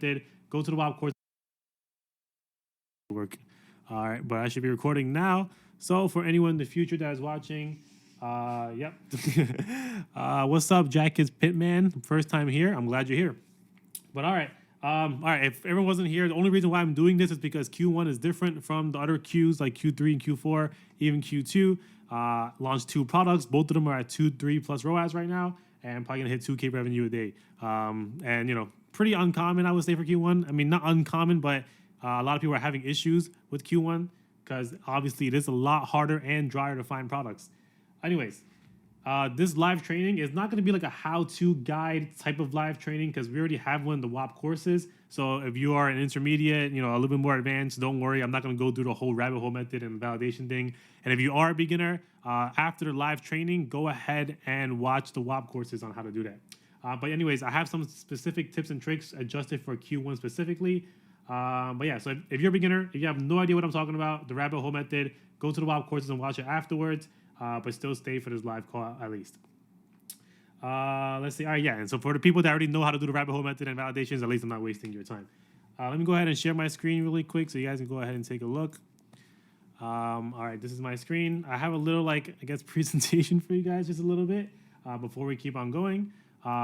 method. Go to the WAP course. Work. All right, but I should be recording now. So for anyone in the future that is watching, yep. What's up, Jack is Pitman? First time here. I'm glad you're here. But all right. If everyone wasn't here, the only reason why I'm doing this is because Q1 is different from the other Qs like Q3 and Q4, even Q2. Launched 2 products. Both of them are at 2-3 plus ROAS right now, and probably gonna hit 2K revenue a day. And you know, pretty uncommon, I would say, for Q1. I mean, not uncommon, but a lot of people are having issues with Q1 because obviously it is a lot harder and drier to find products. Anyways. This live training is not going to be like a how-to guide type of live training because we already have one of the WAP courses. So if you are an intermediate, you know, a little bit more advanced, don't worry. I'm not going to go through the whole rabbit hole method and validation thing. And if you are a beginner, after the live training, go ahead and watch the WAP courses on how to do that. But anyways, I have some specific tips and tricks adjusted for Q1 specifically. But yeah, so if you're a beginner, if you have no idea what I'm talking about, the rabbit hole method, go to the WAP courses and watch it afterwards. But still stay for this live call at least. Let's see. All right, yeah. And so for the people that already know how to do the rabbit hole method and validations, at least I'm not wasting your time. Let me go ahead and share my screen really quick so you guys can go ahead and take a look. All right, this is my screen. I have a little, like, I guess, presentation for you guys just a little bit before we keep on going.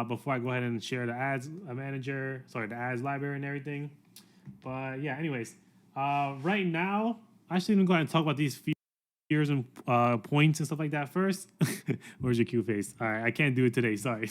Before I go ahead and share the ads manager, sorry, the ads library and everything. But yeah, anyways, right now, actually, I'm going to go ahead and talk about these features and points and stuff like that first. Where's your Q face? All right, I can't do it today. Sorry.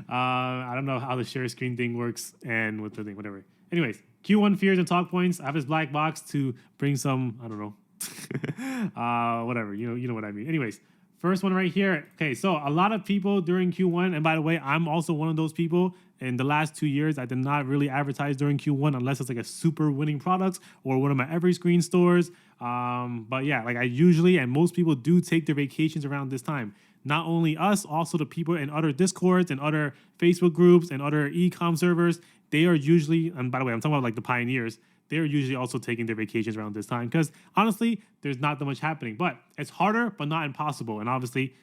I don't know how the share screen thing works and with the thing, whatever. Anyways, Q1 fears and talk points. I have this black box to bring some, I don't know, whatever. You know what I mean. Anyways, first one right here. Okay, so a lot of people during Q1, and by the way, I'm also one of those people. In the last 2 years, I did not really advertise during Q1 unless it's like a super winning product or one of my every screen stores. But yeah, like I usually, and most people do take their vacations around this time. Not only us, also the people in other Discords and other Facebook groups and other e-com servers, they are usually, and by the way, I'm talking about like the pioneers, they're usually also taking their vacations around this time because honestly, there's not that much happening. But it's harder, but not impossible. And obviously,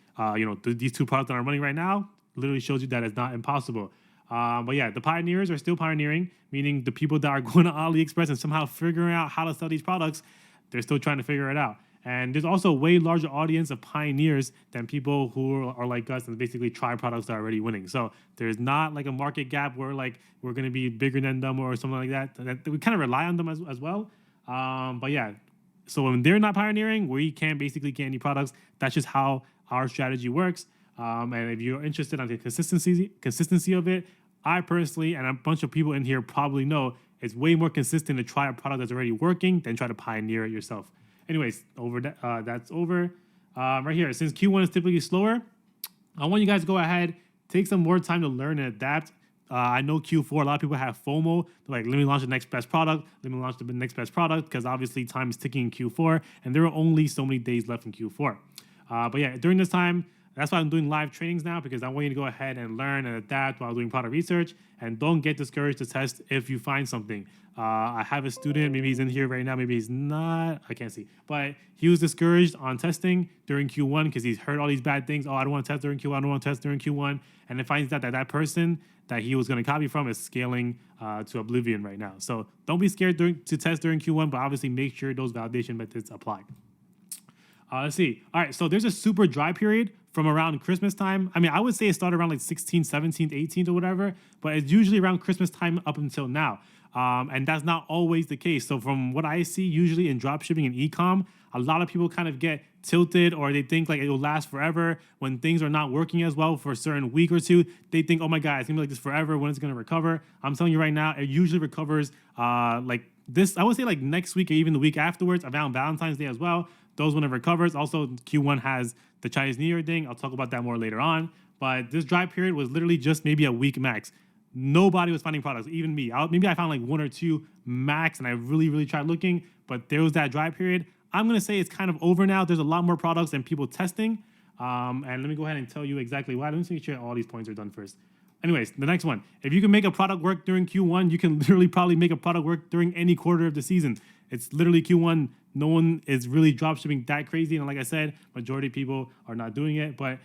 these 2 products that I'm running right now literally shows you that it's not impossible. But yeah, the pioneers are still pioneering, meaning the people that are going to AliExpress and somehow figuring out how to sell these products, they're still trying to figure it out. And there's also a way larger audience of pioneers than people who are like us and basically try products that are already winning. So there's not like a market gap where like we're going to be bigger than them or something like that. We kind of rely on them as well. But yeah, so when they're not pioneering, we can't basically get any products. That's just how our strategy works. And if you're interested in the consistency of it, I personally, and a bunch of people in here probably know, it's way more consistent to try a product that's already working than try to pioneer it yourself. Anyways, that's over. Right here, since Q1 is typically slower, I want you guys to go ahead, take some more time to learn and adapt. I know Q4, a lot of people have FOMO. They're like, let me launch the next best product. Let me launch the next best product because obviously time is ticking in Q4 and there are only so many days left in Q4. But yeah, during this time, that's why I'm doing live trainings now because I want you to go ahead and learn and adapt while doing product research and don't get discouraged to test if you find something. I have a student, maybe he's in here right now, maybe he's not, I can't see, but he was discouraged on testing during Q1 because he's heard all these bad things. Oh, I don't want to test during Q1, I don't want to test during Q1. And it finds out that person that he was going to copy from is scaling to oblivion right now. So don't be scared to test during Q1, but obviously make sure those validation methods apply. Let's see. All right, so there's a super dry period from around Christmas time. I mean, I would say it started around like 16th, 17th, 18th or whatever, but it's usually around Christmas time up until now. And that's not always the case. So from what I see, usually in dropshipping and e-com, a lot of people kind of get tilted or they think like it will last forever. When things are not working as well for a certain week or two, they think, oh my God, it's gonna be like this forever. When it's gonna recover? I'm telling you right now, it usually recovers like this, I would say like next week or even the week afterwards, around Valentine's Day as well. Those when it recovers. Also, Q1 has the Chinese New Year thing. I'll talk about that more later on. But this dry period was literally just maybe a week max. Nobody was finding products, even me. Maybe I found like 1 or 2 max, and I really tried looking. But there was that dry period. I'm going to say it's kind of over now. There's a lot more products and people testing. And let me go ahead and tell you exactly why. Let me make sure all these points are done first. Anyways, the next one. If you can make a product work during Q1, you can literally probably make a product work during any quarter of the season. It's literally Q1. No one is really dropshipping that crazy. And like I said, majority of people are not doing it. But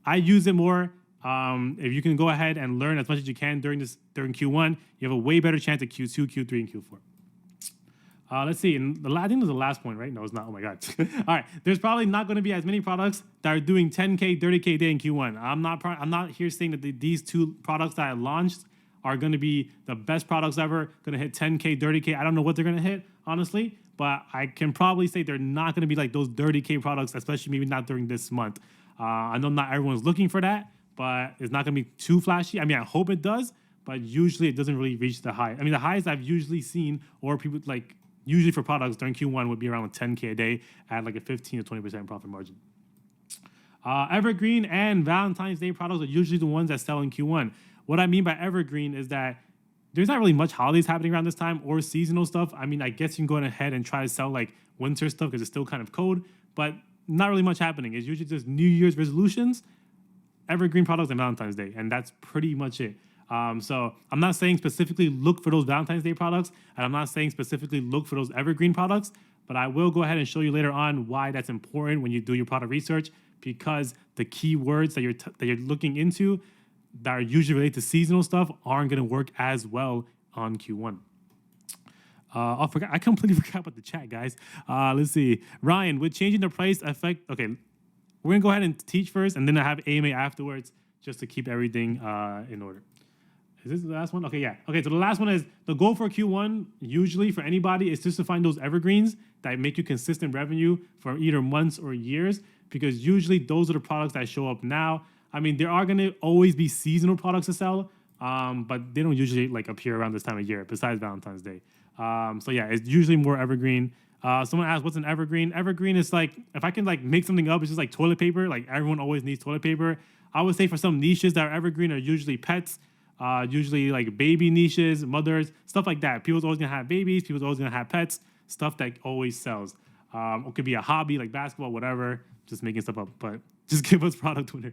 I use it more if you can go ahead and learn as much as you can during Q1, you have a way better chance at Q2, Q3, and Q4. Let's see. And I think this is the last point, right? No, it's not. Oh my God. All right. There's probably not going to be as many products that are doing 10K, 30K a day in Q1. I'm not here saying that these two products that I launched are going to be the best products ever, going to hit 10K, 30K. I don't know what they're going to hit, honestly, but I can probably say they're not going to be like those 30K products, especially maybe not during this month. I know not everyone's looking for that, but it's not going to be too flashy. I mean, I hope it does, but usually it doesn't really reach the high. I mean, the highs I've usually seen, or people like, usually for products during Q1 would be around 10K a day at like a 15 to 20% profit margin. Evergreen and Valentine's Day products are usually the ones that sell in Q1. What I mean by evergreen is that there's not really much holidays happening around this time or seasonal stuff. I mean, I guess you can go ahead and try to sell like winter stuff because it's still kind of cold, but not really much happening. It's usually just New Year's resolutions, evergreen products, and Valentine's Day, and that's pretty much it. So I'm not saying specifically look for those Valentine's Day products, and I'm not saying specifically look for those evergreen products, but I will go ahead and show you later on why that's important when you do your product research, because the keywords that you're looking into that are usually related to seasonal stuff aren't going to work as well on Q1. I completely forgot about the chat, guys. Let's see. Ryan, would changing the price affect... Okay, we're going to go ahead and teach first, and then I have AMA afterwards just to keep everything in order. Is this the last one? Okay, yeah. Okay, so the last one is the goal for Q1, usually for anybody, is just to find those evergreens that make you consistent revenue for either months or years, because usually those are the products that show up now. I mean, there are going to always be seasonal products to sell, but they don't usually like appear around this time of year, besides Valentine's Day. So yeah, it's usually more evergreen. Someone asked, what's an evergreen? Evergreen is like, if I can like make something up, it's just like toilet paper. Like everyone always needs toilet paper. I would say for some niches that are evergreen are usually pets, usually like baby niches, mothers, stuff like that. People's always gonna have babies. People's always gonna have pets. Stuff that always sells. It could be a hobby like basketball, whatever. Just making stuff up, but just give us product winner.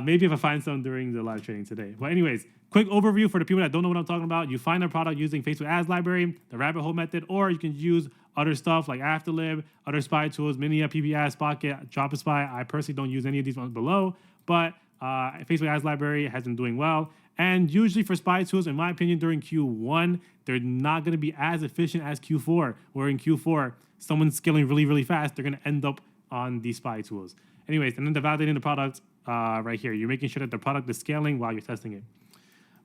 Maybe if I find some during the live training today. But anyways, quick overview for the people that don't know what I'm talking about. You find a product using Facebook Ads Library, the rabbit hole method, or you can use other stuff like Afterlib, other spy tools, Minia, PPS, Spocket, Dropify. I personally don't use any of these ones below, but Facebook Ads Library has been doing well. And usually for spy tools, in my opinion, during Q1, they're not going to be as efficient as Q4, where in Q4, someone's scaling really, really fast, they're going to end up on these spy tools. Anyways, and then the validating the product right here. You're making sure that the product is scaling while you're testing it.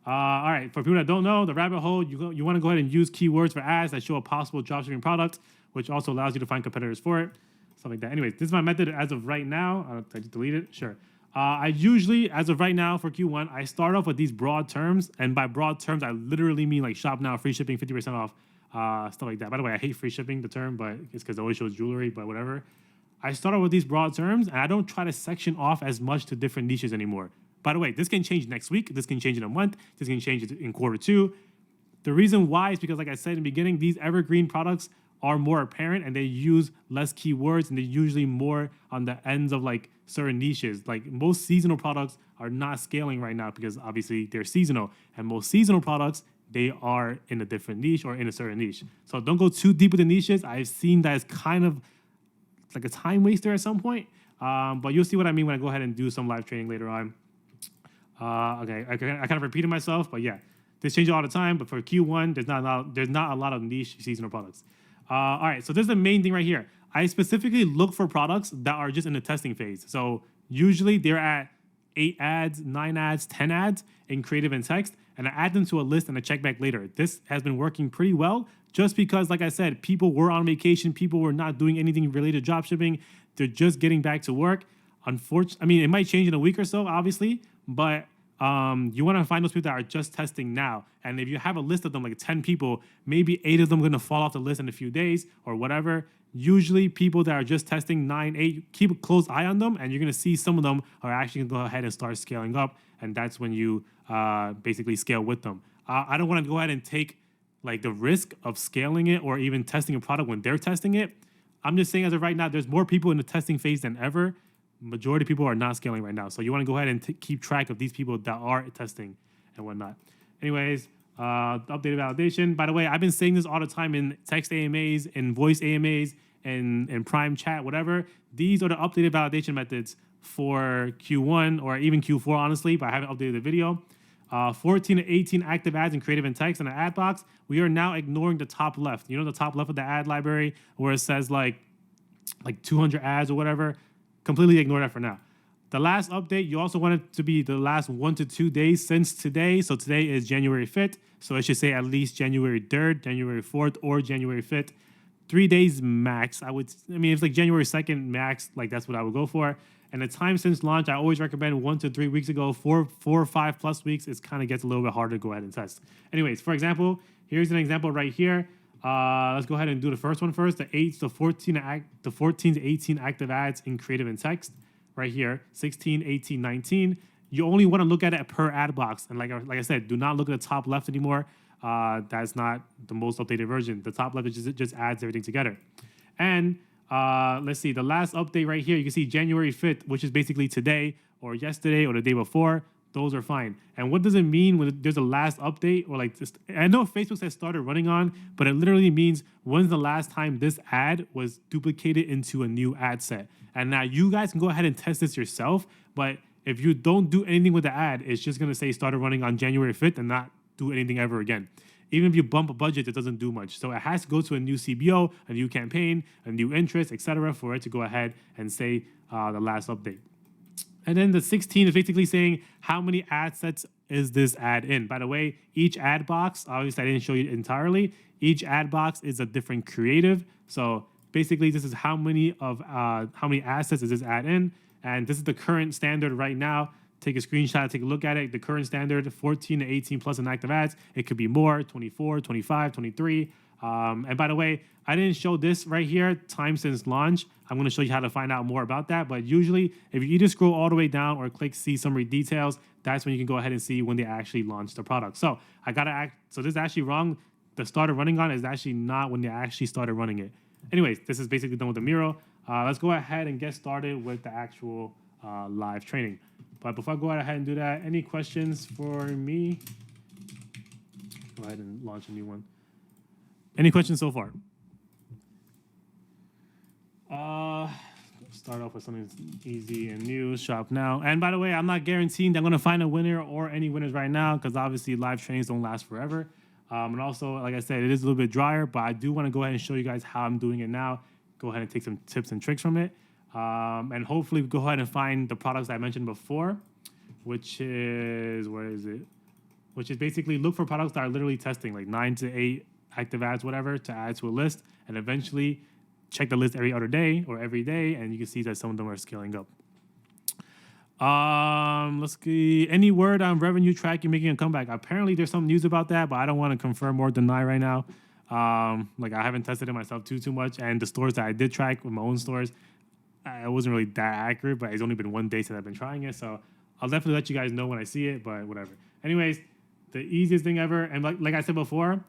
All right, for people that don't know, the rabbit hole, you want to go ahead and use keywords for ads that show a possible dropshipping product, which also allows you to find competitors for it, stuff like that. Anyways, this is my method as of right now. I just delete it? Sure. I usually, as of right now for Q1, I start off with these broad terms, and by broad terms, I literally mean like shop now, free shipping, 50% off, stuff like that. By the way, I hate free shipping, the term, but it's because it always shows jewelry, but whatever. I start off with these broad terms, and I don't try to section off as much to different niches anymore. By the way, this can change next week. This can change in a month. This can change in Q2. The reason why is because, like I said in the beginning, these evergreen products are more apparent, and they use less keywords, and they're usually more on the ends of like certain niches. Like most seasonal products are not scaling right now because obviously they're seasonal, and most seasonal products, they are in a different niche or in a certain niche. So don't go too deep with the niches. I've seen that as kind of like a time waster at some point, but you'll see what I mean when I go ahead and do some live training later on. Okay, I kind of repeated myself, but yeah, this changes all the time. But for Q1, there's not a lot of niche seasonal products. All right, so this is the main thing right here. I specifically look for products that are just in the testing phase. So usually they're at 8 ads, 9 ads, 10 ads in creative and text, and I add them to a list and I check back later. This has been working pretty well just because, like I said, people were on vacation. People were not doing anything related to dropshipping. They're just getting back to work. Unfortunately, I mean, it might change in a week or so, obviously, but you want to find those people that are just testing now. And if you have a list of them, like 10 people, maybe 8 of them are going to fall off the list in a few days or whatever. Usually people that are just testing 9, 8, keep a close eye on them, and you're going to see some of them are actually going to go ahead and start scaling up, and that's when you basically scale with them. I don't want to go ahead and take like the risk of scaling it or even testing a product when they're testing it. I'm just saying as of right now, there's more people in the testing phase than ever. Majority of people are not scaling right now. So you want to go ahead and keep track of these people that are testing and whatnot. Anyways, updated validation. By the way, I've been saying this all the time in text AMAs, in voice AMAs, in Prime chat, whatever. These are the updated validation methods for Q1 or even Q4, honestly, but I haven't updated the video. 14 to 18 active ads in creative and text in the ad box. We are now ignoring the top left. You know, the top left of the ad library where it says like 200 ads or whatever. Completely ignore that for now. The last update, you also want it to be the last 1 to 2 days since today. So today is January 5th. So it should say at least January 3rd, January 4th, or January 5th. 3 days max. I mean, if it's like January 2nd max, like that's what I would go for. And the time since launch, I always recommend 1 to 3 weeks ago. 4 or 5 plus weeks, it kind of gets a little bit harder to go ahead and test. Anyways, for example, here's an example right here. Let's go ahead and do the first one first. The 14 to 18 active ads in creative and text right here. 16, 18, 19. You only want to look at it per ad box. And like I said, do not look at the top left anymore. That's not the most updated version. The top left just adds everything together. And let's see, the last update right here, you can see January 5th, which is basically today or yesterday or the day before. Those are fine. And what does it mean when there's a last update or like this? I know Facebook says started running on, but it literally means when's the last time this ad was duplicated into a new ad set. And now you guys can go ahead and test this yourself. But if you don't do anything with the ad, it's just going to say started running on January 5th and not do anything ever again. Even if you bump a budget, it doesn't do much. So it has to go to a new CBO, a new campaign, a new interest, etc., for it to go ahead and say the last update. And then the 16 is basically saying how many ad sets is this ad in. By the way, each ad box, obviously I didn't show you entirely, each ad box is a different creative. So basically this is how many assets is this ad in. And this is the current standard right now. Take a screenshot, take a look at it. The current standard, 14 to 18 plus in active ads. It could be more, 24, 25, 23. And by the way, I didn't show this right here, time since launch. I'm going to show you how to find out more about that. But usually, if you either scroll all the way down or click see summary details, that's when you can go ahead and see when they actually launched the product. So so this is actually wrong. The started running on is actually not when they actually started running it. Anyways, this is basically done with the Miro. Let's go ahead and get started with the actual live training. But before I go ahead and do that, any questions for me? Go ahead and launch a new one. Any questions so far? Start off with something easy and new. Shop now. And by the way, I'm not guaranteeing that I'm going to find a winner or any winners right now because obviously live trainings don't last forever. And also, like I said, it is a little bit drier, but I do want to go ahead and show you guys how I'm doing it now. Go ahead and take some tips and tricks from it. And hopefully go ahead and find the products I mentioned before, which is, where is it? Which is basically look for products that are literally testing, like 9 to 8 active ads, whatever, to add to a list. And eventually check the list every other day or every day, and you can see that some of them are scaling up. Let's see. Any word on revenue tracking making a comeback? Apparently there's some news about that, but I don't want to confirm or deny right now. Like I haven't tested it myself too much, and the stores that I did track with my own stores, it wasn't really that accurate, but it's only been 1 day since I've been trying it, so I'll definitely let you guys know when I see it, but whatever. Anyways, the easiest thing ever, and like I said before,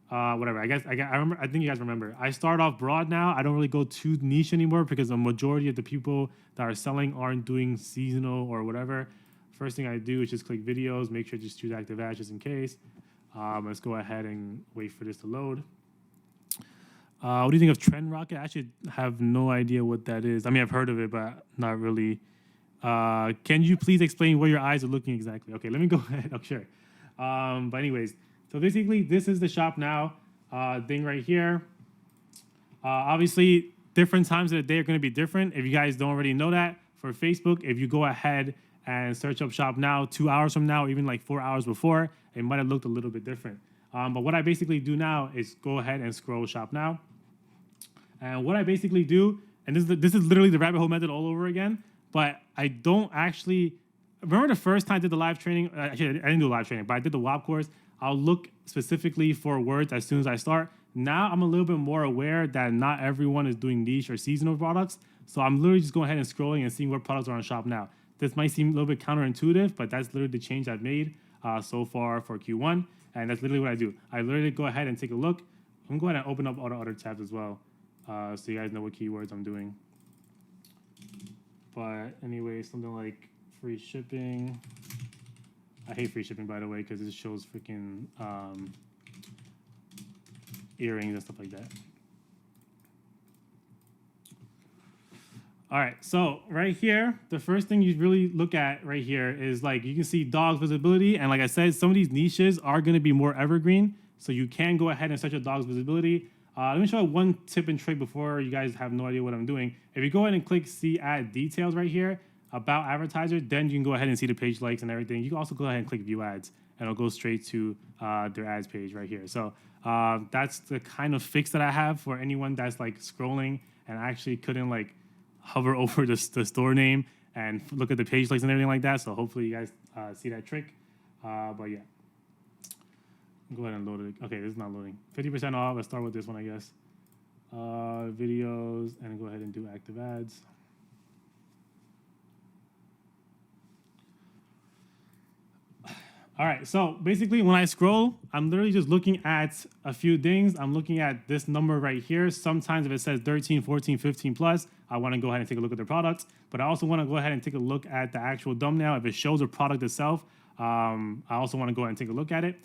whatever. I remember. I think you guys remember. I start off broad now. I don't really go too niche anymore because the majority of the people that are selling aren't doing seasonal or whatever. First thing I do is just click videos. Make sure to just choose active ads just in case. Let's go ahead and wait for this to load. What do you think of Trend Rocket? I actually have no idea what that is. I mean, I've heard of it, but not really. Can you please explain where your eyes are looking exactly? Okay, let me go ahead. Oh, sure. But anyways. So basically, this is the shop now thing right here. Obviously, different times of the day are going to be different. If you guys don't already know that, for Facebook, if you go ahead and search up shop now 2 hours from now, or even like 4 hours before, it might have looked a little bit different. But what I basically do now is go ahead and scroll shop now. And what I basically do, and this is literally the rabbit hole method all over again, but I don't actually, remember the first time I did the live training, actually I didn't do a live training, but I did the WAP course. I'll look specifically for words as soon as I start. Now I'm a little bit more aware that not everyone is doing niche or seasonal products. So I'm literally just going ahead and scrolling and seeing what products are on shop now. This might seem a little bit counterintuitive, but that's literally the change I've made so far for Q1. And that's literally what I do. I literally go ahead and take a look. I'm going to open up all the other tabs as well so you guys know what keywords I'm doing. But anyway, something like free shipping. I hate free shipping, by the way, because it shows freaking earrings and stuff like that. All right, so right here, the first thing you really look at right here is like you can see dogs visibility, and like I said, some of these niches are going to be more evergreen, so you can go ahead and set your dog's visibility. Let me show you one tip and trick before you guys have no idea what I'm doing. If you go ahead and click see add details right here about advertiser, then you can go ahead and see the page likes and everything. You can also go ahead and click view ads, and it'll go straight to their ads page right here. So that's the kind of fix that I have for anyone that's like scrolling and actually couldn't like hover over the store name and look at the page likes and everything like that. So hopefully you guys see that trick. But yeah, go ahead and load it. Okay, this is not loading. 50% off. Let's start with this one, I guess. Videos, and go ahead and do active ads. All right, so basically when I scroll, I'm literally just looking at a few things. I'm looking at this number right here. Sometimes if it says 13, 14, 15 plus, I want to go ahead and take a look at the products. But I also want to go ahead and take a look at the actual thumbnail. If it shows the product itself, I also want to go ahead and take a look at it.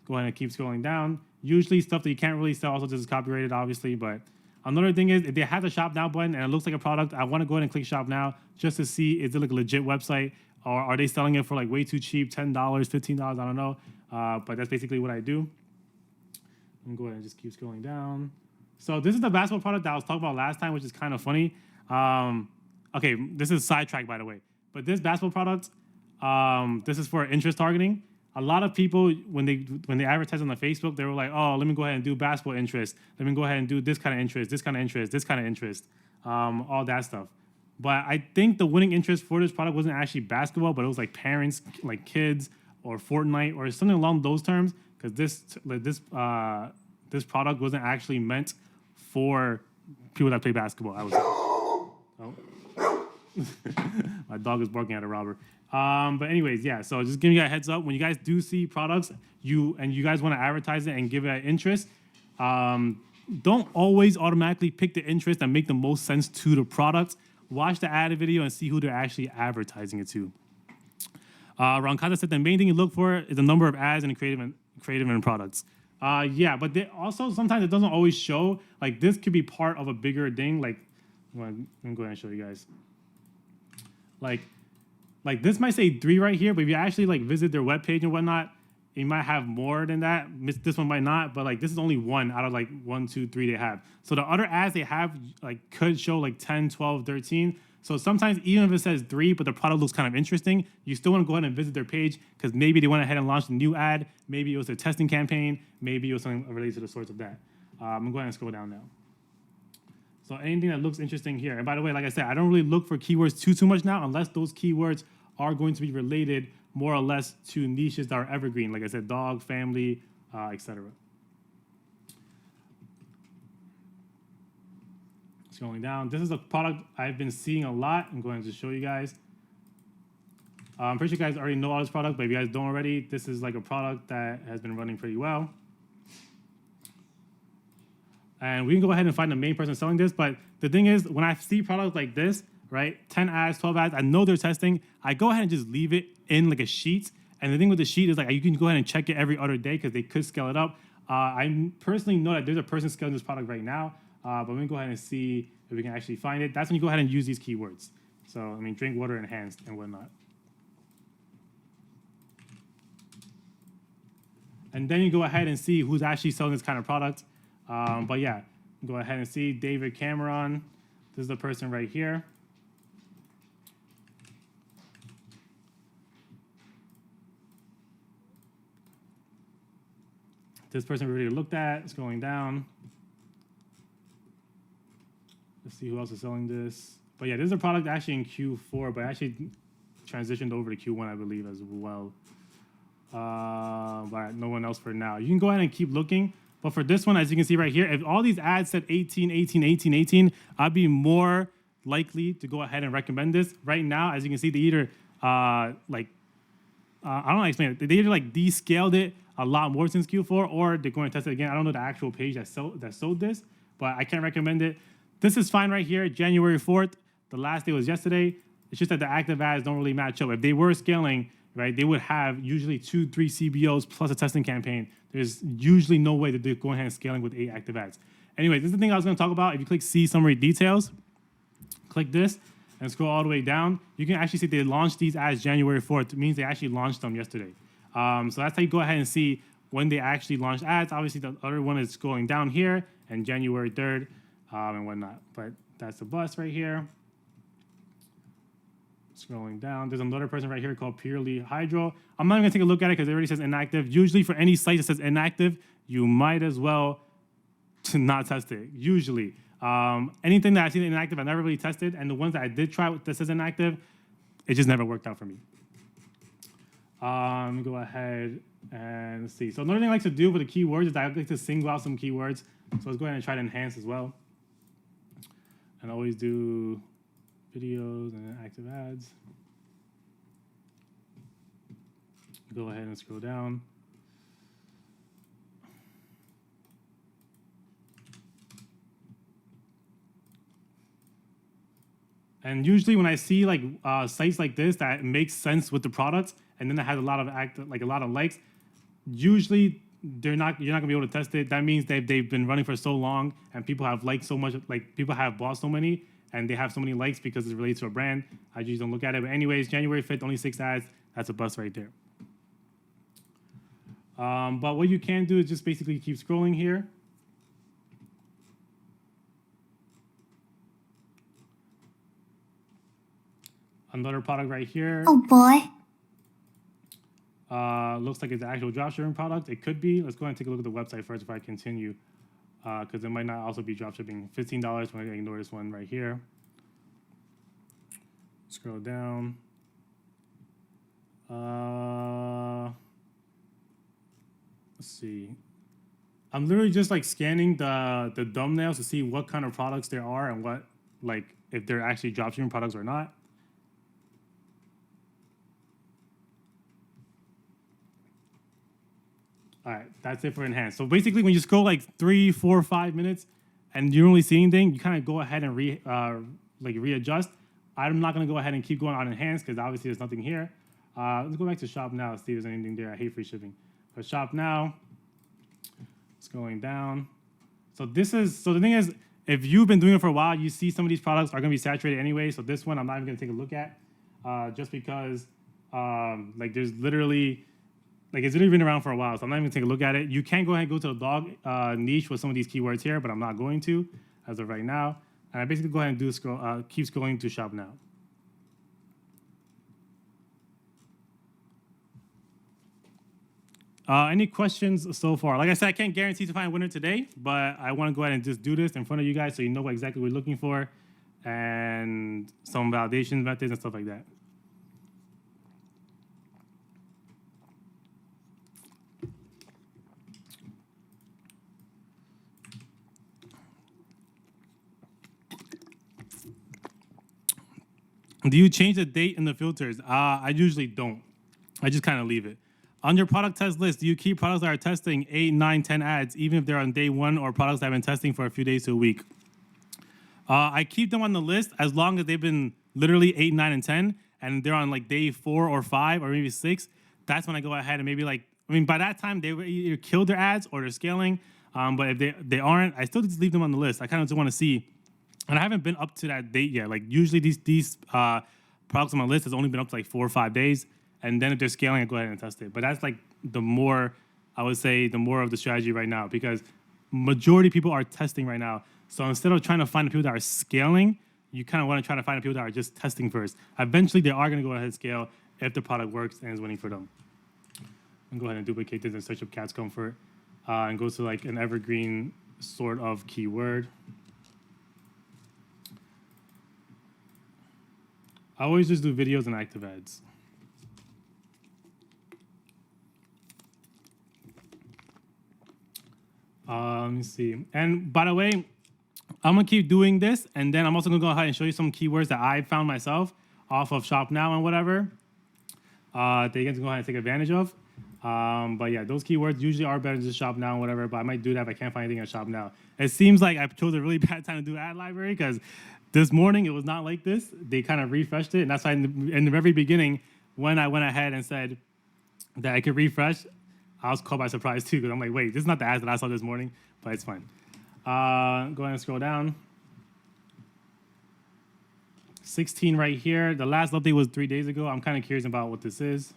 Go ahead and keep scrolling down. Usually stuff that you can't really sell also just is copyrighted, obviously. But another thing is if they have the shop now button and it looks like a product, I want to go ahead and click shop now just to see is it like a legit website. Or are they selling it for like way too cheap, $10, $15, I don't know. But that's basically what I do. I'm going to go ahead and just keep scrolling down. So this is the basketball product that I was talking about last time, which is kind of funny. Okay, this is sidetrack, by the way. But this basketball product, this is for interest targeting. A lot of people, when they advertise on the Facebook, they were like, oh, let me go ahead and do basketball interest. Let me go ahead and do this kind of interest, this kind of interest, this kind of interest, all that stuff. But I think the winning interest for this product wasn't actually basketball, but it was like parents, like kids, or Fortnite, or something along those terms. Because this product wasn't actually meant for people that play basketball. I was, oh, my dog is barking at a robber. But anyways, yeah. So just giving you a heads up when you guys do see products, you guys want to advertise it and give it interest. Don't always automatically pick the interest that make the most sense to the product. Watch the ad video and see who they're actually advertising it to. Roncada said the main thing you look for is the number of ads and the creative and products. Yeah, but they also sometimes it doesn't always show. Like this could be part of a bigger thing. Like, I'm going to go ahead and show you guys. Like this might say 3 right here, but if you actually like visit their webpage and whatnot, you might have more than that. This one might not, but like this is only 1 out of like 1, 2, 3 they have. So the other ads they have like could show like 10, 12, 13. So sometimes even if it says 3, but the product looks kind of interesting, you still want to go ahead and visit their page because maybe they went ahead and launched a new ad. Maybe it was a testing campaign. Maybe it was something related to the sorts of that. I'm going to go ahead and scroll down now. So anything that looks interesting here. And by the way, like I said, I don't really look for keywords too much now unless those keywords are going to be related more or less to niches that are evergreen. Like I said, dog, family, etc. Scrolling down. This is a product I've been seeing a lot. I'm going to show you guys. I'm pretty sure you guys already know all this product, but if you guys don't already, this is like a product that has been running pretty well. And we can go ahead and find the main person selling this, but the thing is, when I see products like this, right, 10 ads, 12 ads, I know they're testing, I go ahead and just leave it in like a sheet. And the thing with the sheet is like you can go ahead and check it every other day because they could scale it up. I personally know that there's a person scaling this product right now, but let me go ahead and see if we can actually find it. That's when you go ahead and use these keywords. So, I mean, drink water enhanced and whatnot. And then you go ahead and see who's actually selling this kind of product. But yeah, go ahead and see David Cameron. This is the person right here. This person we already looked at. It's going down. Let's see who else is selling this. But yeah, this is a product actually in Q4, but actually transitioned over to Q1, I believe, as well. But no one else for now. You can go ahead and keep looking. But for this one, as you can see right here, if all these ads said 18, 18, 18, 18, I'd be more likely to go ahead and recommend this. Right now, as you can see, they either, I don't know how to explain it. They either like descaled it a lot more since Q4, or they're going to test it again. I don't know the actual page that sold this, but I can't recommend it. This is fine right here, January 4th. The last day was yesterday. It's just that the active ads don't really match up. If they were scaling, right, they would have usually 2, 3 CBOs plus a testing campaign. There's usually no way that they're going ahead and scaling with 8 active ads. Anyway, this is the thing I was going to talk about. If you click see summary details, click this. and scroll all the way down, you can actually see they launched these ads January 4th. It means they actually launched them yesterday. So that's how you go ahead and see when they actually launched ads. Obviously, the other one is scrolling down here and January 3rd and whatnot. But that's the bus right here. Scrolling down, there's another person right here called Purely Hydro. I'm not even gonna take a look at it because it already says inactive. Usually for any site that says inactive, you might as well not test it, usually. Anything that I've seen inactive, I never really tested, and the ones that I did try that says inactive, it just never worked out for me. Let me go ahead and let's see. So another thing I like to do with the keywords is I like to single out some keywords. So let's go ahead and try to enhance as well. And always do videos and active ads. Go ahead and scroll down. And usually when I see like sites like this that makes sense with the products, and then it has a lot of a lot of likes, usually you're not gonna be able to test it. That means they've been running for so long, and people have liked so much, like people have bought so many, and they have so many likes because it's related to a brand. I usually don't look at it. But anyways, January 5th, only 6 ads. That's a bust right there. But what you can do is just basically keep scrolling here. Another product right here. Oh boy. Looks like it's an actual dropshipping product. It could be. Let's go ahead and take a look at the website first before I continue, because it might not also be dropshipping. $15. We're going to ignore this one right here. Scroll down. Let's see. I'm literally just like scanning the thumbnails to see what kind of products there are and what, like, if they're actually dropshipping products or not. All right, that's it for enhance. So basically, when you scroll like 3, 4, 5 minutes, and you don't really see anything, you kind of go ahead and readjust. I'm not gonna go ahead and keep going on enhance because obviously there's nothing here. Let's go back to shop now. See if there's anything there. I hate free shipping. But shop now. It's going down. So the thing is, if you've been doing it for a while, you see some of these products are gonna be saturated anyway. So this one I'm not even gonna take a look at, just because there's literally. Like it's literally been around for a while, so I'm not even gonna take a look at it. You can go ahead and go to the dog niche with some of these keywords here, but I'm not going to as of right now. And I basically go ahead and keep scrolling to shop now. Any questions so far? Like I said, I can't guarantee to find a winner today, but I want to go ahead and just do this in front of you guys so you know what exactly we're looking for and some validation methods and stuff like that. Do you change the date in the filters? I usually don't. I just kind of leave it. On your product test list, do you keep products that are testing 8, 9, 10 ads, even if they're on day 1 or products that have been testing for a few days to a week? I keep them on the list as long as they've been literally 8, 9, and 10, and they're on like day 4 or 5 or maybe 6. That's when I go ahead and maybe by that time, they either killed their ads or they're scaling. But if they aren't, I still just leave them on the list. I kind of just want to see. And I haven't been up to that date yet. Like usually these products on my list has only been up to like 4 or 5 days. And then if they're scaling, I go ahead and test it. But that's like the more of the strategy right now, because majority of people are testing right now. So instead of trying to find the people that are scaling, you kind of want to try to find the people that are just testing first. Eventually, they are going to go ahead and scale if the product works and is winning for them. I'm going to go ahead and duplicate this and search up Cat's Comfort and go to like an evergreen sort of keyword. I always just do videos and active ads. Let me see. And by the way, I'm going to keep doing this, and then I'm also going to go ahead and show you some keywords that I found myself off of Shop Now and whatever that you guys can go ahead and take advantage of. But yeah, those keywords usually are better than just Shop Now and whatever, but I might do that if I can't find anything at Shop Now. It seems like I chose a really bad time to do ad library because this morning, it was not like this. They kind of refreshed it. And that's why in the very beginning, when I went ahead and said that I could refresh, I was caught by surprise too, because I'm like, wait, this is not the ads that I saw this morning, but it's fine. Go ahead and scroll down. 16 right here. The last update was 3 days ago. I'm kind of curious about what this is.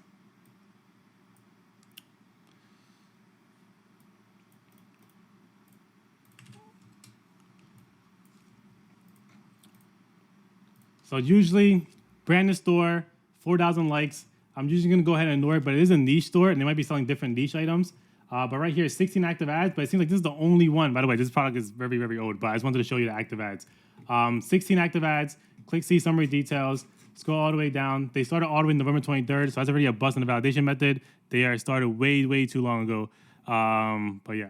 So usually, brand new store, 4,000 likes. I'm usually going to go ahead and ignore it, but it is a niche store, and they might be selling different niche items. But right here, 16 active ads, but it seems like this is the only one. By the way, this product is very, very old, but I just wanted to show you the active ads. 16 active ads, click see summary details, scroll all the way down. They started all the way November 23rd, so that's already a bust in the validation method. They are started way, way too long ago. But yeah.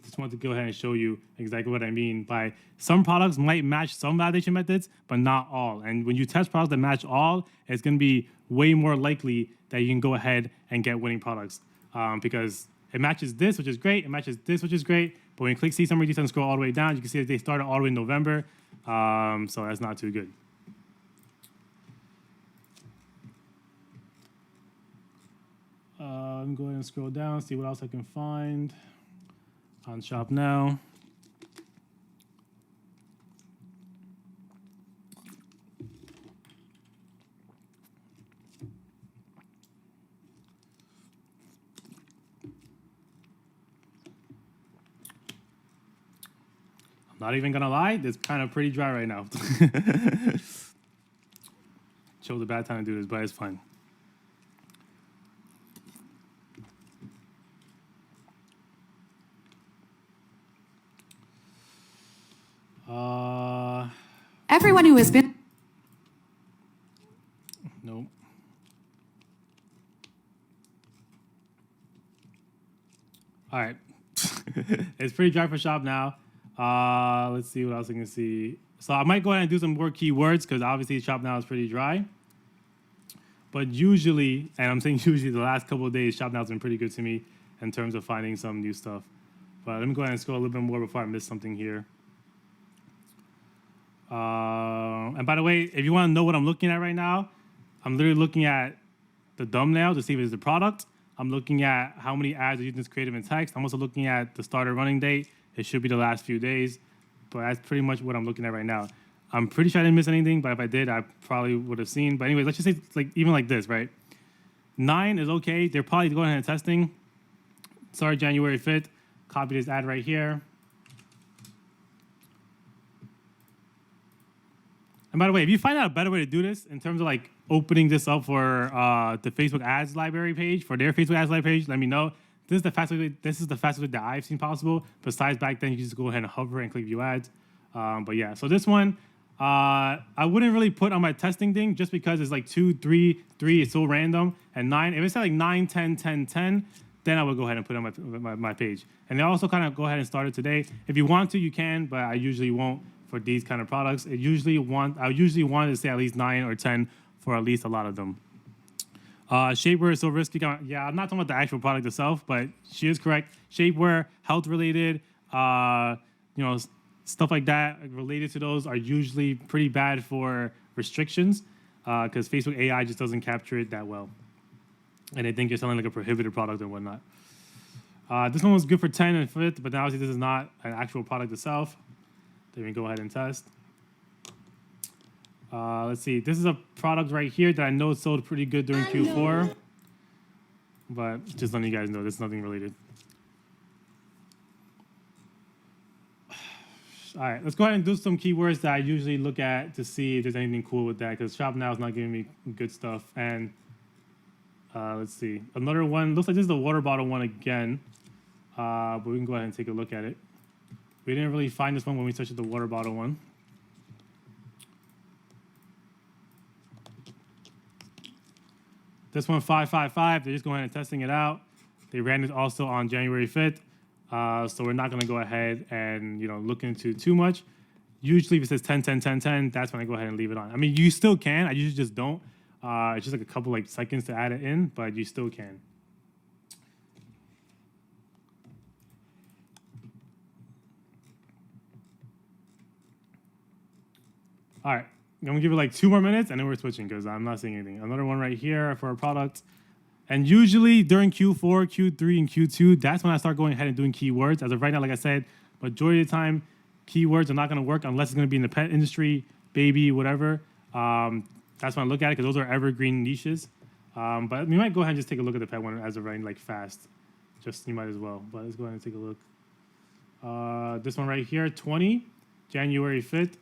Just wanted to go ahead and show you exactly what I mean by some products might match some validation methods, but not all. And when you test products that match all, it's going to be way more likely that you can go ahead and get winning products because it matches this, which is great. It matches this, which is great. But when you click see summary details and scroll all the way down, you can see that they started all the way in November. So that's not too good. Let me go ahead and scroll down, see what else I can find on Shop Now. I'm not even gonna lie, it's kind of pretty dry right now. Chose a bad time to do this, but it's fine. Everyone who has been... Nope. All right. It's pretty dry for Shop Now. Let's see what else I can see. So I might go ahead and do some more keywords because obviously Shop Now is pretty dry. But usually, and I'm saying usually the last couple of days, Shop Now has been pretty good to me in terms of finding some new stuff. But let me go ahead and scroll a little bit more before I miss something here. And by the way, if you want to know what I'm looking at right now, I'm literally looking at the thumbnail to see if it's the product. I'm looking at how many ads are using this creative in text. I'm also looking at the starter running date. It should be the last few days, but that's pretty much what I'm looking at right now. I'm pretty sure I didn't miss anything, but if I did, I probably would have seen. But anyway, let's just say like even like this, right? 9 is okay. They're probably going ahead and testing. Sorry, January 5th. Copy this ad right here. And by the way, if you find out a better way to do this in terms of like opening this up for the Facebook ads library page, for their Facebook ads library page, let me know. This is the fastest way that I've seen possible. Besides back then, you just go ahead and hover and click view ads. But yeah, so this one, I wouldn't really put on my testing thing just because it's like 2, 3, 3, it's so random. And 9, if it's like 9, 10, 10, 10, then I would go ahead and put it on my page. And they also kind of go ahead and start it today. If you want to, you can, but I usually won't. For these kind of products, I usually want to say at least 9 or 10 for at least a lot of them. Shapewear is so risky. Yeah, I'm not talking about the actual product itself, but she is correct. Shapewear, health related, stuff like that related to those are usually pretty bad for restrictions because Facebook AI just doesn't capture it that well, and they think you're selling like a prohibited product and whatnot. This one was good for 10 and 5th, but obviously this is not an actual product itself. Then we go ahead and test. Let's see. This is a product right here that I know sold pretty good during Q4. But just letting you guys know, this is nothing related. All right, let's go ahead and do some keywords that I usually look at to see if there's anything cool with that, because Shop Now is not giving me good stuff. And let's see. Another one, looks like this is the water bottle one again. But we can go ahead and take a look at it. We didn't really find this one when we searched the water bottle one. This one, 555, they're just going ahead and testing it out. They ran it also on January 5th. So we're not going to go ahead and look into too much. Usually if it says 10, 10, 10, 10, that's when I go ahead and leave it on. I mean, you still can. I usually just don't. It's just like a couple seconds to add it in, but you still can. All right, I'm gonna give it like 2 more minutes and then we're switching because I'm not seeing anything. Another one right here for a product. And usually during Q4, Q3, and Q2, that's when I start going ahead and doing keywords. As of right now, like I said, majority of the time, keywords are not gonna work unless it's gonna be in the pet industry baby, whatever. That's when I look at it because those are evergreen niches. But we might go ahead and just take a look at the pet one as of right, like fast. Just you might as well. But let's go ahead and take a look. This one right here, 20, January 5th.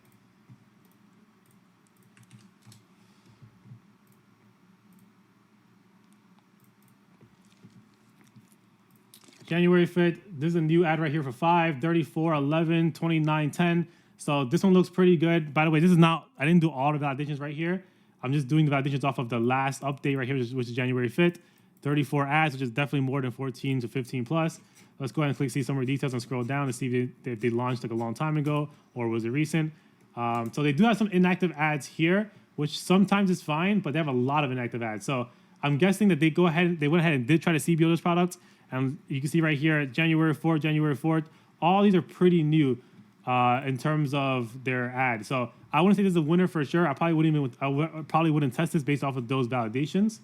January 5th, this is a new ad right here for 5, 34, 11, 29, 10. So this one looks pretty good. By the way, this is not, I didn't do all the validations right here. I'm just doing the validations off of the last update right here, which is January 5th. 34 ads, which is definitely more than 14 to 15 plus. Let's go ahead and click see summary details and scroll down to see if they launched like a long time ago or was it recent. So they do have some inactive ads here, which sometimes is fine, but they have a lot of inactive ads. So I'm guessing that they went ahead and did try to CBO this product. And you can see right here, January 4th, all these are pretty new in terms of their ad. So I wouldn't say this is a winner for sure. I probably wouldn't test this based off of those validations.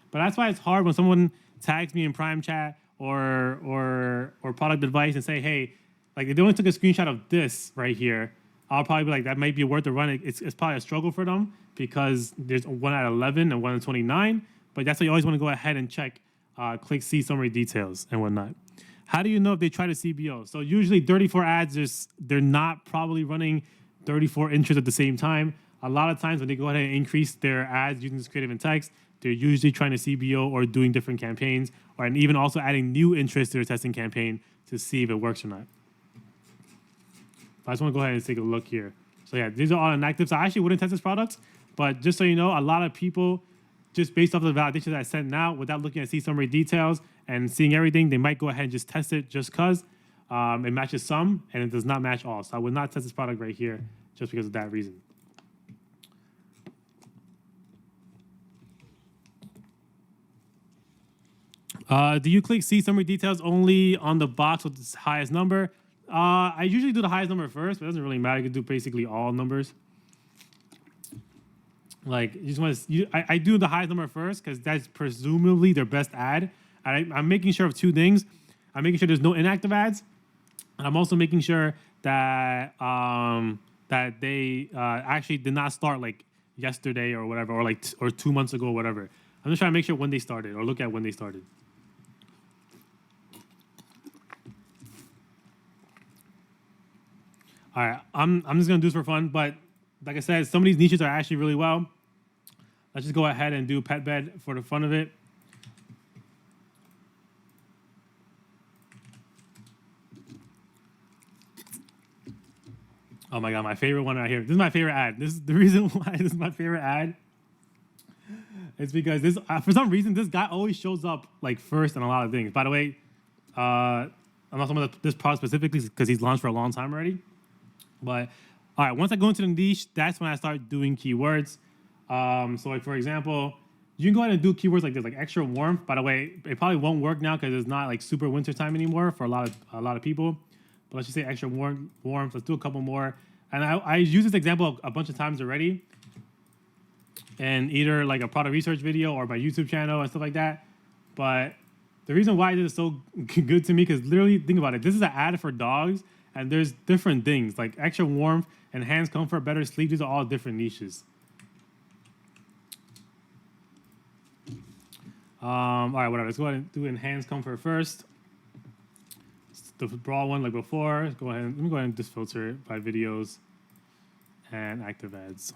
But that's why it's hard when someone tags me in Prime Chat or product advice and say, hey, like if they only took a screenshot of this right here, I'll probably be like, that might be worth the run. It's probably a struggle for them because there's one at 11 and one at 29. But that's why you always want to go ahead and check. Click see summary details and whatnot. How do you know if they try to CBO? So usually 34 ads, they're not probably running 34 interests at the same time. A lot of times when they go ahead and increase their ads using this creative and text, they're usually trying to CBO or doing different campaigns, and even also adding new interests to their testing campaign to see if it works or not. I just want to go ahead and take a look here. So yeah, these are all inactive. So I actually wouldn't test this product, but just so you know, a lot of people, just based off of the validation that I sent now, without looking at see summary details and seeing everything, they might go ahead and just test it just because it matches some and it does not match all. So I would not test this product right here just because of that reason. Do you click see summary details only on the box with the highest number? I usually do the highest number first, but it doesn't really matter. You can do basically all numbers. Like you just want to, I do the highest number first because that's presumably their best ad. I'm making sure of two things. I'm making sure there's no inactive ads, and I'm also making sure that that they actually did not start like yesterday or whatever, or 2 months ago or whatever. I'm just trying to make sure when they started or look at when they started. All right, I'm just gonna do this for fun, but like I said, some of these niches are actually really well. Let's just go ahead and do pet bed for the fun of it. Oh my God, my favorite one right here. This is my favorite ad. This is the reason why this is my favorite ad. It's because this, for some reason, this guy always shows up like first in a lot of things. By the way, I'm not talking about this product specifically because he's launched for a long time already. But all right, once I go into the niche, that's when I start doing keywords. So like for example, you can go ahead and do keywords like this, like extra warmth. By the way, it probably won't work now because it's not like super winter time anymore for a lot of people. But let's just say extra warmth. Let's do a couple more. And I use this example a bunch of times already, and either like a product research video or my YouTube channel and stuff like that. But the reason why this is so good to me, because literally think about it, this is an ad for dogs, and there's different things like extra warmth, enhanced comfort, better sleep. These are all different niches. All right, whatever. Let's go ahead and do enhanced comfort first. The broad one like before. Let me go ahead and just filter it by videos and active ads.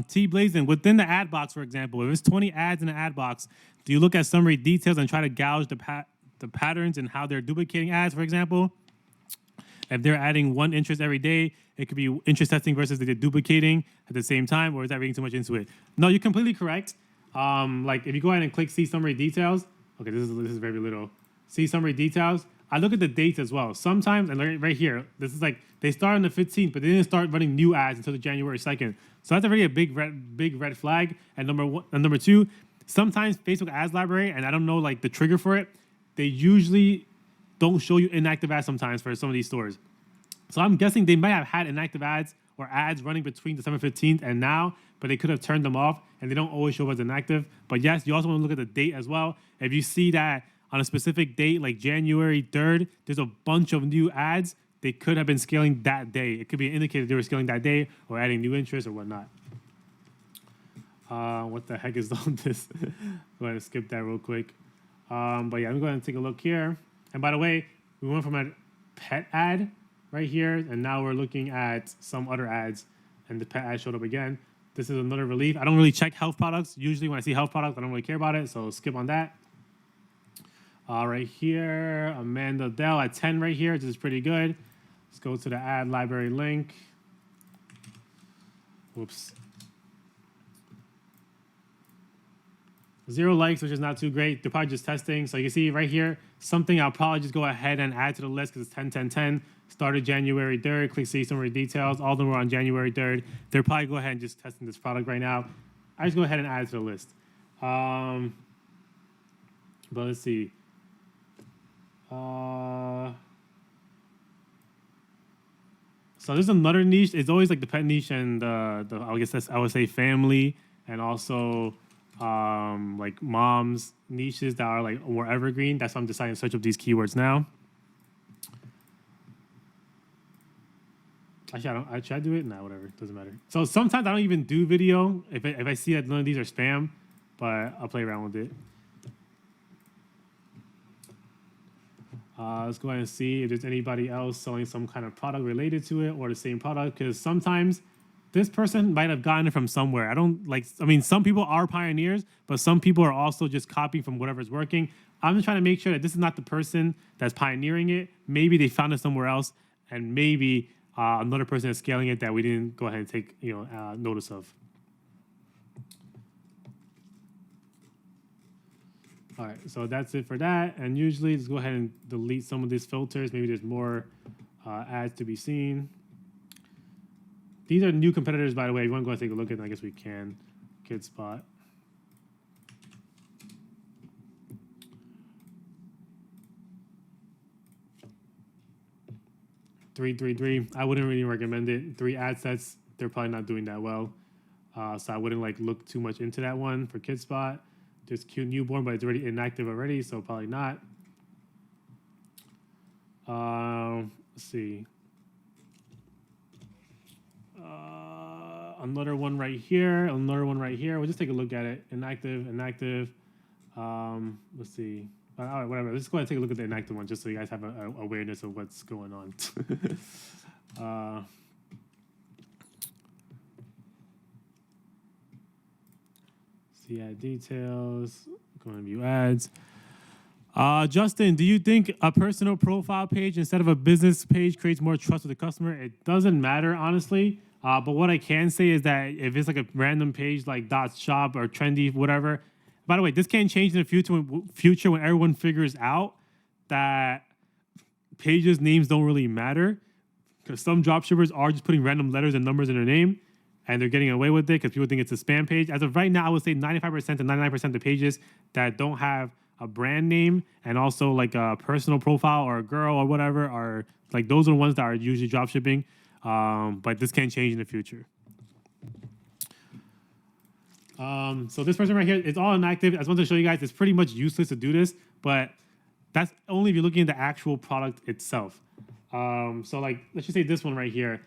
T-Blazing, within the ad box, for example, if it's 20 ads in the ad box, do you look at summary details and try to gouge the patterns and how they're duplicating ads, for example? If they're adding one interest every day, it could be interest testing versus they're duplicating at the same time, or is that reading too much into it? No, you're completely correct. Like if you go ahead and click see summary details, okay, this is very little. See summary details. I look at the dates as well. Sometimes, and right here, this is like they start on the 15th, but they didn't start running new ads until the January 2nd. So that's already a big red flag. And number two, sometimes Facebook ads library, and I don't know like the trigger for it, they usually don't show you inactive ads sometimes for some of these stores. So I'm guessing they might have had inactive ads or ads running between December 15th and now, but they could have turned them off, and they don't always show as inactive. But yes, you also want to look at the date as well. If you see that on a specific date, like January 3rd, there's a bunch of new ads, they could have been scaling that day. It could be an indicator they were scaling that day or adding new interest or whatnot. What the heck is all this? Go ahead and skip that real quick. But yeah, I'm going to take a look here. And by the way, we went from a pet ad right here, and now we're looking at some other ads, and the pet ad showed up again. This is another relief. I don't really check health products. Usually when I see health products, I don't really care about it, so skip on that. Right here, Amanda Dell at 10 right here. This is pretty good. Let's go to the ad library link. Whoops. 0 likes, which is not too great. They're probably just testing. So you can see right here, something I'll probably just go ahead and add to the list because it's 10, 10, 10. Started January 3rd. Click see summary details. All of them were on January 3rd. They're probably go ahead and just testing this product right now. I just go ahead and add it to the list. But let's see. So there's another niche. It's always like the pet niche and I guess I would say family and also like moms niches that are like more evergreen. That's why I'm deciding to search up these keywords now. Actually, should I do it? Nah, whatever. Doesn't matter. So sometimes I don't even do video if I see that none of these are spam, but I'll play around with it. Let's go ahead and see if there's anybody else selling some kind of product related to it or the same product, because sometimes this person might have gotten it from somewhere. I mean, some people are pioneers, but some people are also just copying from whatever's working. I'm just trying to make sure that this is not the person that's pioneering it. Maybe they found it somewhere else, and maybe another person is scaling it that we didn't go ahead and take notice of. All right, so that's it for that. And usually, let's go ahead and delete some of these filters. Maybe there's more ads to be seen. These are new competitors, by the way. If you want to go and take a look at them, I guess we can. KidSpot. $333. I wouldn't really recommend it. 3 ad sets. They're probably not doing that well. So I wouldn't look too much into that one for KidSpot. There's cute newborn, but it's already inactive already, so probably not. Let's see. Another one right here. Another one right here. We'll just take a look at it. Inactive. Let's see. All right, whatever. Let's go ahead and take a look at the inactive one, just so you guys have a awareness of what's going on. See ad details. Go and view ads. Justin, do you think a personal profile page instead of a business page creates more trust with the customer? It doesn't matter, honestly. But what I can say is that if it's like a random page like .shop or trendy, whatever. By the way, this can change in the future when everyone figures out that pages' names don't really matter. Because some dropshippers are just putting random letters and numbers in their name, and they're getting away with it because people think it's a spam page. As of right now, I would say 95% to 99% of the pages that don't have a brand name and also like a personal profile or a girl or whatever are like those are the ones that are usually dropshipping. But this can change in the future. So this person right here is all inactive. I just want to show you guys it's pretty much useless to do this, but that's only if you're looking at the actual product itself. So like, let's just say this one right here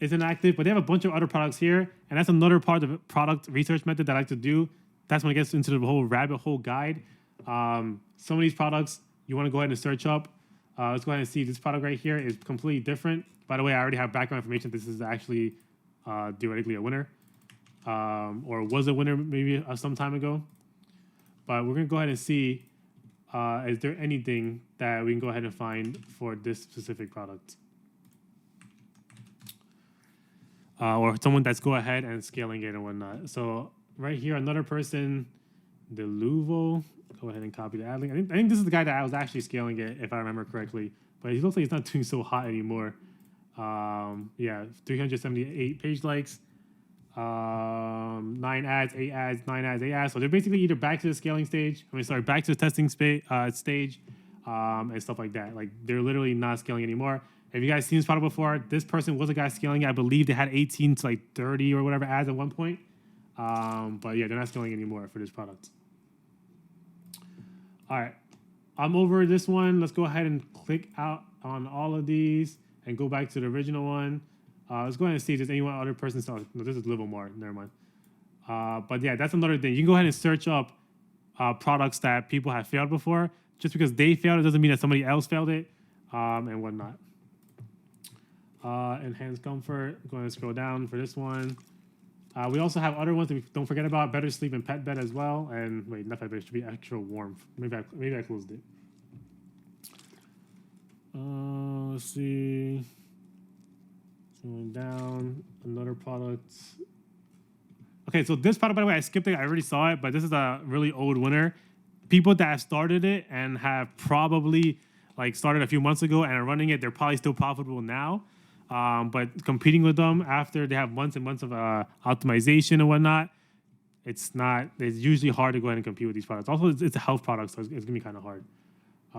is inactive, but they have a bunch of other products here, and that's another part of the product research method that I like to do. That's when it gets into the whole rabbit hole guide. Some of these products you want to go ahead and search up. Let's go ahead and see this product right here is completely different. By the way, I already have background information. This is actually theoretically a winner, or was a winner maybe some time ago. But we're going to go ahead and see, is there anything that we can go ahead and find for this specific product? Or someone that's go ahead and scaling it and whatnot. So right here, another person, Deluvo. Go ahead and copy the ad link. I think this is the guy that I was actually scaling it, if I remember correctly. But he looks like he's not doing so hot anymore. Yeah, 378 page likes, 9 ads, 8 ads, 9 ads, 8 ads. So they're basically either back to the scaling stage. Back to the testing stage, and stuff like that. Like they're literally not scaling anymore. If you guys seen this product before, this person was a guy scaling it. I believe they had 18 to like 30 or whatever ads at one point. But yeah, they're not scaling anymore for this product. All right, I'm over this one. Let's go ahead and click out on all of these. and go back to the original one. Let's go ahead and see if there's anyone other person selling. No, this is Livermore. Never mind. But yeah, that's another thing. You can go ahead and search up products that people have failed before. Just because they failed, it doesn't mean that somebody else failed it, and whatnot. Enhanced comfort. Go ahead and scroll down for this one. We also have other ones that we don't forget about. Better sleep and pet bed as well. And wait, not pet bed. It should be extra warmth. Maybe I closed it. Let's see. Going down. Another product. Okay, so this product, by the way, I skipped it. I already saw it, but this is a really old winner. People that have started it and have probably like started a few months ago and are running it, they're probably still profitable now. But competing with them after they have months and months of optimization and whatnot, it's usually hard to go ahead and compete with these products. Also, it's a health product, so it's going to be kind of hard. I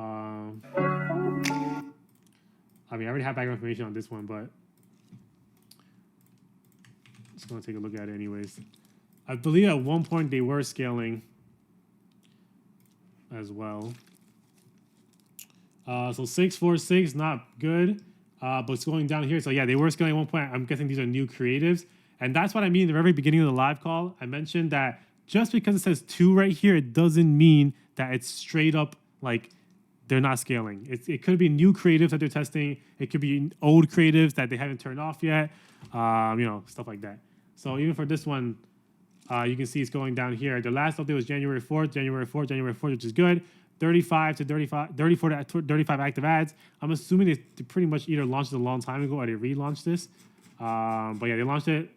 mean, I already have background information on this one, but just going to take a look at it anyways. I believe at one point they were scaling as well. So 646, not good. But it's going down here. So yeah, they were scaling at one point. I'm guessing these are new creatives. And that's what I mean in the very beginning of the live call. I mentioned that just because it says 2 right here, it doesn't mean that it's straight up like they're not scaling. It could be new creatives that they're testing. It could be old creatives that they haven't turned off yet. Stuff like that. So even for this one, you can see it's going down here. The last update was January 4th, which is good. 34 to 35 active ads. I'm assuming they pretty much either launched it a long time ago or they relaunched this. But yeah, they launched it,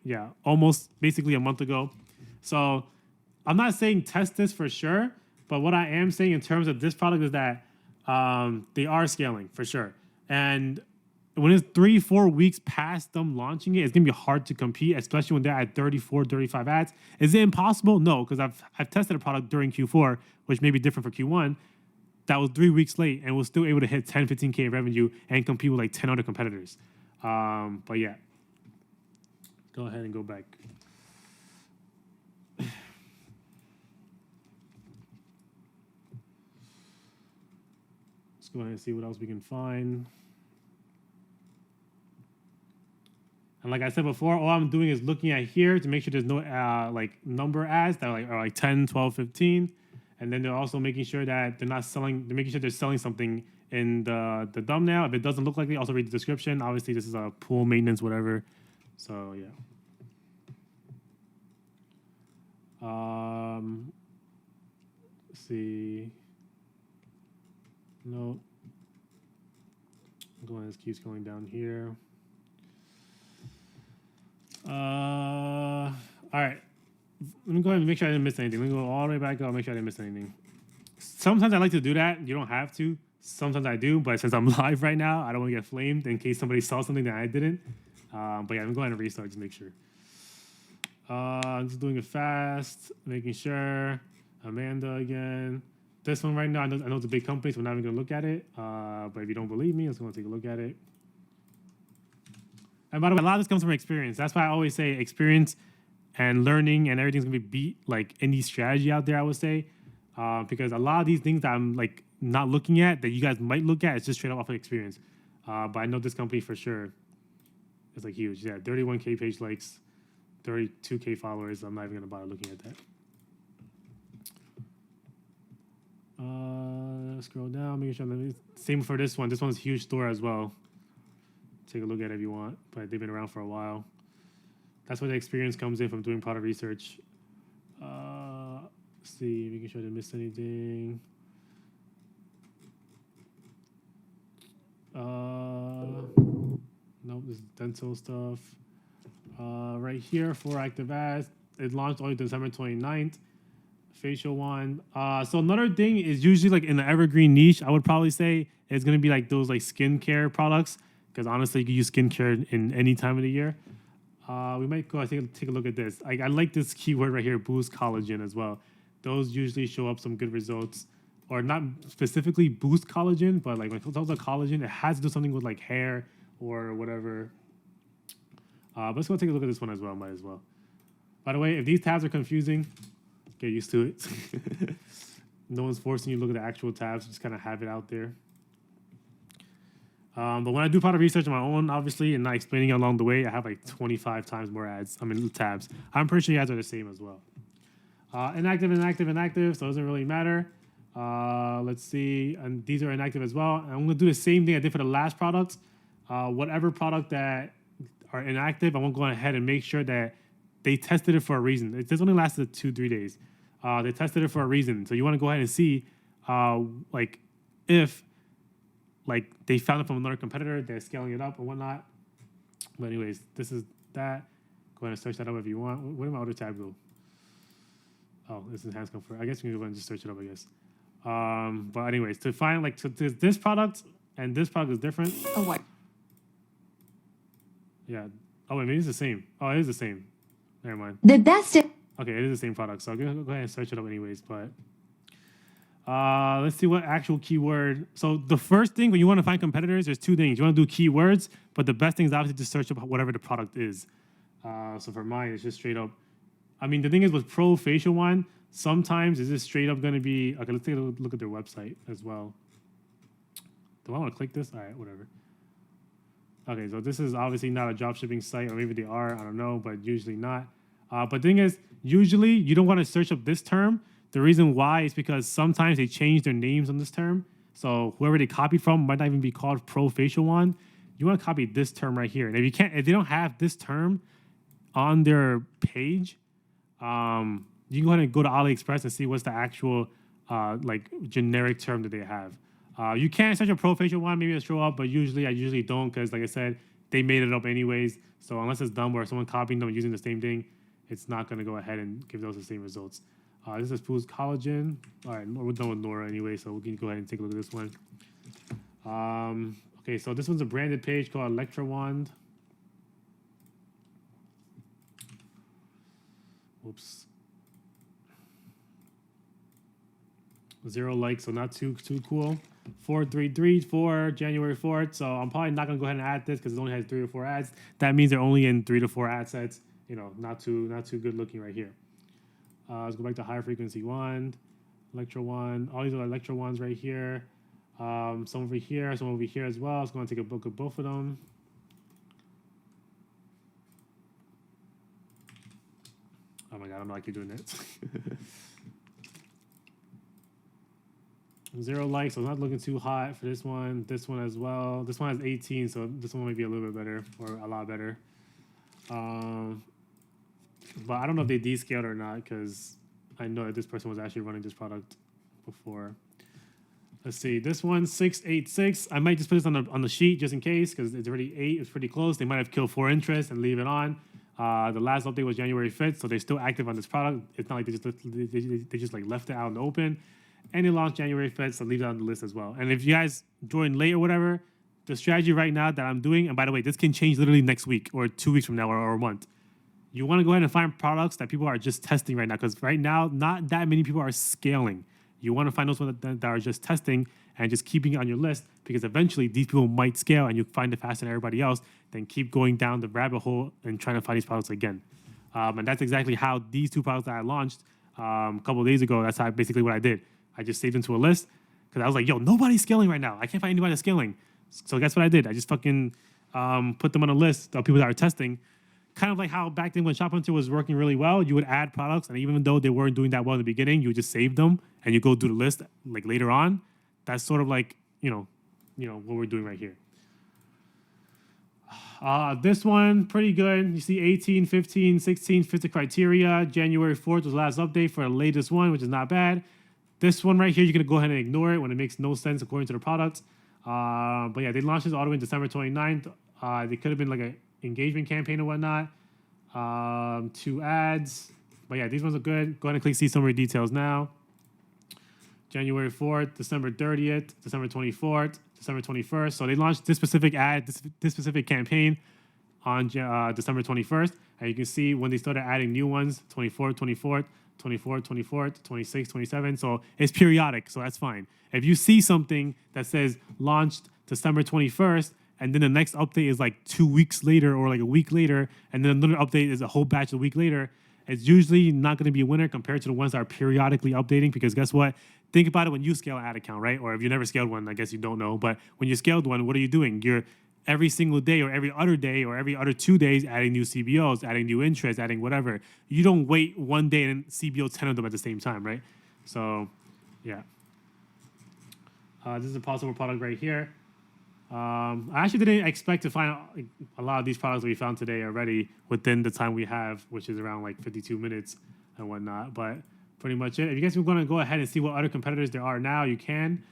almost basically a month ago. So I'm not saying test this for sure, but what I am saying in terms of this product is that they are scaling for sure. And when it's 3-4 weeks past them launching it, it's gonna be hard to compete, especially when they're at 34, 35 ads. Is it impossible? No, because I've tested a product during Q4, which may be different for Q1. That was 3 weeks late and was still able to hit 10, 15K revenue and compete with like 10 other competitors. But yeah, go ahead and go back. Let's go ahead and see what else we can find. And like I said before, all I'm doing is looking at here to make sure there's no like number ads that are like 10, 12, 15. And then they're also making sure that they're not selling, they're making sure they're selling something in the thumbnail. If it doesn't look like it, also read the description. Obviously, this is a pool maintenance, whatever. So, yeah. Let's see. No. Go ahead, keeps going down here. All right. Let me go ahead and make sure I didn't miss anything. Let me go all the way back up, make sure I didn't miss anything. Sometimes I like to do that. You don't have to. Sometimes I do, but since I'm live right now, I don't want to get flamed in case somebody saw something that I didn't. But yeah, I'm going to restart to make sure. I'm just doing it fast, making sure. Amanda again. This one right now, I know it's a big company, so we're not even going to look at it. But if you don't believe me, I'm just going to take a look at it. And by the way, a lot of this comes from experience. That's why I always say experience and learning and everything's gonna be beat like any strategy out there, I would say. Because a lot of these things that I'm like not looking at that you guys might look at, it's just straight up off of experience. But I know this company for sure is like huge. Yeah, 31K page likes, 32K followers. I'm not even gonna bother looking at that. Scroll down, making sure. Same for this one. This one's a huge store as well. Take a look at it if you want, but they've been around for a while. That's where the experience comes in from doing product research. Let's see, making sure I didn't miss anything. Nope, this is dental stuff. Right here, 4 active ads. It launched only December 29th. Facial one. So another thing is usually like in the evergreen niche, I would probably say it's gonna be like those like skincare products. Because honestly, you can use skincare in any time of the year. We might go, I think, take a look at this. I like this keyword right here, boost collagen as well. Those usually show up some good results. Or not specifically boost collagen, but like when it comes to collagen, it has to do something with like hair or whatever. But let's go take a look at this one as well, might as well. By the way, if these tabs are confusing, get used to it. No one's forcing you to look at the actual tabs, just kind of have it out there. But when I do product research on my own, obviously, and not explaining it along the way, I have like 25 times more tabs. I'm pretty sure you guys are the same as well. Inactive, inactive, inactive, so it doesn't really matter. Let's see, and these are inactive as well. And I'm gonna do the same thing I did for the last product. Whatever product that are inactive, I want to go ahead and make sure that they tested it for a reason. This only lasted 2-3 days. They tested it for a reason. So you want to go ahead and see like if like they found it from another competitor, they're scaling it up or whatnot. But anyways, this is that. Go ahead and search that up if you want. Where did my other tab go? Oh, this is enhanced comfort. I guess you can go ahead and just search it up, I guess. But anyways, to find like this product and this product is different. Oh, what? Yeah. Oh, wait, maybe it's the same. Oh, it is the same. Never mind. The best. Okay, it is the same product. So I'll go ahead and search it up anyways. But let's see what actual keyword. So the first thing when you want to find competitors, there's two things. You want to do keywords, but the best thing is obviously to search up whatever the product is. So for mine, it's just straight up. I mean, the thing is with Pro Facial one, sometimes it's just straight up going to be. Okay, let's take a look at their website as well. Do I want to click this? All right, whatever. Okay, so this is obviously not a drop shipping site, or maybe they are, I don't know, but usually not. But the thing is, usually you don't want to search up this term. The reason why is because sometimes they change their names on this term. So whoever they copied from might not even be called Pro Facial one. You want to copy this term right here. And if they don't have this term on their page, you can go ahead and go to AliExpress and see what's the actual like generic term that they have. You can search a Pro Facial one, maybe it'll show up, but I usually don't because, like I said, they made it up anyways. So unless it's dumb or someone copying them and using the same thing, it's not going to go ahead and give those the same results. This is Pools Collagen. All right, we're done with Nora anyway, so we can go ahead and take a look at this one. Okay, so this one's a branded page called Electra Wand. Whoops. 0 likes, so not too cool. 433 for January 4th. So I'm probably not gonna go ahead and add this because it only has 3 or 4 ads. That means they're only in 3 to 4 ad sets. You know, not too good looking right here. Let's go back to higher frequency wand, Electro wand. All these are Electro wands right here. Some over here, some over here as well. So I'm gonna take a look at both of them. Oh my god, I'm not actually doing that. 0 likes, so it's not looking too hot for this one. This one as well. This one has 18, so this one might be a little bit better or a lot better. But I don't know if they descaled or not because I know that this person was actually running this product before. Let's see. This one 686. I might just put this on the sheet just in case because it's already 8. It's pretty close. They might have killed 4 interest and leave it on. The last update was January 5th, so they're still active on this product. It's not like they just like left it out in the open. And it launched January 5th, so leave it on the list as well. And if you guys join late or whatever, the strategy right now that I'm doing, and by the way, this can change literally next week or 2 weeks from now or a month. You want to go ahead and find products that people are just testing right now because right now, not that many people are scaling. You want to find those ones that are just testing and just keeping it on your list because eventually these people might scale and you find it faster than everybody else, then keep going down the rabbit hole and trying to find these products again. And that's exactly how these 2 products that I launched a couple of days ago, that's basically what I did. I just saved them to a list because I was like, yo, nobody's scaling right now. I can't find anybody that's scaling. So guess what I did? I just fucking put them on a list of people that are testing. Kind of like how back then when Shop Hunter was working really well, you would add products, and even though they weren't doing that well in the beginning, you would just save them and you go do the list like later on. That's sort of like, you know what we're doing right here. This one, pretty good. You see 18, 15, 16 fits the criteria. January 4th was the last update for the latest one, which is not bad. This one right here, you're going to go ahead and ignore it when it makes no sense according to the product. But yeah, they launched this all the way in December 29th. They could have been like an engagement campaign or whatnot. 2 ads. But yeah, these ones are good. Go ahead and click see summary details now. January 4th, December 30th, December 24th, December 21st. So they launched this specific ad, this specific campaign on December 21st. And you can see when they started adding new ones, 24th, 24th, 24th, 24th, 26th, 27th. So it's periodic, so that's fine. If you see something that says launched December 21st, and then the next update is like 2 weeks later or like a week later, and then another update is a whole batch a week later, it's usually not going to be a winner compared to the ones that are periodically updating because guess what? think about it when you scale an ad account, right? Or if you never scaled one, I guess you don't know. But when you scaled one, what are you doing? You're every single day or every other day or every other 2 days adding new CBOs, adding new interests, adding whatever. You don't wait one day and CBO 10 of them at the same time, right? So, yeah. This is a possible product right here. I actually didn't expect to find a lot of these products that we found today already within the time we have, which is around like 52 minutes and whatnot. But pretty much it. If you guys are going to go ahead and see what other competitors there are now, you can.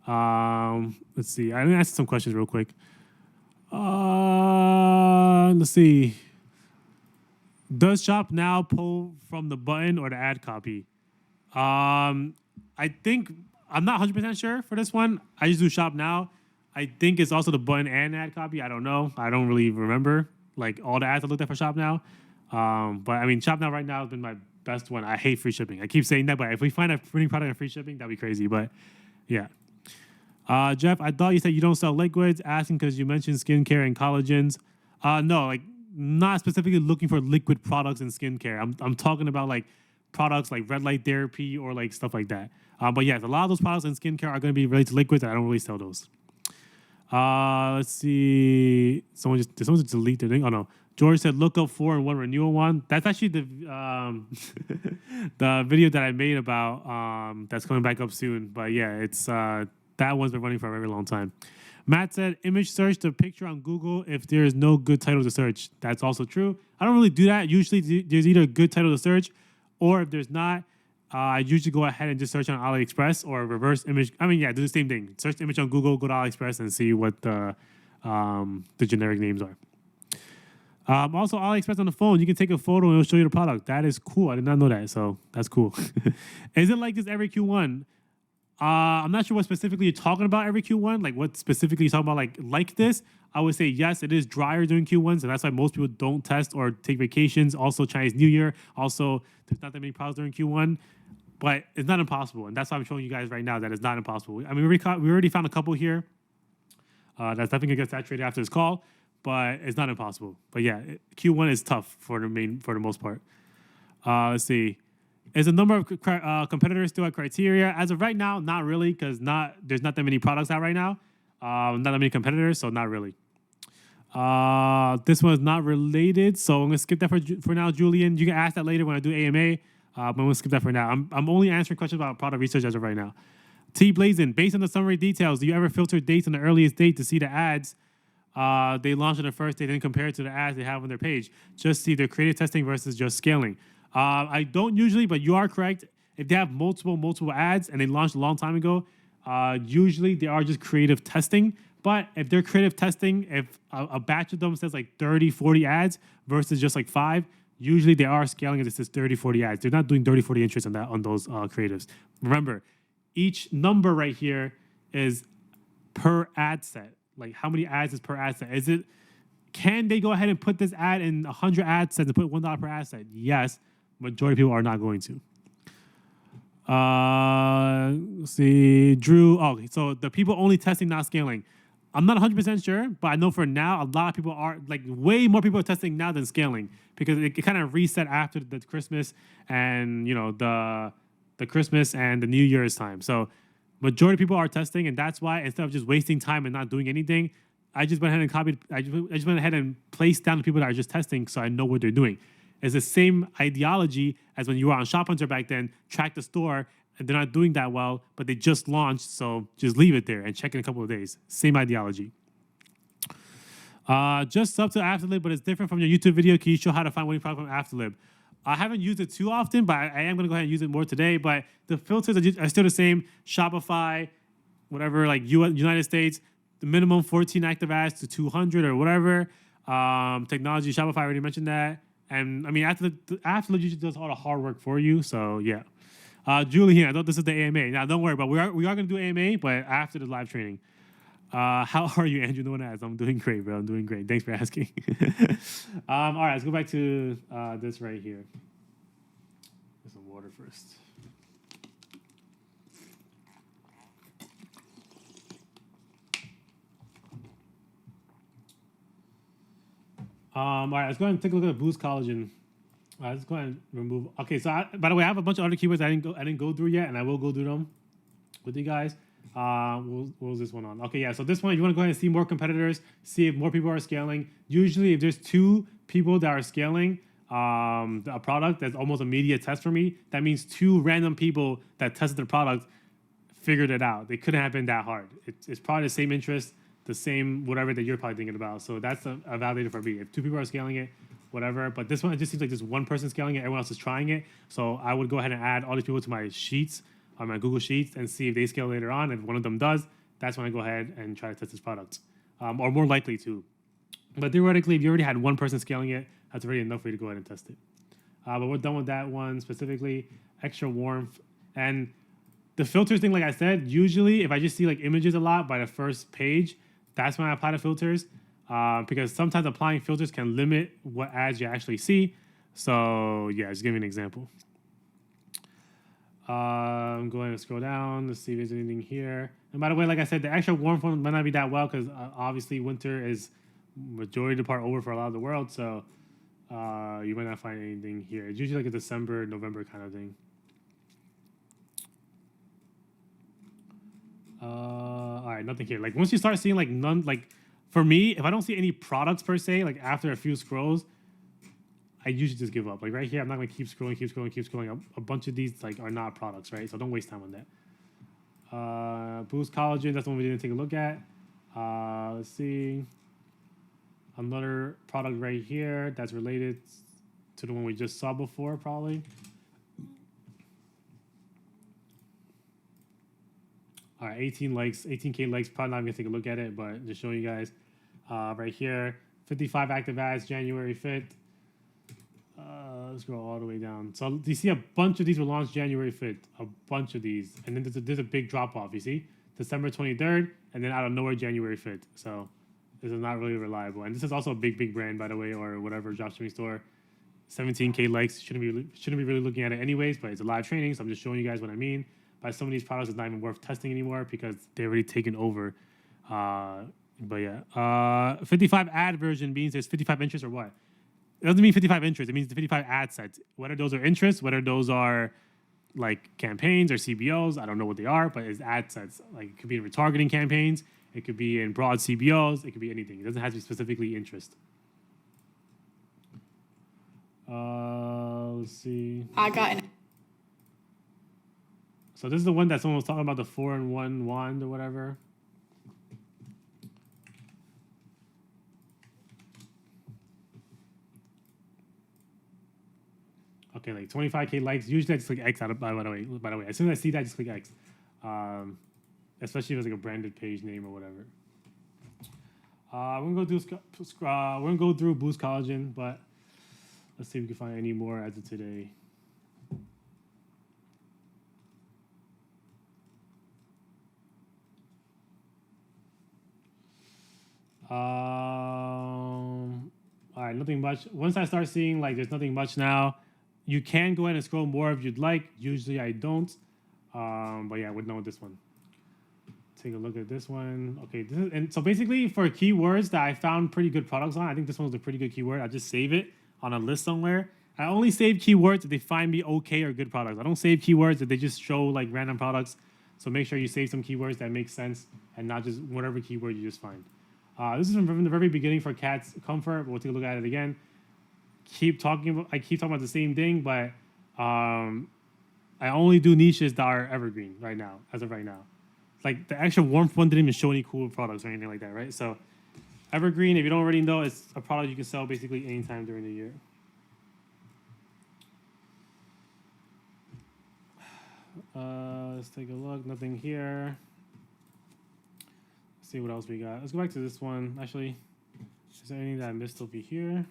Let's see. I'm going to ask some questions real quick. Let's see. Does Shop Now pull from the button or the ad copy? I think I'm not 100% sure for this one. I just do Shop Now. I think it's also the button and ad copy. I don't know. I don't really remember like all the ads I looked at for Shop Now. But I mean, Shop Now right now has been my best one. I hate free shipping. I keep saying that, but if we find a winning product and free shipping, that'd be crazy. But yeah. Jeff, I thought you said you don't sell liquids. Asking because you mentioned skincare and collagens. No, like not specifically looking for liquid products in skincare. I'm talking about like products like red light therapy or like stuff like that. But yes, a lot of those products in skincare are going to be related to liquids, and I don't really sell those. Let's see. Did someone just delete their thing? Oh no. George said look up 4-in-1 renewal one. That's actually the the video that I made about that's coming back up soon. But yeah, it's that one's been running for a very long time. Matt said image search the picture on Google if there is no good title to search. That's also true. I don't really do that. Usually there's either a good title to search, or if there's not, I usually go ahead and just search on AliExpress or reverse image. I mean, yeah, do the same thing. Search the image on Google, go to AliExpress, and see what the generic names are. Also, AliExpress on the phone, you can take a photo and it'll show you the product. That is cool. I did not know that, so that's cool. Is it like this every Q1? I'm not sure what specifically you're talking about every Q1. Like what specifically you're talking about like this. I would say yes, it is drier during Q1, so that's why most people don't test or take vacations. Also, Chinese New Year. Also, there's not that many products during Q1. But it's not impossible, and that's why I'm showing you guys right now that it's not impossible. I mean, we already found a couple here. That's definitely gonna get saturated after this call, but it's not impossible. But yeah, Q1 is tough for the most part. Let's see. Is the number of competitors still at criteria? As of right now, not really, because there's not that many products out right now. Not that many competitors, so not really. This one is not related, so I'm gonna skip that for now, Julian. You can ask that later when I do AMA. But I'm going to skip that for now. I'm only answering questions about product research as of right now. T. Blazin, based on the summary details, do you ever filter dates on the earliest date to see the ads they launched on the first day, then compare it to the ads they have on their page? Just see their creative testing versus just scaling. I don't usually, but you are correct. If they have multiple ads and they launched a long time ago, usually they are just creative testing. But if they're creative testing, if a batch of them says like 30, 40 ads versus just like 5, usually they are scaling as it says 30, 40 ads. They're not doing 30, 40 interests on those creatives. Remember, each number right here is per ad set. Like how many ads is per ad set? Can they go ahead and put this ad in 100 ad sets and put $1 per ad set? Yes. Majority of people are not going to. Let's see. Drew. Oh, so the people only testing, not scaling. I'm not 100% sure, but I know for now, a lot of people are, like way more people are testing now than scaling because it kind of reset after the Christmas and, the Christmas and the New Year's time. So majority of people are testing, and that's why instead of just wasting time and not doing anything, I just went ahead and I just went ahead and placed down the people that are just testing so I know what they're doing. It's the same ideology as when you were on Shop Hunter back then, track the store, and they're not doing that well, but they just launched, so just leave it there and check in a couple of days. Same ideology. Just sub to Afterlib, but it's different from your YouTube video. Can you show how to find winning product from Afterlib? I haven't used it too often, but I am going to go ahead and use it more today. But the filters are still the same. Shopify, whatever, like United States, the minimum 14 active ads to 200 or whatever. Technology, Shopify, I already mentioned that. And I mean, Afterlib usually does all the hard work for you, so yeah. Julian, I thought this is the AMA. Now, don't worry, but we are going to do AMA, but after the live training. How are you, Andrew? No one asked. I'm doing great, bro. I'm doing great. Thanks for asking. All right, let's go back to this right here. Get some water first. All right, let's go ahead and take a look at Boost Collagen. Let's go ahead and remove. Okay, so by the way, I have a bunch of other keywords I didn't go through yet, and I will go through them. with you guys. What was this one on? Okay, yeah. So this one, if you want to go ahead and see more competitors, see if more people are scaling. Usually, if there's 2 people that are scaling a product, that's almost a media test for me. That means 2 random people that tested the product figured it out. They couldn't have been that hard. It's probably the same interest, the same whatever that you're probably thinking about. So that's a validator for me. If 2 people are scaling it, whatever. But this one, it just seems like just one person scaling it, everyone else is trying it. So I would go ahead and add all these people to my sheets, on my Google Sheets, and see if they scale later on. If one of them does, that's when I go ahead and try to test this product, or more likely to. But theoretically, if you already had one person scaling it, that's already enough for you to go ahead and test it. But we're done with that one specifically. Extra warmth. And the filters thing, like I said, usually if I just see like images a lot by the first page, that's when I apply the filters. Because sometimes applying filters can limit what ads you actually see. So yeah, just give me an example. I'm going to scroll down to see if there's anything here. And by the way, like I said, the extra warmth one might not be that well because obviously winter is majority of the part over for a lot of the world. So you might not find anything here. It's usually like a December, November kind of thing. All right, nothing here. Like once you start seeing like none, like for me, if I don't see any products per se, like after a few scrolls, I usually just give up. Like right here, I'm not gonna keep scrolling. A bunch of these like are not products, right? So don't waste time on that. Boost collagen, that's the one we didn't take a look at. Let's see. Another product right here that's related to the one we just saw before, probably. All right, 18 likes, 18K likes. Probably not gonna take a look at it, but just showing you guys right here. 55 active ads, January 5th. Let's scroll all the way down. So you see a bunch of these were launched January 5th. A bunch of these. And then there's a big drop off, you see? December 23rd, and then out of nowhere, January 5th. So this is not really reliable. And this is also a big brand, by the way, or whatever, dropshipping store. 17K likes. Shouldn't be really looking at it anyways, but it's a live training, so I'm just showing you guys what I mean. By some of these products, it's not even worth testing anymore because they've already taken over. But yeah, 55 ad version means there's 55 interests or what? It doesn't mean 55 interests. It means the 55 ad sets. Whether those are interests, whether those are like campaigns or CBOs, I don't know what they are, but it's ad sets. Like it could be in retargeting campaigns, it could be in broad CBOs, it could be anything. It doesn't have to be specifically interest. Let's see. I got an. So this is the one that someone was talking about, the 4-in-1 wand or whatever. Okay, like 25K likes. Usually I just click X out of, by the way. As soon as I see that, I just click X. Especially if it's like a branded page name or whatever. We're gonna go through Boost Collagen, but let's see if we can find any more as of today. All right, nothing much. Once I start seeing like there's nothing much now, you can go ahead and scroll more if you'd like. Usually I don't. But yeah, we're done with this one. Take a look at this one. Okay, this is, and so basically for keywords that I found pretty good products on, I think this one was a pretty good keyword. I just save it on a list somewhere. I only save keywords if they find me okay or good products. I don't save keywords if they just show like random products. So make sure you save some keywords that make sense and not just whatever keyword you just find. This is from the very beginning for cats comfort. But we'll take a look at it again. I keep talking about the same thing, but I only do niches that are evergreen right now, as of right now. Like the extra warmth one didn't even show any cool products or anything like that, right? So evergreen, if you don't already know, it's a product you can sell basically anytime during the year. Let's take a look. Nothing here. Let's see what else we got. Let's go back to this one. Actually, is there anything that I missed over here?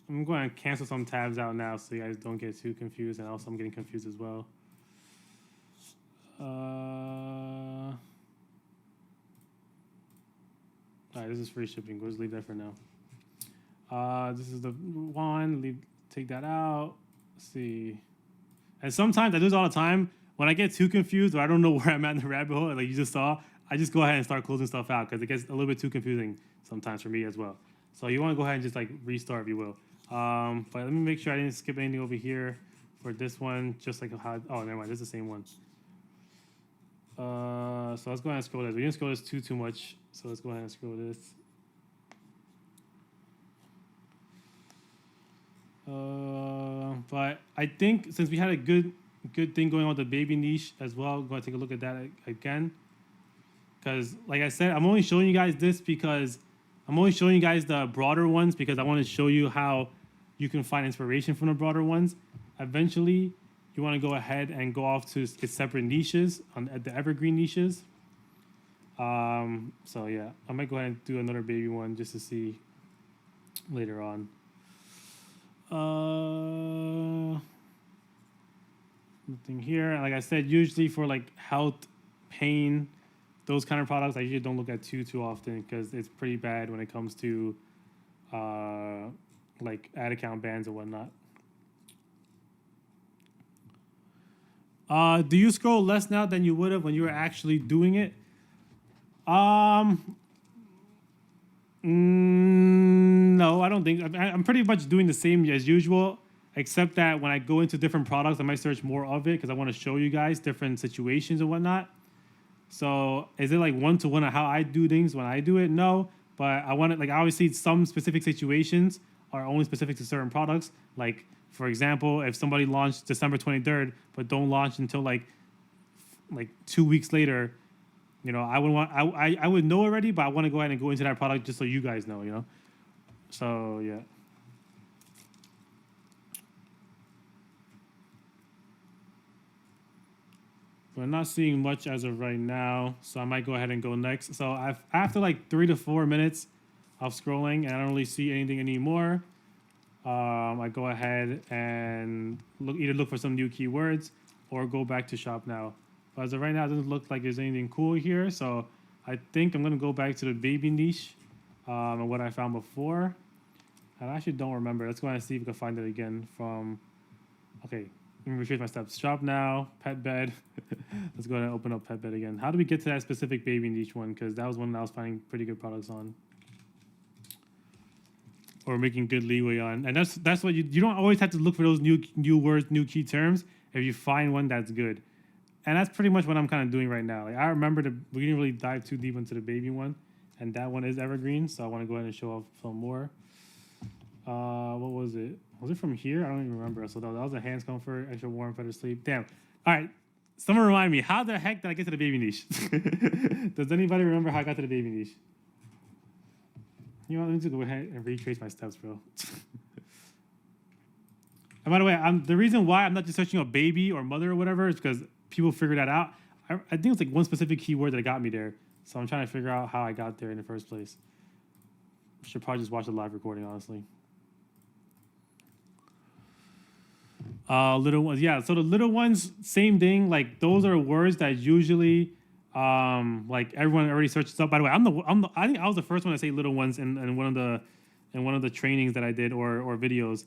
I'm going to cancel some tabs out now so you guys don't get too confused, and also I'm getting confused as well. All right, this is free shipping. We'll just leave that for now. This is the one. Take that out. Let's see. And sometimes I do this all the time. When I get too confused or I don't know where I'm at in the rabbit hole, like you just saw, I just go ahead and start closing stuff out because it gets a little bit too confusing sometimes for me as well. So you want to go ahead and just like restart if you will. But let me make sure I didn't skip anything over here for this one. Just like how, oh, never mind. This is the same one. So let's go ahead and scroll this. We didn't scroll this too much. So let's go ahead and scroll this. But I think since we had a good thing going on with the baby niche as well, I'm going to take a look at that again. Because like I said, I'm only showing you guys this because I'm only showing you guys the broader ones because I want to show you how you can find inspiration from the broader ones. Eventually, you want to go ahead and go off to its separate niches at the evergreen niches. So yeah, I might go ahead and do another baby one just to see later on. Nothing here. Like I said, usually for like health, pain, those kind of products, I usually don't look at too often because it's pretty bad when it comes to like ad account bans and whatnot. Do you scroll less now than you would have when you were actually doing it? No, I don't think. I'm pretty much doing the same as usual, except that when I go into different products, I might search more of it because I want to show you guys different situations and whatnot. So is it like one-to-one on how I do things when I do it? No, but I want it, like, obviously some specific situations are only specific to certain products. Like, for example, if somebody launched December 23rd, but don't launch until like 2 weeks later, you know, I would know already, but I want to go ahead and go into that product just so you guys know, you know? So, yeah. We're not seeing much as of right now, so I might go ahead and go next. So after like 3 to 4 minutes of scrolling, and I don't really see anything anymore, I go ahead and either look for some new keywords or go back to shop now. But as of right now, it doesn't look like there's anything cool here, so I think I'm going to go back to the baby niche and what I found before. I actually don't remember. Let's go ahead and see if we can find it again from... Okay, let me retrace my steps. Shop now, pet bed. Let's go ahead and open up pet bed again. How do we get to that specific baby niche one? Because that was one that I was finding pretty good products on. Or making good leeway on. And that's what you don't always have to look for those new words, new key terms if you find one that's good. And that's pretty much what I'm kind of doing right now. Like, I remember we didn't really dive too deep into the baby one, and that one is evergreen, so I want to go ahead and show off some more. What was it? Was it from here? I don't even remember. So that was a hands comfort, extra warm, better sleep. Damn. All right. Someone remind me, how the heck did I get to the baby niche? Does anybody remember how I got to the baby niche? You know, let me just go ahead and retrace my steps, bro. And by the way, the reason why I'm not just searching up baby or mother or whatever is because people figured that out. I think it's like one specific keyword that got me there. So I'm trying to figure out how I got there in the first place. Should probably just watch the live recording, honestly. Little ones, yeah. So the little ones, same thing. Like, those are words that usually, like, everyone already searches up. By the way, I think I was the first one to say little ones in one of the trainings that I did or videos.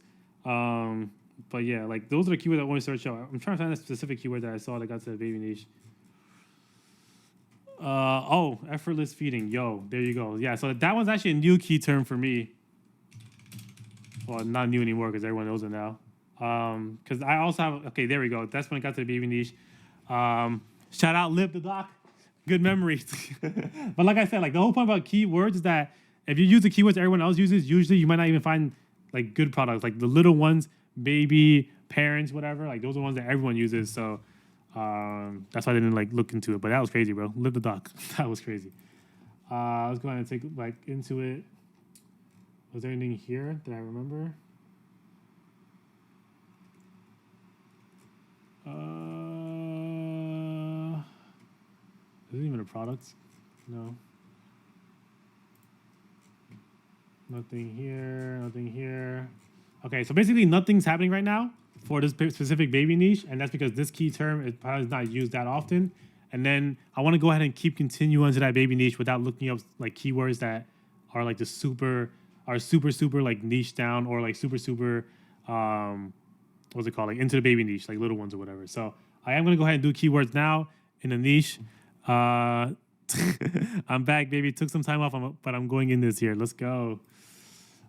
But yeah, like, those are the keywords I want to search out. I'm trying to find a specific keyword that I saw that got to the baby niche. Effortless feeding. Yo, there you go. Yeah, so that one's actually a new key term for me. Well, not new anymore because everyone knows it now. Because I also have, okay, there we go. That's when I got to the baby niche. Shout out Lip the Doc. Good memories. But like I said, like, the whole point about keywords is that if you use the keywords everyone else uses, usually you might not even find like good products, like the little ones, baby, parents, whatever. Like, those are the ones that everyone uses. So that's why I didn't like look into it. But that was crazy, bro. Lip the Doc. That was crazy. Let's go ahead and take like into it. Was there anything here that I remember? Is it even a product? No. Nothing here, nothing here. Okay, so basically nothing's happening right now for this specific baby niche, and that's because this key term is probably not used that often. And then I want to go ahead and continue into that baby niche without looking up like keywords that are like super like niche down or like super what's it called, like into the baby niche, like little ones or whatever. So I am gonna go ahead and do keywords now in the niche. I'm back, baby. Took some time off, but I'm going in this year. Let's go.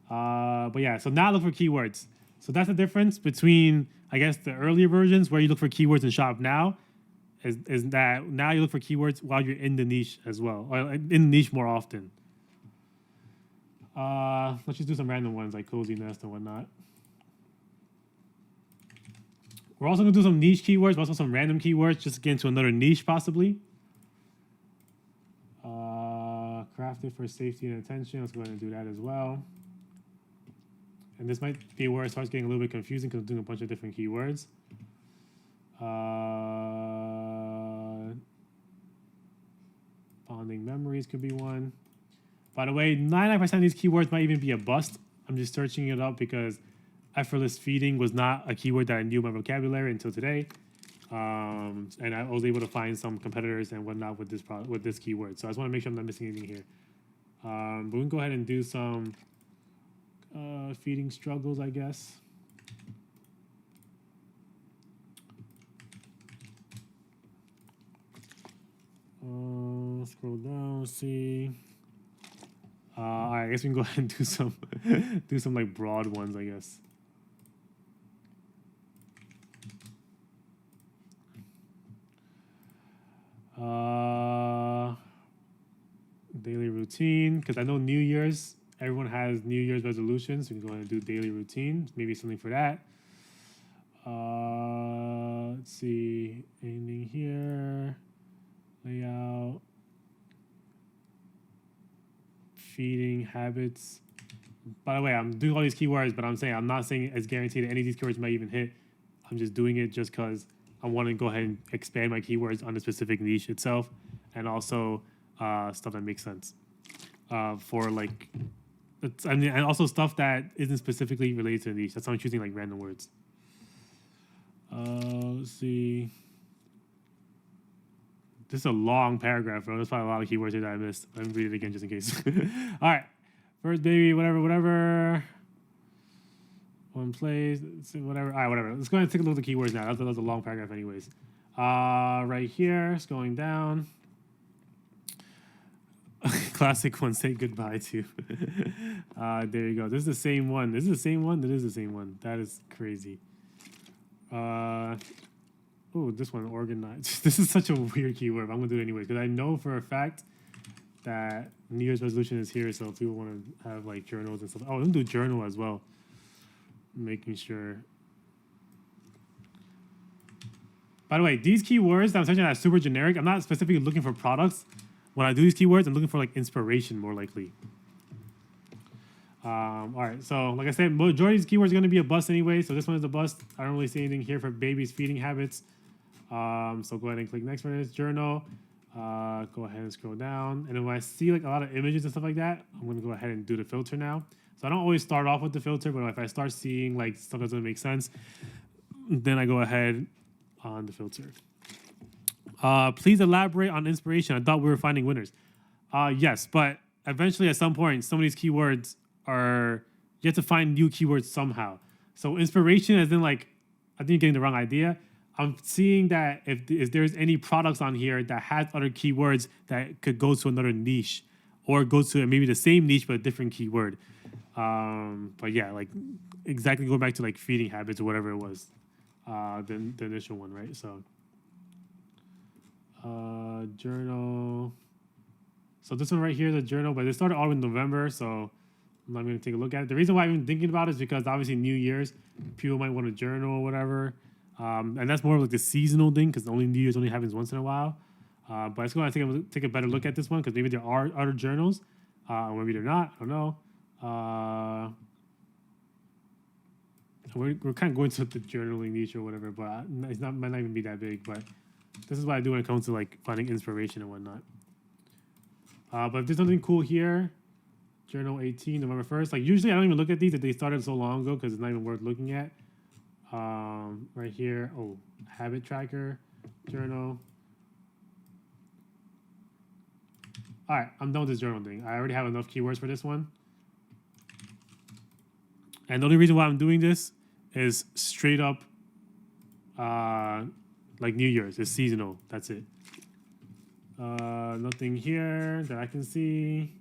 But yeah, so now look for keywords. So that's the difference between, I guess, the earlier versions where you look for keywords in Shop Now. is that now you look for keywords while you're in the niche as well, or in the niche more often. Let's just do some random ones like cozy nest and whatnot. We're also gonna do some niche keywords, but also some random keywords, just to get into another niche possibly. Crafted for safety and attention. Let's go ahead and do that as well. And this might be where it starts getting a little bit confusing because I'm doing a bunch of different keywords. Bonding memories could be one. By the way, 99% of these keywords might even be a bust. I'm just searching it up because effortless feeding was not a keyword that I knew in my vocabulary until today. And I was able to find some competitors and whatnot with this keyword. So I just want to make sure I'm not missing anything here. But we can go ahead and do some feeding struggles, I guess. Scroll down, let's see. All right, I guess we can go ahead and do some do some like broad ones, I guess. Daily routine, because I know New Year's, everyone has New Year's resolutions. So we can go ahead and do daily routine, maybe something for that. Let's see, anything here, layout, feeding habits. By the way, I'm doing all these keywords, but I'm not saying it's guaranteed that any of these keywords might even hit. I'm just doing it just because I want to go ahead and expand my keywords on the specific niche itself, and also stuff that makes sense for like, and also stuff that isn't specifically related to the niche. That's why I'm choosing like random words. Let's see. This is a long paragraph, bro. There's probably a lot of keywords here that I missed. Let me read it again just in case. All right. First baby, whatever. One place, whatever. All right, whatever. Let's go ahead and take a look at the keywords now. That was a long paragraph anyways. Right here, it's going down. Classic one, say goodbye to. There you go. This is the same one. This is the same one. That is the same one. That is crazy. Oh, this one, organized. This is such a weird keyword, but I'm going to do it anyway because I know for a fact that New Year's resolution is here, so if people want to have like journals and stuff. Oh, I'm going to do journal as well. Making sure. By the way, these keywords that I'm searching are super generic. I'm not specifically looking for products. When I do these keywords, I'm looking for like inspiration more likely. All right, so like I said, majority of these keywords are going to be a bust anyway. So this one is a bust. I don't really see anything here for babies' feeding habits. So go ahead and click next for this journal. Go ahead and scroll down. And then when I see like a lot of images and stuff like that, I'm going to go ahead and do the filter now. So I don't always start off with the filter, but if I start seeing like stuff that doesn't make sense, then I go ahead on the filter. Please elaborate on inspiration. I thought we were finding winners. Yes, but eventually at some point, some of these keywords you have to find new keywords somehow. So inspiration as in like, I think you're getting the wrong idea. I'm seeing that if there's any products on here that has other keywords that could go to another niche or go to maybe the same niche, but a different keyword. But yeah, like exactly going back to like feeding habits or whatever it was, the initial one, right? So journal. So this one right here is a journal, but it started all in November, so I'm not going to take a look at it. The reason why I'm even thinking about it is because obviously New Year's, people might want to journal or whatever. And that's more of like the seasonal thing because only New Year's only happens once in a while. But let's go ahead and take a better look at this one because maybe there are other journals. Or maybe they're not. I don't know. We're kind of going to the journaling niche or whatever, but it might not even be that big. But this is what I do when it comes to like finding inspiration and whatnot. But if there's something cool here, journal 18, November 1st. Like usually I don't even look at these if they started so long ago because it's not even worth looking at. Right here, habit tracker, journal. All right, I'm done with this journal thing. I already have enough keywords for this one. And the only reason why I'm doing this is straight up like New Year's. It's seasonal. That's it. Nothing here that I can see.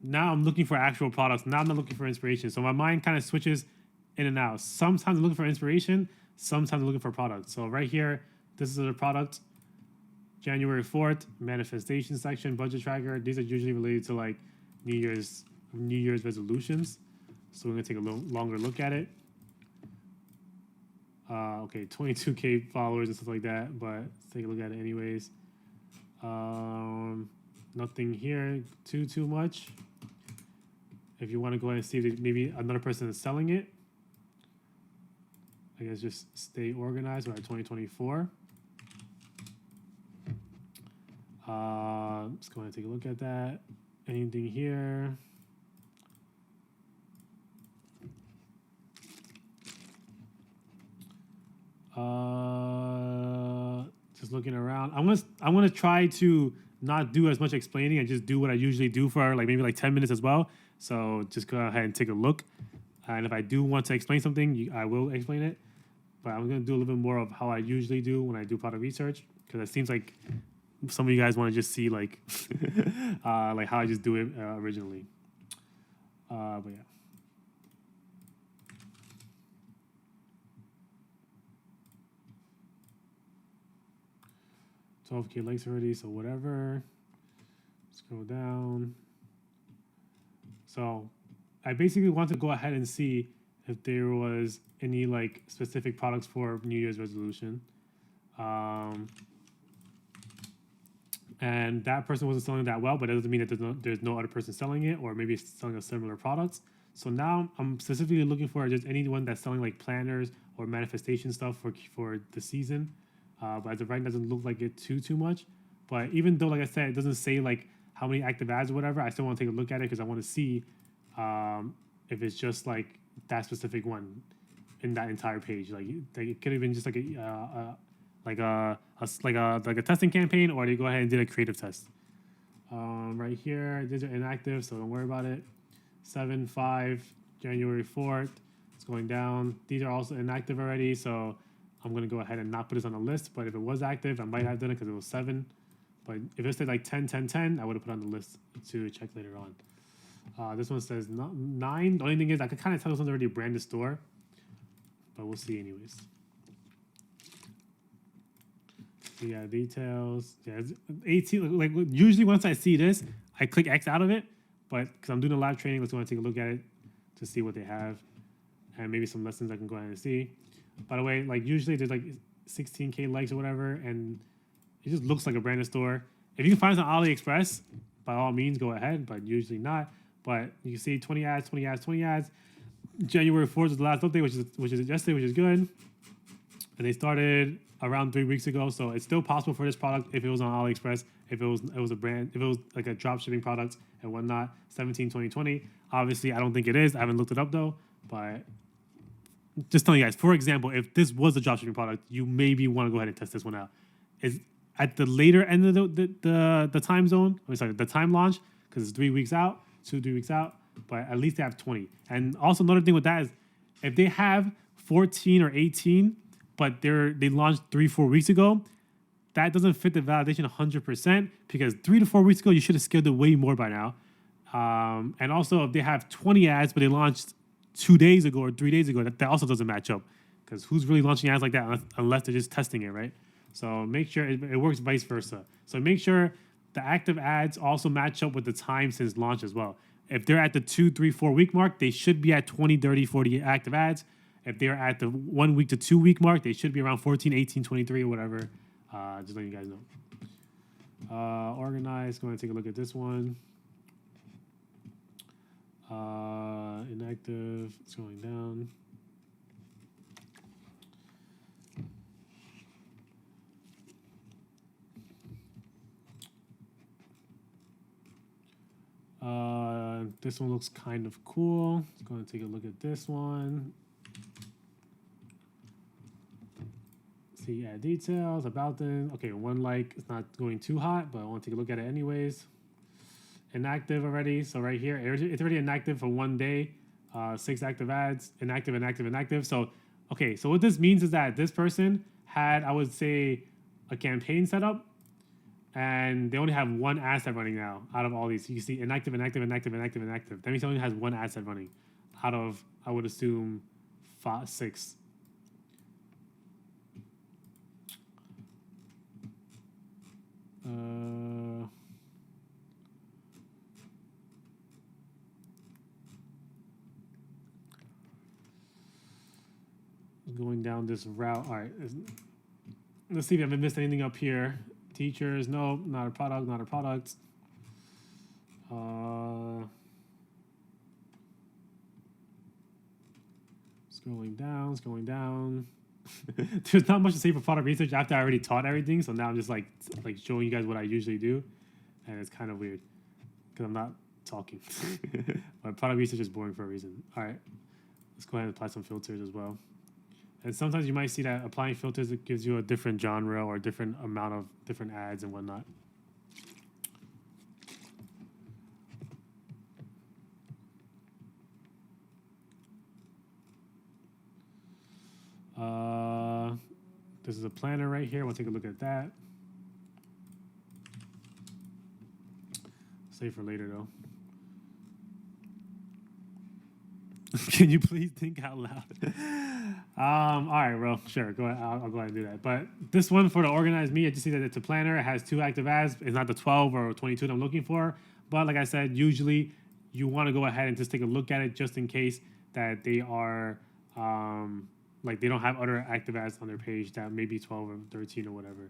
Now I'm looking for actual products. Now I'm not looking for inspiration. So my mind kind of switches in and out. Sometimes I'm looking for inspiration. Sometimes I'm looking for products. So right here, this is a product. January 4th, manifestation section, budget tracker. These are usually related to like New Year's resolutions. So we're gonna take a little longer look at it. Okay, 22K followers and stuff like that, but let's take a look at it anyways. Nothing here too much. If you want to go ahead and see if maybe another person is selling it, I guess just stay organized. We're at 2024. Let's go ahead and take a look at that. Anything here? Just looking around. I'm gonna try to not do as much explaining and just do what I usually do for like maybe like 10 minutes as well. So just go ahead and take a look. And if I do want to explain something, I will explain it. But I'm gonna do a little bit more of how I usually do when I do product research, because it seems like some of you guys want to just see like like how I just do it originally. But yeah. 12K likes already, so whatever. Scroll down. So I basically want to go ahead and see if there was any like specific products for New Year's resolution. And that person wasn't selling that well, but it doesn't mean that there's no other person selling it, or maybe it's selling a similar products. So now I'm specifically looking for just anyone that's selling like planners or manifestation stuff for the season. But as of right now, it doesn't look like it too much. But even though, like I said, it doesn't say like how many active ads or whatever, I still want to take a look at it because I want to see if it's just like that specific one in that entire page. Like it could have been just like a testing campaign, or they go ahead and did a creative test. Right here, these are inactive, so don't worry about it. 7/5, January 4th, it's going down. These are also inactive already, so I'm going to go ahead and not put this on the list. But if it was active, I might have done it because it was 7. But if it said like 10, 10, 10, I would have put on the list to check later on. This one says 9. The only thing is I could kind of tell this one's already a branded store, but we'll see anyways. So yeah, details. Yeah, it's 18. Like usually once I see this, I click X out of it. But because I'm doing a live training, let's go and take a look at it to see what they have, and maybe some lessons I can go ahead and see. By the way, like usually there's like 16K likes or whatever, and it just looks like a branded store. If you can find it on AliExpress, by all means go ahead, but usually not. But you can see 20 ads, 20 ads, 20 ads. January 4th is the last update, which is yesterday, which is good. And they started around 3 weeks ago, so it's still possible for this product if it was on AliExpress, if it was a brand, if it was like a drop shipping product and whatnot. 17/20/20. Obviously, I don't think it is. I haven't looked it up though, but just telling you guys, for example, if this was a dropshipping product, you maybe want to go ahead and test this one out. Is at the later end of the time zone, the time launch, because it's 3 weeks out, 2-3 weeks out, but at least they have 20. And also another thing with that is if they have 14 or 18, but they launched 3-4 weeks ago, that doesn't fit the validation 100%, because 3 to 4 weeks ago, you should have scaled it way more by now. And also if they have 20 ads, but they launched 2 days ago or 3 days ago, that also doesn't match up, because who's really launching ads like that unless they're just testing it, right? So make sure it works vice versa. So make sure the active ads also match up with the time since launch as well. If they're at the 2, 3, 4 week mark, they should be at 20, 30, 40 active ads. If they're at the 1 week to 2 week mark, they should be around 14, 18, 23 or whatever. Just letting you guys know. Organized, going to take a look at this one. Inactive, it's going down. This one looks kind of cool. Let's go and take a look at this one. See, yeah, details about them. Okay, 1 like, it's not going too hot, but I want to take a look at it anyways. Inactive already, so right here, it's already inactive for 1 day. 6 active ads, inactive, inactive, inactive. So, okay, so what this means is that this person had, I would say, a campaign set up, and they only have 1 ad set running now out of all these. So you can see inactive, inactive, inactive, inactive, inactive. That means it only has 1 ad set running out of, I would assume, 6. Going down this route. All right. Let's see if I haven't missed anything up here. Teachers, no, not a product, not a product. Scrolling down. There's not much to say for product research after I already taught everything. So now I'm just like showing you guys what I usually do, and it's kind of weird because I'm not talking. But product research is boring for a reason. All right, let's go ahead and apply some filters as well. And sometimes you might see that applying filters, it gives you a different genre or a different amount of different ads and whatnot. This is a planner right here. We'll take a look at that. Save for later though. Can you please think out loud? All right, bro. Sure, go ahead. I'll go ahead and do that. But this one for the organized me, I just see that it's a planner. It has 2 active ads. It's not the 12 or 22 that I'm looking for. But like I said, usually you want to go ahead and just take a look at it just in case that they are like they don't have other active ads on their page that may be 12 or 13 or whatever.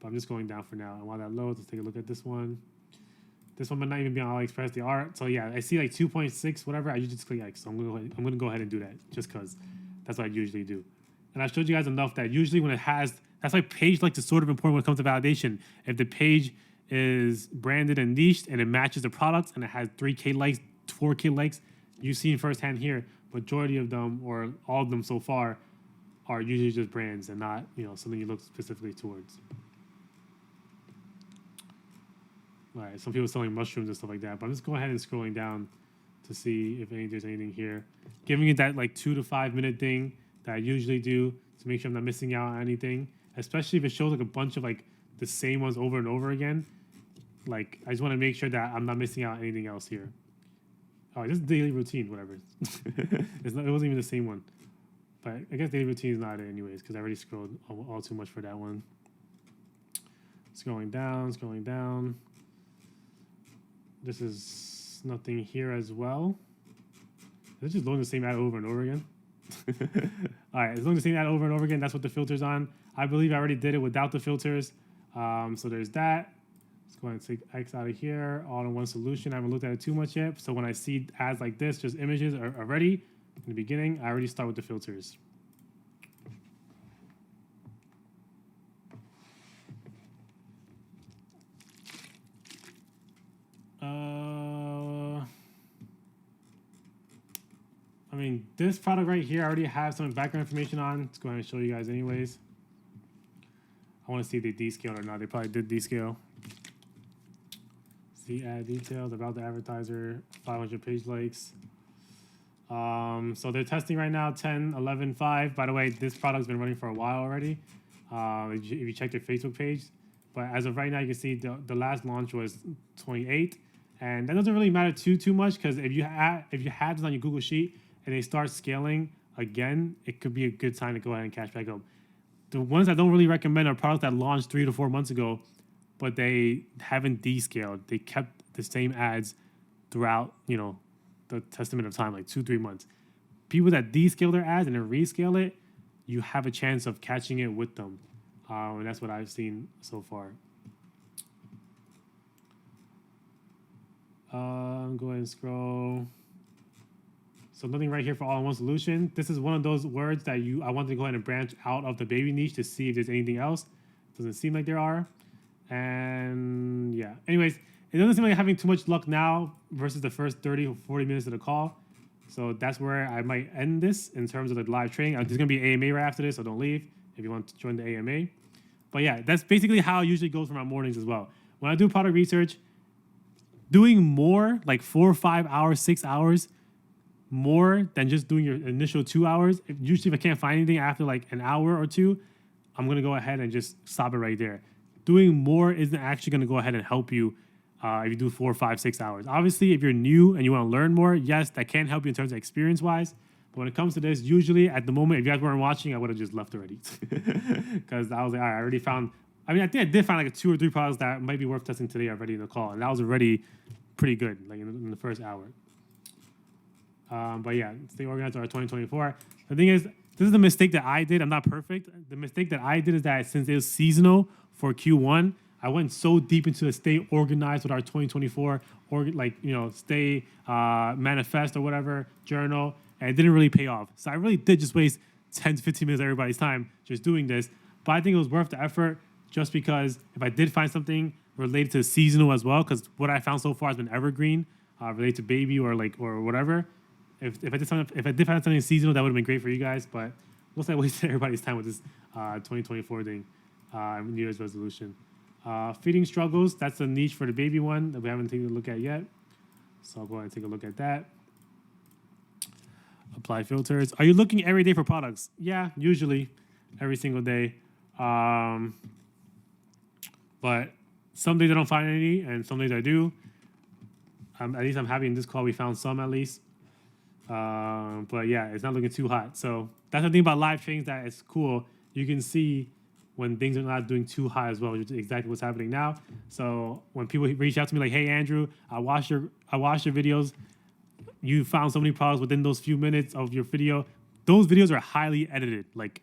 But I'm just going down for now. And while that loads, let's take a look at this one. This one might not even be on AliExpress. They are. So yeah, I see like 2.6, whatever. I usually just click X. So I'm gonna go ahead and do that just because that's what I usually do. And I showed you guys enough that usually when it has, that's why page likes is sort of important when it comes to validation. If the page is branded and niched and it matches the products and it has 3K likes, 4K likes, you've seen firsthand here, majority of them or all of them so far are usually just brands and not, something you look specifically towards. All right, some people selling mushrooms and stuff like that, but I'm just going ahead and scrolling down to see if there's anything here. Giving it that like 2 to 5 minute thing that I usually do to make sure I'm not missing out on anything, especially if it shows like a bunch of like the same ones over and over again. Like, I just want to make sure that I'm not missing out on anything else here. Oh, this is daily routine, whatever. It wasn't even the same one. But I guess daily routine is not it anyways, because I already scrolled all too much for that one. Scrolling down. This is nothing here as well. It's just loading the same ad over and over again. All right, it's loading the same ad over and over again. That's what the filter's on. I believe I already did it without the filters. So there's that. Let's go ahead and take X out of here. All-in-one solution. I haven't looked at it too much yet. So when I see ads like this, just images are already in the beginning, I already start with the filters. I mean, this product right here, I already have some background information on. Let's go ahead and show you guys anyways. I want to see if they descaled or not. They probably did descale. See ad details about the advertiser, 500 page likes. So they're testing right now 10, 11, 5. By the way, this product's been running for a while already. If you check their Facebook page. But as of right now, you can see the last launch was 28. And that doesn't really matter too much because if you have this on your Google Sheet and they start scaling again, it could be a good time to go ahead and catch back up. The ones I don't really recommend are products that launched 3 to 4 months ago, but they haven't descaled. They kept the same ads throughout, the testament of time, like 2-3 months. People that descale their ads and then rescale it, you have a chance of catching it with them. And that's what I've seen so far. Go ahead and scroll. So nothing right here for all-in-one solution. This is one of those words that I wanted to go ahead and branch out of the baby niche to see if there's anything else. Doesn't seem like there are. And yeah. Anyways, it doesn't seem like having too much luck now versus the first 30 or 40 minutes of the call. So that's where I might end this in terms of the live training. There's going to be AMA right after this, so don't leave if you want to join the AMA. But yeah, that's basically how it usually goes for my mornings as well. When I do product research, doing more, like 4 or 5 hours, 6 hours, more than just doing your initial 2 hours. Usually if I can't find anything after like an hour or two, I'm going to go ahead and just stop it right there. Doing more isn't actually going to go ahead and help you if you do 4, 5, 6 hours. Obviously, if you're new and you want to learn more, yes, that can help you in terms of experience-wise. But when it comes to this, usually at the moment, if you guys weren't watching, I would have just left already. Because I was like, all right, I already found I mean, I think I did find like 2 or 3 products that might be worth testing today already in the call, and that was already pretty good, like in the first hour. But yeah, stay organized our 2024. The thing is, this is the mistake that I did. I'm not perfect. The mistake that I did is that since it was seasonal for Q1, I went so deep into the stay organized with our 2024, or like, stay manifest or whatever journal, and it didn't really pay off. So I really did just waste 10 to 15 minutes of everybody's time just doing this. But I think it was worth the effort just because if I did find something related to seasonal as well, because what I found so far has been evergreen, related to baby or whatever. If I did find something seasonal, that would have been great for you guys. But looks like I wasted everybody's time with this 2024 thing, New Year's resolution. Feeding struggles, that's a niche for the baby one that we haven't taken a look at yet. So I'll go ahead and take a look at that. Apply filters. Are you looking every day for products? Yeah, usually every single day. But some days I don't find any, and some days I do. At least I'm happy in this call we found some at least. But yeah, it's not looking too hot. So that's the thing about live trainings that it's cool. You can see when things are not doing too hot as well, which is exactly what's happening now. So when people reach out to me like, "Hey Andrew, I watched your videos. You found so many products within those few minutes of your video." Those videos are highly edited. Like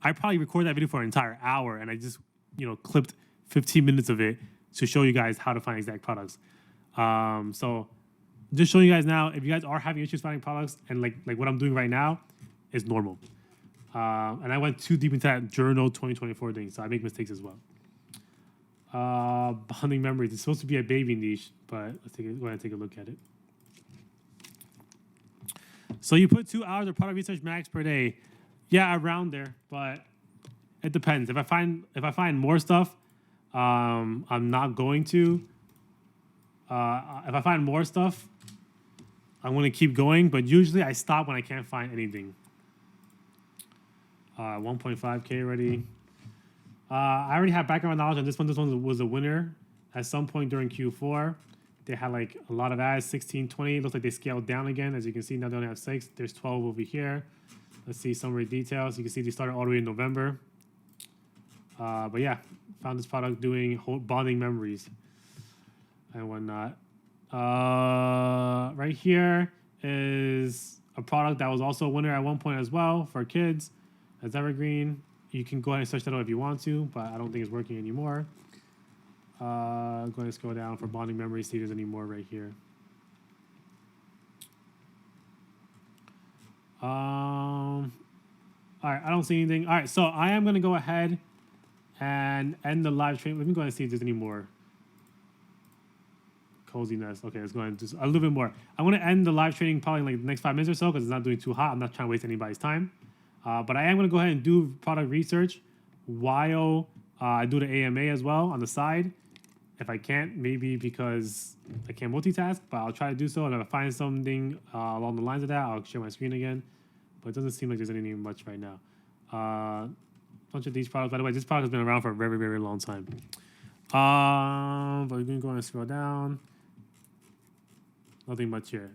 I probably recorded that video for an entire hour, and I just clipped 15 minutes of it to show you guys how to find exact products. So just showing you guys now, if you guys are having issues finding products, and like what I'm doing right now is normal. And I went too deep into that journal 2024 thing, so I make mistakes as well. Bonding memories. It's supposed to be a baby niche, but go ahead and take a look at it. So you put 2 hours of product research max per day. Yeah, around there, but it depends. If I find more stuff, I'm not going to. If I find more stuff, I'm going to keep going, but usually I stop when I can't find anything. 1.5K already. I already have background knowledge on this one. This one was a winner at some point during Q4. They had like a lot of ads, 16, 20. It looks like they scaled down again. As you can see, now they only have 6. There's 12 over here. Let's see summary details. You can see they started all the way in November. But yeah, found this product doing bonding memories and whatnot. Right here is a product that was also a winner at one point as well for kids. That's evergreen. You can go ahead and search that out if you want to, but I don't think it's working anymore. Go ahead and scroll down for bonding memories, see if there's any more right here. All right, I don't see anything. All right, so I am going to go ahead and end the live stream. Let me go ahead and see if there's any more. Coziness. Okay, let's go ahead and do a little bit more. I'm going to end the live training probably like the next 5 minutes or so because it's not doing too hot. I'm not trying to waste anybody's time. But I am going to go ahead and do product research while I do the AMA as well on the side. If I can't, maybe because I can't multitask, but I'll try to do so. And if I find something along the lines of that, I'll share my screen again. But it doesn't seem like there's anything much right now. Bunch of these products. By the way, this product has been around for a very, very long time. But we're going to go and scroll down. Nothing much here.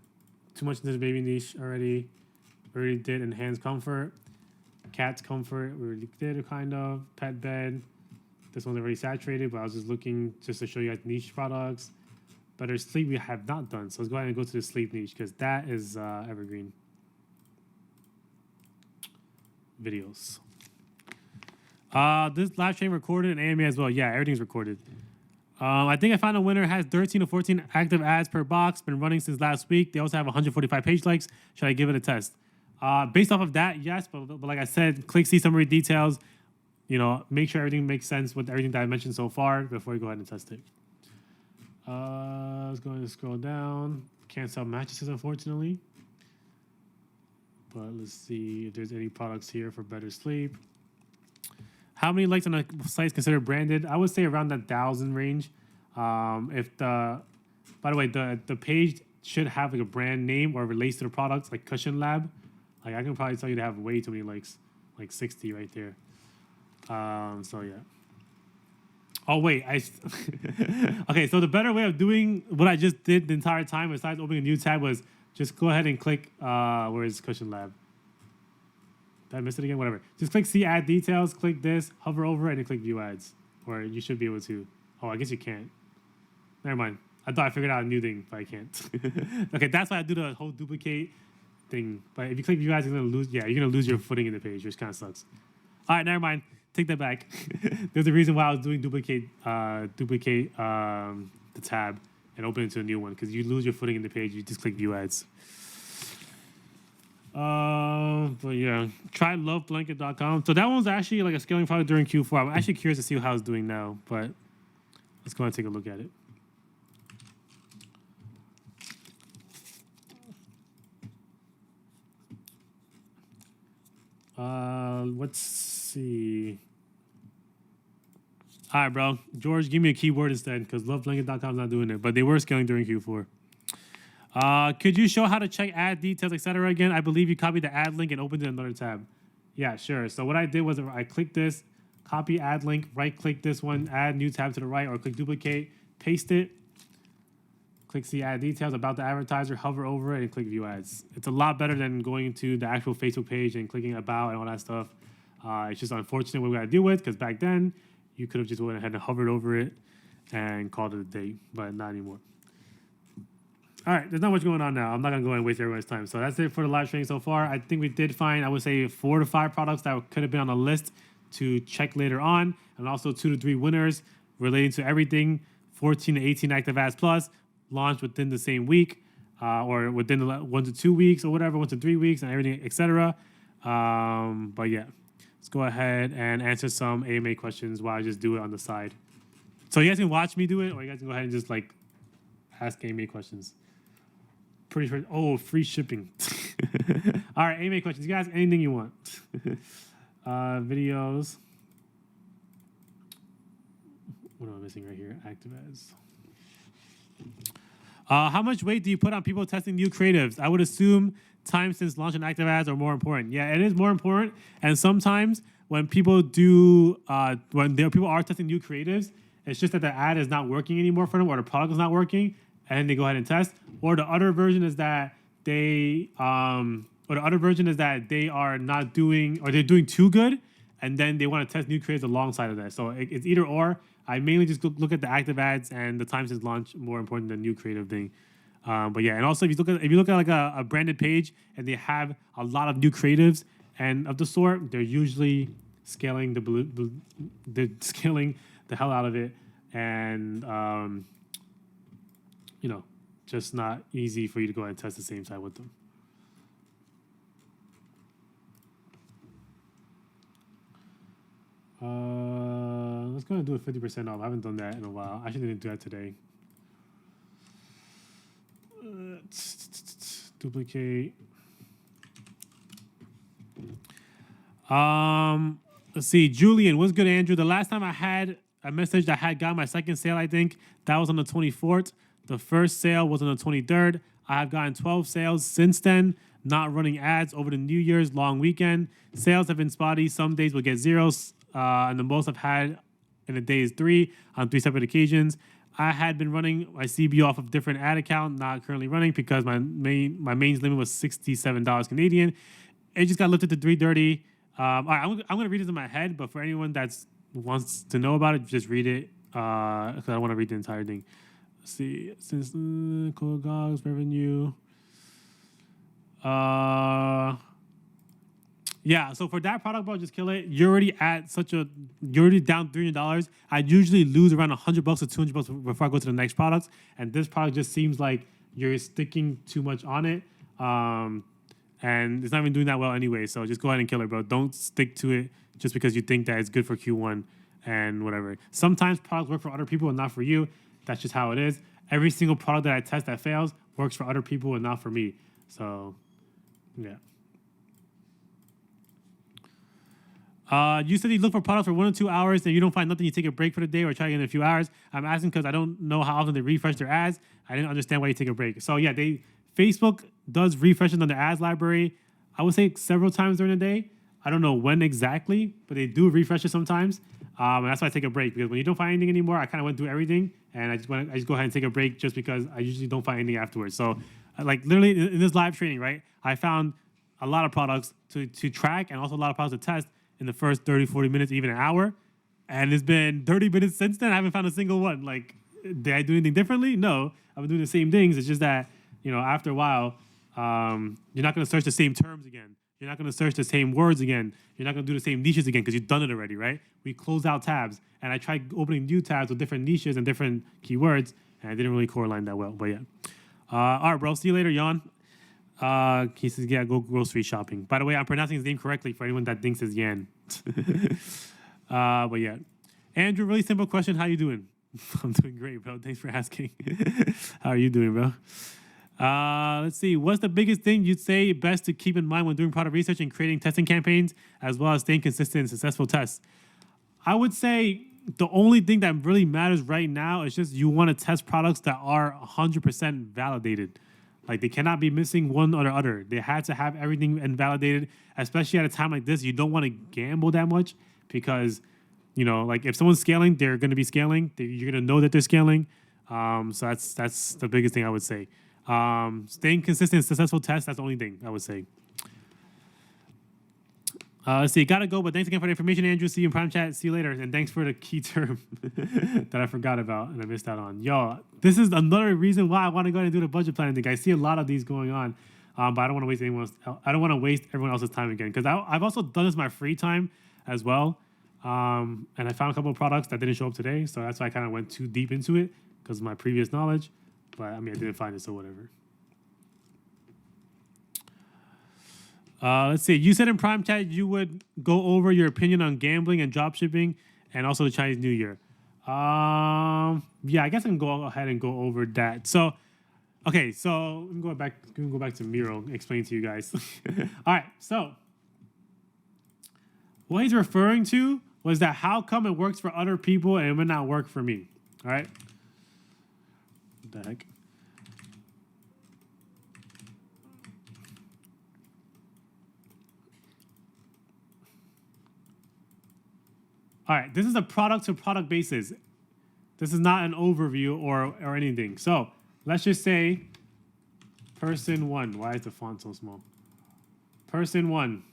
Too much into the baby niche already. We already did enhanced comfort. Cat's comfort, we already did kind of. Pet bed. This one's already saturated, but I was just looking just to show you guys niche products. Better sleep we have not done. So let's go ahead and go to the sleep niche because that is evergreen. Videos. This live stream recorded and AMA as well. Yeah, everything's recorded. I think I found a winner. Has 13 to 14 active ads per box. Been running since last week. They also have 145 page likes. Should I give it a test? Based off of that, yes. But like I said, click see summary details. Make sure everything makes sense with everything that I mentioned so far before you go ahead and test it. Let's go ahead and scroll down. Can't sell mattresses, unfortunately. But let's see if there's any products here for better sleep. How many likes on a site is considered branded? I would say around that 1,000 range. By the way, the page should have like a brand name or relates to the products, like Cushion Lab. Like I can probably tell you to have way too many likes, like 60 right there. So yeah. Oh wait, okay. So the better way of doing what I just did the entire time, besides opening a new tab, was just go ahead and click where is Cushion Lab. Did I miss it again? Whatever. Just click see ad details, click this, hover over it, and click view ads. or you should be able to. Oh, I guess you can't. Never mind. I thought I figured out a new thing, but I can't. Okay, that's why I do the whole duplicate thing. But if you click view ads, you're gonna lose. Yeah, you're gonna lose your footing in the page, which kind of sucks. All right, never mind. Take that back. There's a reason why I was doing duplicate the tab and open it to a new one, because you lose your footing in the page. You just click view ads. But yeah, try loveblanket.com. So that one's actually like a scaling product during Q4. I'm actually curious to see how it's doing now, but let's go and take a look at it. Let's see. All right, bro. George, give me a keyword instead, because loveblanket.com is not doing it, but they were scaling during Q4. Could you show how to check ad details, etc. again? I believe you copied the ad link and opened it in another tab. Yeah, sure. So what I did was I clicked this, copy ad link, right-click this one, add new tab to the right, or click duplicate, paste it, click see ad details about the advertiser, hover over it, and click view ads. It's a lot better than going to the actual Facebook page and clicking about and all that stuff. It's just unfortunate what we got to deal with, because back then you could have just went ahead and hovered over it and called it a day, but not anymore. All right, there's not much going on now. I'm not going to go and waste everyone's time. So that's it for the live streaming so far. I think we did find, I would say, 4 to 5 products that could have been on the list to check later on, and also 2 to 3 winners relating to everything. 14 to 18 active ads plus launched within the same week, or within the 1 to 2 weeks or whatever, 1 to 3 weeks and everything, etc. But yeah, let's go ahead and answer some AMA questions while I just do it on the side. So you guys can watch me do it, or you guys can go ahead and just like ask AMA questions. Pretty sure. Oh, free shipping. All right, AMA questions. You guys, anything you want. Videos. What am I missing right here? Active ads. How much weight do you put on people testing new creatives? I would assume time since launching active ads are more important. Yeah, it is more important. And sometimes when people do, people are testing new creatives, it's just that the ad is not working anymore for them, or the product is not working, and they go ahead and test. Or the other version is that they are not doing, or they're doing too good, and then they want to test new creatives alongside of that. So it's either or. I mainly just look at the active ads and the time since launch more important than new creative thing. But yeah, and also if you look at like a branded page and they have a lot of new creatives and of the sort, they're usually scaling they're scaling the hell out of it, and just not easy for you to go ahead and test the same side with them. Let's go and do a 50% off. I haven't done that in a while. I actually didn't do that today. Duplicate. Let's see. Julian, what's good, Andrew? The last time I had a message, I had got my second sale, I think. That was on the 24th. The first sale was on the 23rd. I have gotten 12 sales since then, not running ads over the New Year's long weekend. Sales have been spotty. Some days will get zeros, and the most I've had in a day is 3 on 3 separate occasions. I had been running my CB off of different ad account, not currently running because my mains limit was $67 Canadian. It just got lifted to $330. All right, I'm going to read it in my head, but for anyone that wants to know about it, just read it because I don't want to read the entire thing. Let's see, since Cold Gogs revenue. Yeah, so for that product, bro, just kill it. You're already down $300. I usually lose around $100 to $200 before I go to the next product, and this product just seems like you're sticking too much on it, and it's not even doing that well anyway. So just go ahead and kill it, bro. Don't stick to it just because you think that it's good for Q1 and whatever. Sometimes products work for other people and not for you. That's just how it is. Every single product that I test that fails works for other people and not for me. So, yeah. You said you look for products for 1 or 2 hours and you don't find nothing, you take a break for the day or try again in a few hours. I'm asking because I don't know how often they refresh their ads. I didn't understand why you take a break. So yeah, Facebook does refreshes on their ads library, I would say several times during the day. I don't know when exactly, but they do refresh it sometimes. And that's why I take a break, because when you don't find anything anymore, I kind of went through everything, and I just go ahead and take a break just because I usually don't find anything afterwards. So like literally in this live training, right, I found a lot of products to track and also a lot of products to test in the first 30, 40 minutes, even an hour. And it's been 30 minutes since then. I haven't found a single one. Like, did I do anything differently? No, I've been doing the same things. It's just that, after a while, you're not going to search the same terms again. You're not going to search the same words again. You're not going to do the same niches again because you've done it already, right? We closed out tabs, and I tried opening new tabs with different niches and different keywords, and I didn't really correlate that well. But yeah. All right, bro. See you later, Jan. He says, yeah, go grocery shopping. By the way, I'm pronouncing his name correctly for anyone that thinks it's Yan. But yeah. Andrew, really simple question. How you doing? I'm doing great, bro. Thanks for asking. How are you doing, bro? Let's see. What's the biggest thing you'd say best to keep in mind when doing product research and creating testing campaigns, as well as staying consistent in successful tests? I would say the only thing that really matters right now is just you want to test products that are 100% validated. Like, they cannot be missing one or the other. They had to have everything invalidated, especially at a time like this. You don't want to gamble that much because, like if someone's scaling, they're going to be scaling. You're going to know that they're scaling. So that's the biggest thing I would say. Staying consistent in successful tests, that's the only thing I would say. Let's see, gotta go, but thanks again for the information, Andrew. See you in Prime Chat. See you later. And thanks for the key term that I forgot about and I missed out on. Yo, this is another reason why I want to go ahead and do the budget planning thing. I see a lot of these going on, but I don't want to waste everyone else's time again, because I've also done this in my free time as well. And I found a couple of products that didn't show up today, so that's why I kind of went too deep into it because of my previous knowledge. But I mean, I didn't find it, so whatever. Let's see. You said in Prime Chat you would go over your opinion on gambling and dropshipping and also the Chinese New Year. Yeah, I guess I can go ahead and go over that. So, okay, so we can go back to Miro and explain to you guys. All right, so what he's referring to was that how come it works for other people and it would not work for me. All right. What the heck? All right, this is a product-to-product basis. This is not an overview or anything. So let's just say person 1. Why is the font so small? Person 1.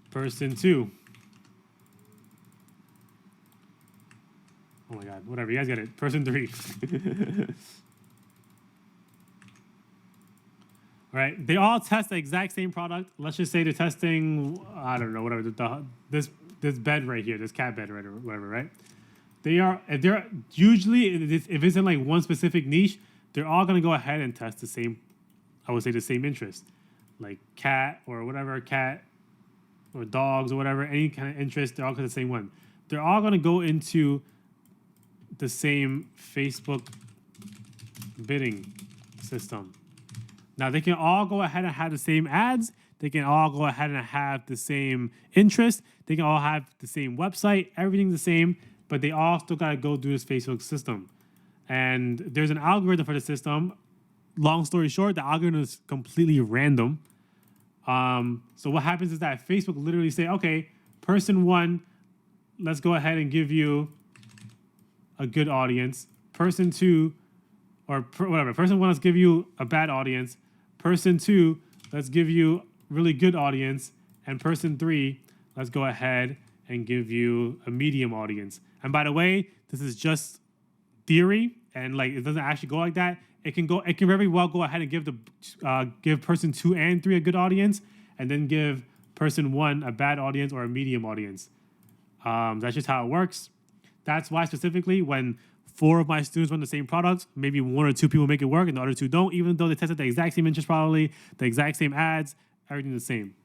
Person 2. Oh my God, whatever, you guys get it. Person 3. All right, they all test the exact same product. Let's just say they're testing, I don't know, whatever, this bed right here, this cat bed, right, or whatever, right? They're usually, if it's in like one specific niche, they're all gonna go ahead and test the same, I would say the same interest, like cat or whatever, cat or dogs or whatever, any kind of interest, they're all the same one. They're all gonna go into the same Facebook bidding system. Now, they can all go ahead and have the same ads. They can all go ahead and have the same interest. They can all have the same website. Everything's the same, but they all still got to go through this Facebook system. And there's an algorithm for the system. Long story short, the algorithm is completely random. So what happens is that Facebook literally say, okay, person 1, let's go ahead and give you a good audience. Person 2, whatever, person 1, let's give you a bad audience. Person 2, let's give you really good audience. And person 3, let's go ahead and give you a medium audience. And by the way, this is just theory, and like it doesn't actually go like that. It can very well go ahead and give person 2 and 3 a good audience, and then give person 1 a bad audience or a medium audience. That's just how it works. That's why specifically when 4 of my students run the same products, maybe 1 or 2 people make it work and the other 2 don't, even though they tested the exact same interest probably, the exact same ads, everything the same.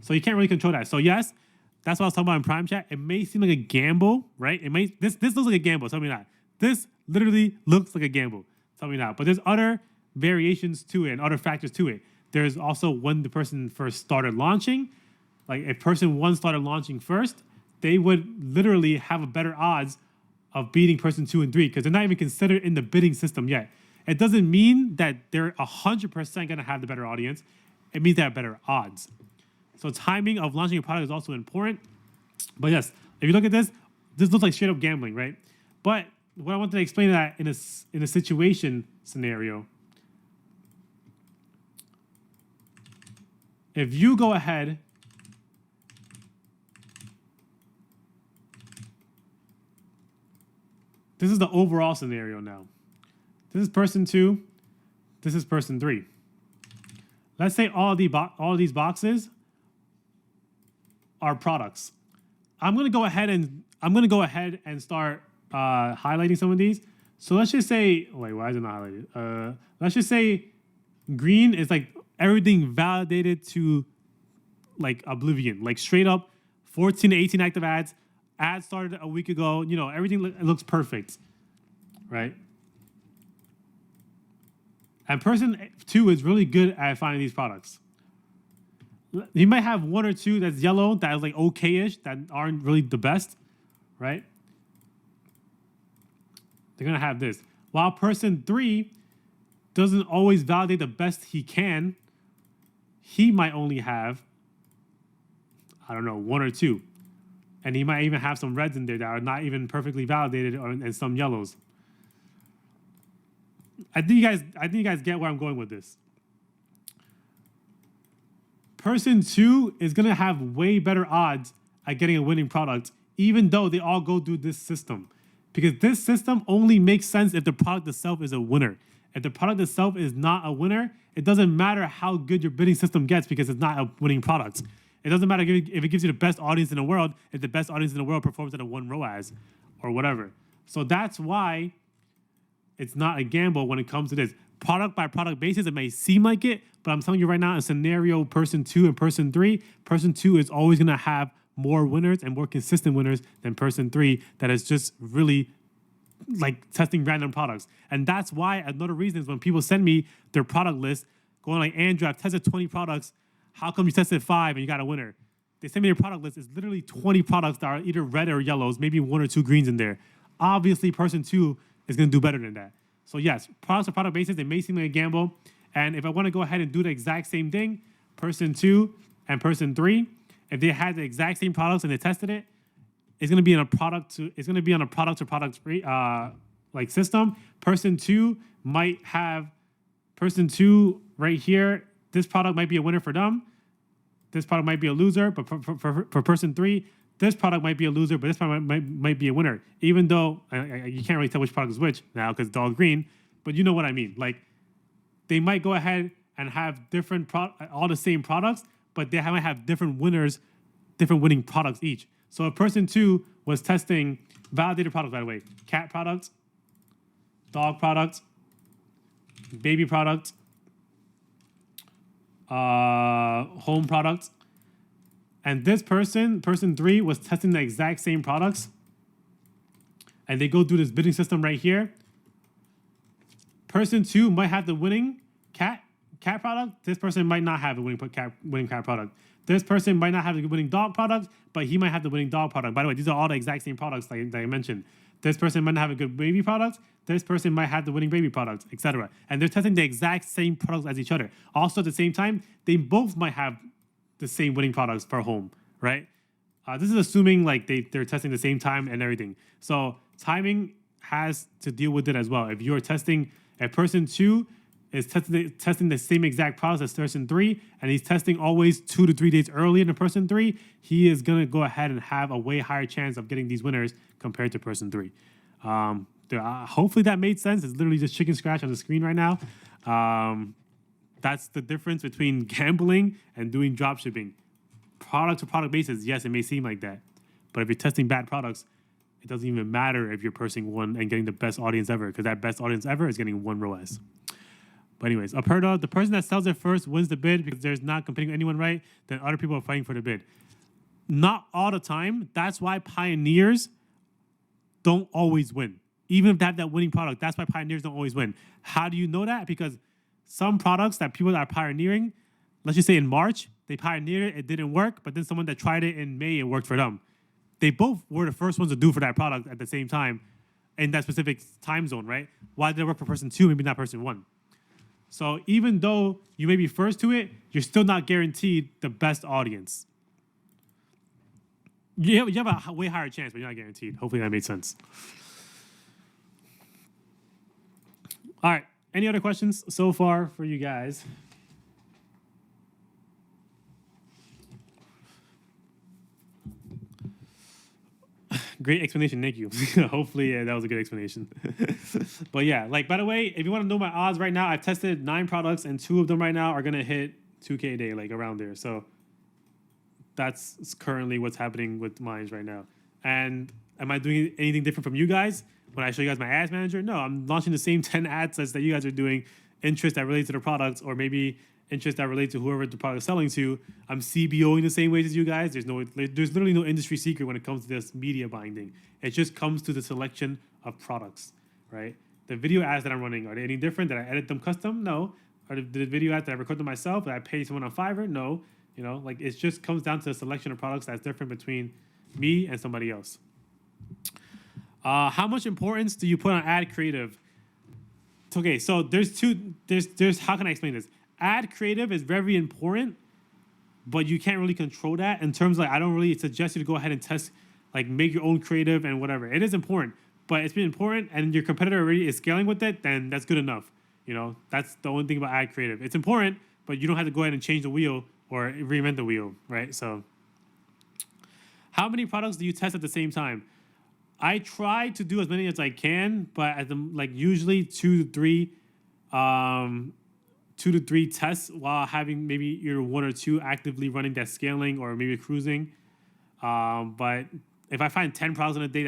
So you can't really control that. So yes, that's what I was talking about in Prime Chat. It may seem like a gamble, right? This looks like a gamble, tell me not. This literally looks like a gamble, tell me not. But there's other variations to it and other factors to it. There's also when the person first started launching, like if person 1 started launching first, they would literally have a better odds of beating person 2 and 3 because they're not even considered in the bidding system yet. It doesn't mean that they're 100% going to have the better audience. It means they have better odds. So timing of launching a product is also important. But yes, if you look at this looks like straight up gambling, right? But what I wanted to explain that in a situation scenario, if you go ahead this is the overall scenario now. This is person 2. This is person 3. Let's say all these boxes are products. I'm gonna go ahead and start highlighting some of these. So let's just say, wait, why is it not highlighted? Let's just say green is like everything validated to like oblivion, like straight up 14 to 18 active ads. Ads started a week ago. You know, everything looks perfect, right? And person 2 is really good at finding these products. You might have 1 or 2 that's yellow, that is like okay-ish, that aren't really the best, right? They're gonna have this. While person 3 doesn't always validate the best he can, he might only have, I don't know, 1 or 2. And he might even have some reds in there that are not even perfectly validated, and some yellows. I think you guys get where I'm going with this. Person 2 is gonna have way better odds at getting a winning product, even though they all go through this system. Because this system only makes sense if the product itself is a winner. If the product itself is not a winner, it doesn't matter how good your bidding system gets because it's not a winning product. It doesn't matter if it gives you the best audience in the world, if the best audience in the world performs at a 1 ROAS or whatever. So that's why it's not a gamble when it comes to this. Product by product basis, it may seem like it, but I'm telling you right now, in scenario person 2 and person 3, person 2 is always gonna have more winners and more consistent winners than person 3 that is just really like testing random products. And that's why another reason is when people send me their product list, going like, Andrew, I've tested 20 products. How come you tested 5 and you got a winner? They send me their product list. It's literally 20 products that are either red or yellows, maybe 1 or 2 greens in there. Obviously, person 2 is gonna do better than that. So yes, products on product basis, they may seem like a gamble. And if I want to go ahead and do the exact same thing, person 2 and person 3, if they had the exact same products and they tested it, it's going to be on a product to product like system. Person 2 might have person 2 right here. This product might be a winner for them. This product might be a loser, but for person 3, this product might be a loser, but this product might be a winner. Even though you can't really tell which product is which now because it's all green, but you know what I mean. Like they might go ahead and have all the same products, but they might have different winners, different winning products each. So if person 2 was testing validated products, by the way, cat products, dog products, baby products, home products, and this person 3, was testing the exact same products, and they go through this bidding system right here. Person 2 might have the winning cat product. This person might not have the winning cat product. This person might not have the winning dog product, but he might have the winning dog product. By the way, these are all the exact same products that I mentioned. This person might not have a good baby product. This person might have the winning baby product, etc. And they're testing the exact same products as each other. Also, at the same time, they both might have the same winning products per home, right? This is assuming like they're testing the same time and everything. So timing has to deal with it as well. If you're testing, if person 2 is testing the same exact products as person 3, and he's testing always 2 to 3 days earlier than person 3, he is gonna go ahead and have a way higher chance of getting these winners compared to person 3. Hopefully that made sense. It's literally just chicken scratch on the screen right now. That's the difference between gambling and doing drop shipping. Product to product basis, yes, it may seem like that. But if you're testing bad products, it doesn't even matter if you're person 1 and getting the best audience ever, because that best audience ever is getting 1 ROAS. But anyways, Aperta, the person that sells it first wins the bid because there's not competing with anyone, right? Then other people are fighting for the bid. Not all the time. That's why pioneers don't always win. Even if they have that winning product, that's why pioneers don't always win. How do you know that? Because some products that people are pioneering, let's just say in March, they pioneered it didn't work, but then someone that tried it in May, it worked for them. They both were the first ones to do for that product at the same time in that specific time zone, right? Why did it work for person 2, maybe not person 1? So even though you may be first to it, you're still not guaranteed the best audience. You have a way higher chance, but you're not guaranteed. Hopefully that made sense. All right. Any other questions so far for you guys? Great explanation. Thank you. Hopefully, that was a good explanation. But yeah, like, by the way, if you want to know my odds right now, I've tested 9 products and 2 of them right now are going to hit 2K a day, like around there. So that's currently what's happening with mine right now. And am I doing anything different from you guys when I show you guys my ads manager? No, I'm launching the same 10 ad sets that you guys are doing, interest that relate to the products, or maybe interest that relate to whoever the product is selling to. I'm CBOing the same ways as you guys. There's literally no industry secret when it comes to this media buying thing. It just comes to the selection of products, right? The video ads that I'm running, are they any different? Did I edit them custom? No. Are the video ads that I record them myself? Did I pay someone on Fiverr? No. You know, like, it just comes down to a selection of products that's different between me and somebody else. How much importance do you put on ad creative? Okay, so there's how can I explain this? Ad creative is very important, but you can't really control that in terms of, like, I don't really suggest you to go ahead and test, like, make your own creative and whatever. It is important, but it's been important and your competitor already is scaling with it, then that's good enough. You know, that's the only thing about ad creative. It's important, but you don't have to go ahead and change the wheel or reinvent the wheel, right? So how many products do you test at the same time? I try to do as many as I can, but at the, like, usually 2 to 3 tests while having maybe either 1 or 2 actively running that scaling or maybe cruising. But if I find 10 products in a day,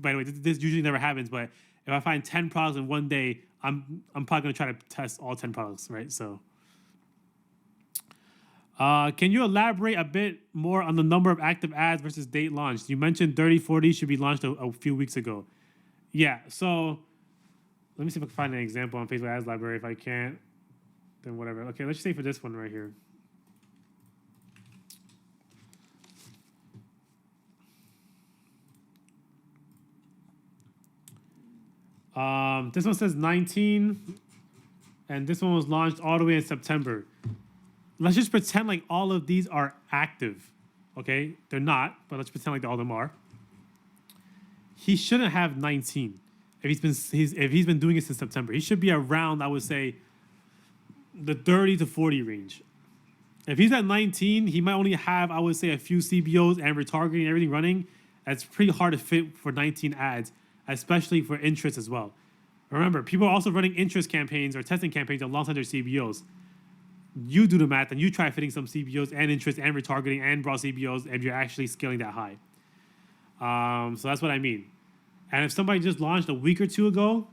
by the way, this usually never happens, but if I find 10 products in one day, I'm probably gonna try to test all 10 products, right? So can you elaborate a bit more on the number of active ads versus date launched? You mentioned 30, 40 should be launched a few weeks ago. Yeah, so let me see if I can find an example on Facebook Ads Library. If I can't, then whatever. Okay, let's just say for this one right here. This one says 19, and this one was launched all the way in September. Let's just pretend like all of these are active, okay? They're not, but let's pretend like all of them are. He shouldn't have 19 if he's been doing it since September. He should be around, I would say, the 30 to 40 range. If he's at 19, he might only have, I would say, a few CBOs and retargeting and everything running. That's pretty hard to fit for 19 ads, especially for interest as well. Remember, people are also running interest campaigns or testing campaigns alongside their CBOs. You do the math and you try fitting some CBOs and interest and retargeting and broad CBOs and you're actually scaling that high. So that's what I mean. And if somebody just launched a week or 2 ago,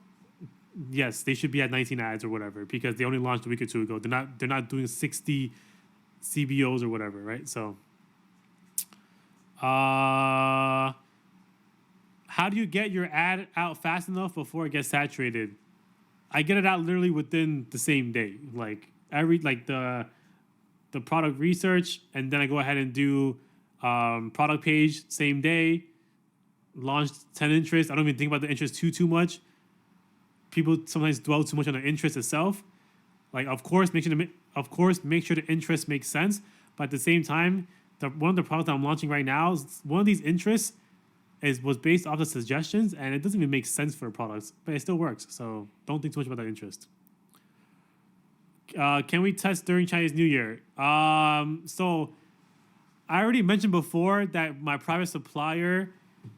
yes, they should be at 19 ads or whatever because they only launched a week or 2 ago. They're not doing 60 CBOs or whatever, right? So how do you get your ad out fast enough before it gets saturated? I get it out literally within the same day. Like the product research, and then I go ahead and do product page same day, launched 10 interests. I don't even think about the interest too much. People sometimes dwell too much on the interest itself. Like, of course, make sure the interest makes sense. But at the same time, one of the products that I'm launching right now, one of these interests was based off the suggestions, and it doesn't even make sense for products, but it still works. So don't think too much about that interest. Can we test during Chinese New Year? So I already mentioned before that my private supplier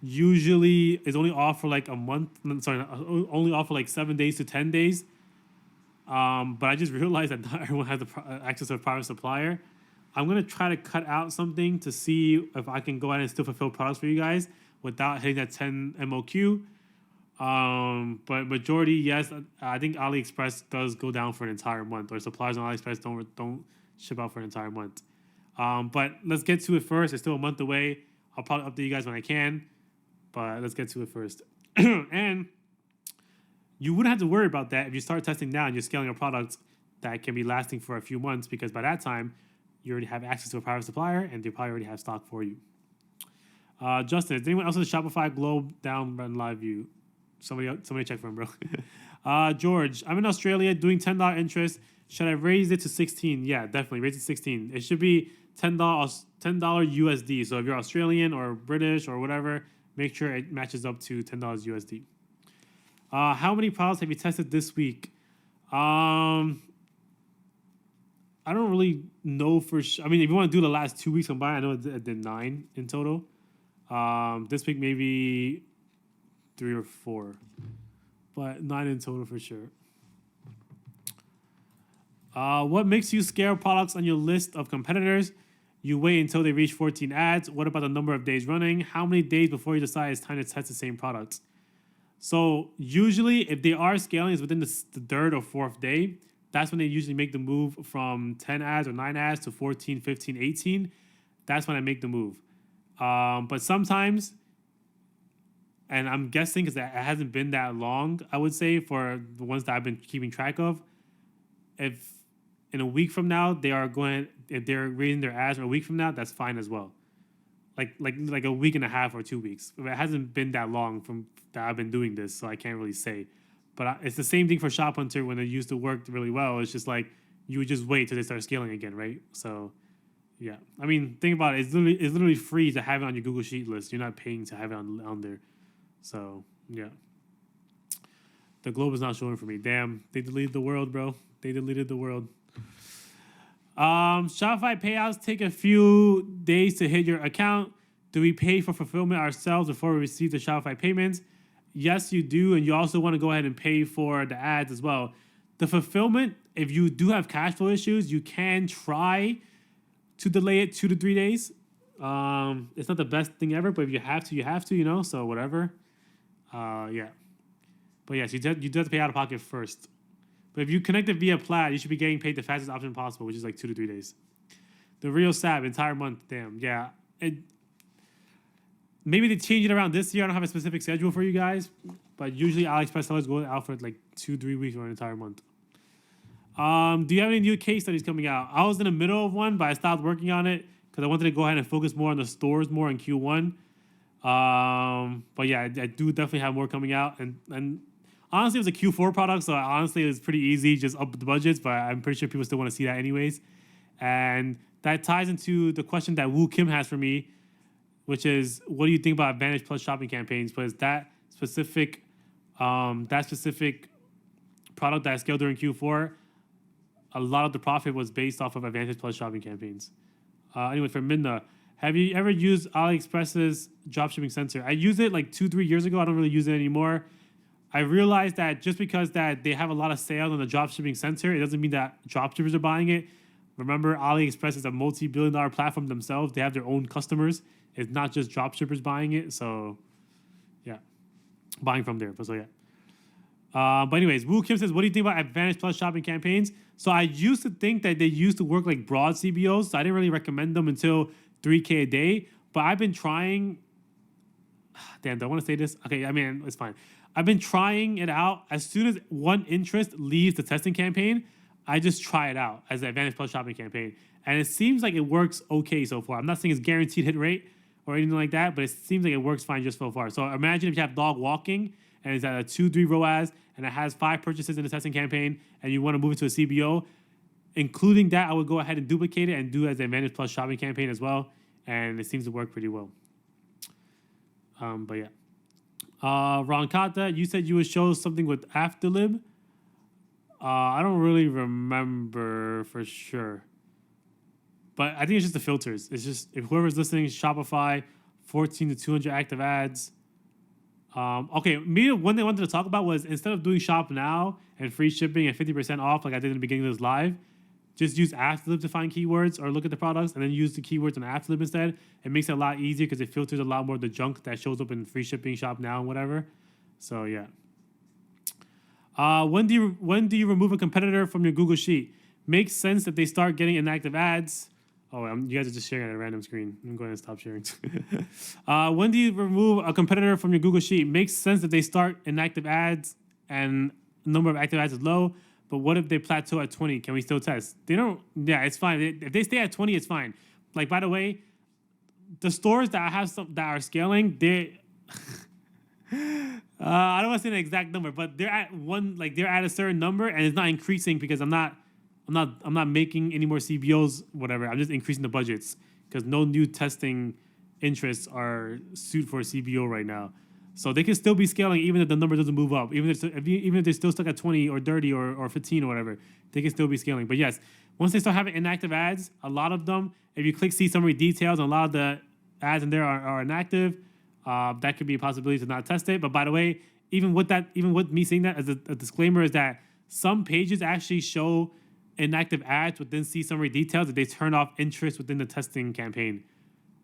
usually is only off for like a month. Sorry, only off for like 7 days to 10 days. But I just realized that not everyone has access to a private supplier. I'm going to try to cut out something to see if I can go ahead and still fulfill products for you guys without hitting that 10 MOQ. But majority, yes, I think AliExpress does go down for an entire month, or suppliers on AliExpress don't ship out for an entire month. But let's get to it first. It's still a month away. I'll probably update you guys when I can, but let's get to it first. And you wouldn't have to worry about that if you start testing now and you're scaling a product that can be lasting for a few months, because by that time, you already have access to a private supplier and they probably already have stock for you. Justin, is anyone else in the Shopify Globe down run live view? Somebody check for him, bro. George, I'm in Australia doing $10 interest. Should I raise it to 16? Yeah, definitely raise it to 16. It should be $10 USD. So if you're Australian or British or whatever, make sure it matches up to $10 USD. How many products have you tested this week? I don't really know for sure. I mean, if you want to do the last 2 weeks combined, I know I did 9 in total. This week maybe 3 or 4, but 9 in total for sure. What makes you scale products on your list of competitors? You wait until they reach 14 ads. What about the number of days running? How many days before you decide it's time to test the same products? So usually if they are scaling, it's within the third or fourth day. That's when they usually make the move from 10 ads or 9 ads to 14, 15, 18. That's when I make the move. But sometimes, and I'm guessing because it hasn't been that long, I would say, for the ones that I've been keeping track of, if in a week from now if they're raising their ads, or a week from now, that's fine as well. Like a week and a half or 2 weeks. It hasn't been that long from that I've been doing this, so I can't really say. But it's the same thing for Shop Hunter when it used to work really well. It's just like you would just wait till they start scaling again, right? So yeah, I mean, think about it. It's literally free to have it on your Google Sheet list. You're not paying to have it on there. So yeah, the globe is not showing for me. Damn, they deleted the world, bro. They deleted the world. Shopify payouts take a few days to hit your account. Do we pay for fulfillment ourselves before we receive the Shopify payments? Yes, you do, and you also want to go ahead and pay for the ads as well. The fulfillment, if you do have cash flow issues, you can try to delay it 2 to 3 days. It's not the best thing ever, but if you have to, you have to, you know, so whatever. Yeah. But yes, you do have to pay out of pocket first. But if you connect it via Plaid, you should be getting paid the fastest option possible, which is like 2 to 3 days. The real SAB, entire month, damn, yeah. Maybe they change it around this year. I don't have a specific schedule for you guys, but usually AliExpress sellers go out for like 2-3 weeks or an entire month. Do you have any new case studies coming out? I was in the middle of one, but I stopped working on it because I wanted to go ahead and focus more on the stores more in Q1. But yeah, I do definitely have more coming out. And honestly, it was a Q4 product, so honestly, it was pretty easy, just up the budgets, but I'm pretty sure people still want to see that anyways. And that ties into the question that Woo Kim has for me, which is, what do you think about Advantage Plus shopping campaigns? Because that specific product that I scaled during Q4, a lot of the profit was based off of Advantage Plus shopping campaigns. Anyway, for Minna, have you ever used AliExpress's dropshipping sensor? I used it like 2-3 years ago. I don't really use it anymore. I realized that just because that they have a lot of sales on the dropshipping sensor, it doesn't mean that dropshippers are buying it. Remember, AliExpress is a multi-billion-dollar platform themselves. They have their own customers. It's not just dropshippers buying it. So, yeah, buying from there. So, yeah. But anyways, Woo Kim says, what do you think about Advantage Plus shopping campaigns? So I used to think that they used to work like broad CBOs. So I didn't really recommend them until $3K a day. But I've been trying. Damn, do I want to say this? Okay, I mean, it's fine. I've been trying it out. As soon as one interest leaves the testing campaign, I just try it out as the Advantage Plus shopping campaign. And it seems like it works okay so far. I'm not saying it's guaranteed hit rate or anything like that, but it seems like it works fine just so far. So imagine if you have dog walking and it's at a 2-3 ROAS and it has 5 purchases in the testing campaign and you want to move it to a CBO, including that, I would go ahead and duplicate it and do it as the Advantage Plus shopping campaign as well. And it seems to work pretty well. But yeah. Ronkata, you said you would show something with Afterlib. I don't really remember for sure. But I think it's just the filters. It's just, if whoever's listening, Shopify, 14 to 200 active ads. Okay, maybe one thing I wanted to talk about was, instead of doing Shop Now and free shipping and 50% off like I did in the beginning of this live, just use Afterlib to find keywords or look at the products and then use the keywords on Afterlib instead. It makes it a lot easier because it filters a lot more of the junk that shows up in free shipping, Shop Now, and whatever. So, yeah. When do you remove a competitor from your Google Sheet? Makes sense if they start getting inactive ads. Oh, you guys are just sharing at a random screen. I'm going to stop sharing. When do you remove a competitor from your Google Sheet? Makes sense if they start inactive ads and the number of active ads is low. But what if they plateau at 20? Can we still test? They don't. Yeah, it's fine. If they stay at 20, it's fine. Like, by the way, the stores that I have that are scaling, they. I don't want to say an exact number, but they're at they're at a certain number, and it's not increasing because I'm not making any more CBOs, whatever. I'm just increasing the budgets because no new testing interests are suited for a CBO right now. So they can still be scaling even if the number doesn't move up. Even if they're still stuck at 20 or 30 or 15 or whatever, they can still be scaling. But yes, once they start having inactive ads, a lot of them, if you click see summary details, a lot of the ads in there are inactive, that could be a possibility to not test it. But by the way, even with me saying that as a disclaimer, is that some pages actually show inactive ads within see summary details that they turn off interest within the testing campaign.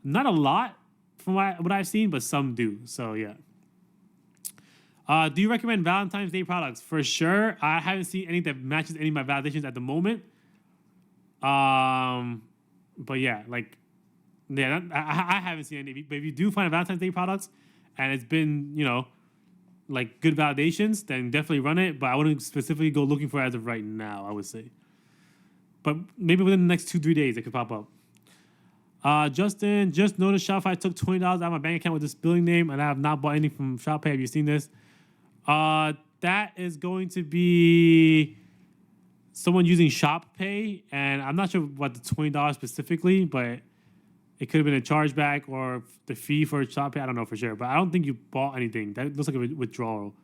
Not a lot from what I've seen, but some do. So yeah. Do you recommend Valentine's Day products? For sure. I haven't seen any that matches any of my validations at the moment. But yeah, like, yeah, I haven't seen any. But if you do find Valentine's Day products and it's been, like good validations, then definitely run it. But I wouldn't specifically go looking for it as of right now, I would say. But maybe within the next 2-3 days, it could pop up. Justin, just noticed Shopify took $20 out of my bank account with this billing name, and I have not bought anything from ShopPay. Have you seen this? That is going to be someone using ShopPay, and I'm not sure what the $20 specifically, but it could have been a chargeback or the fee for ShopPay. I don't know for sure, but I don't think you bought anything. That looks like a withdrawal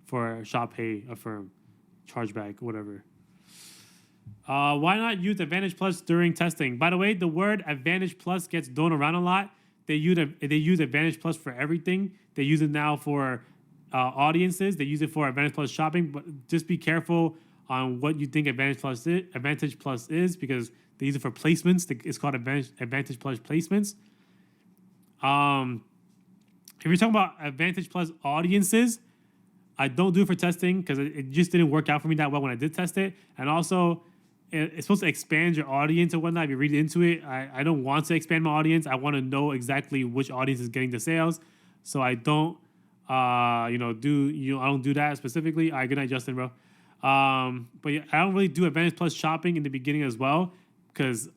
for ShopPay, Affirm, chargeback, whatever. Why not use Advantage Plus during testing? By the way, the word Advantage Plus gets thrown around a lot. They use Advantage Plus for everything. They use it now for audiences. They use it for Advantage Plus shopping, but just be careful on what you think Advantage Plus is because they use it for placements. It's called Advantage Plus placements. If you're talking about Advantage Plus audiences, I don't do it for testing because it just didn't work out for me that well when I did test it. And also, it's supposed to expand your audience or whatnot. If you read into it, I don't want to expand my audience. I want to know exactly which audience is getting the sales. So I don't, I don't do that specifically. All right, good night, Justin, bro. But yeah, I don't really do Advantage Plus shopping in the beginning as well because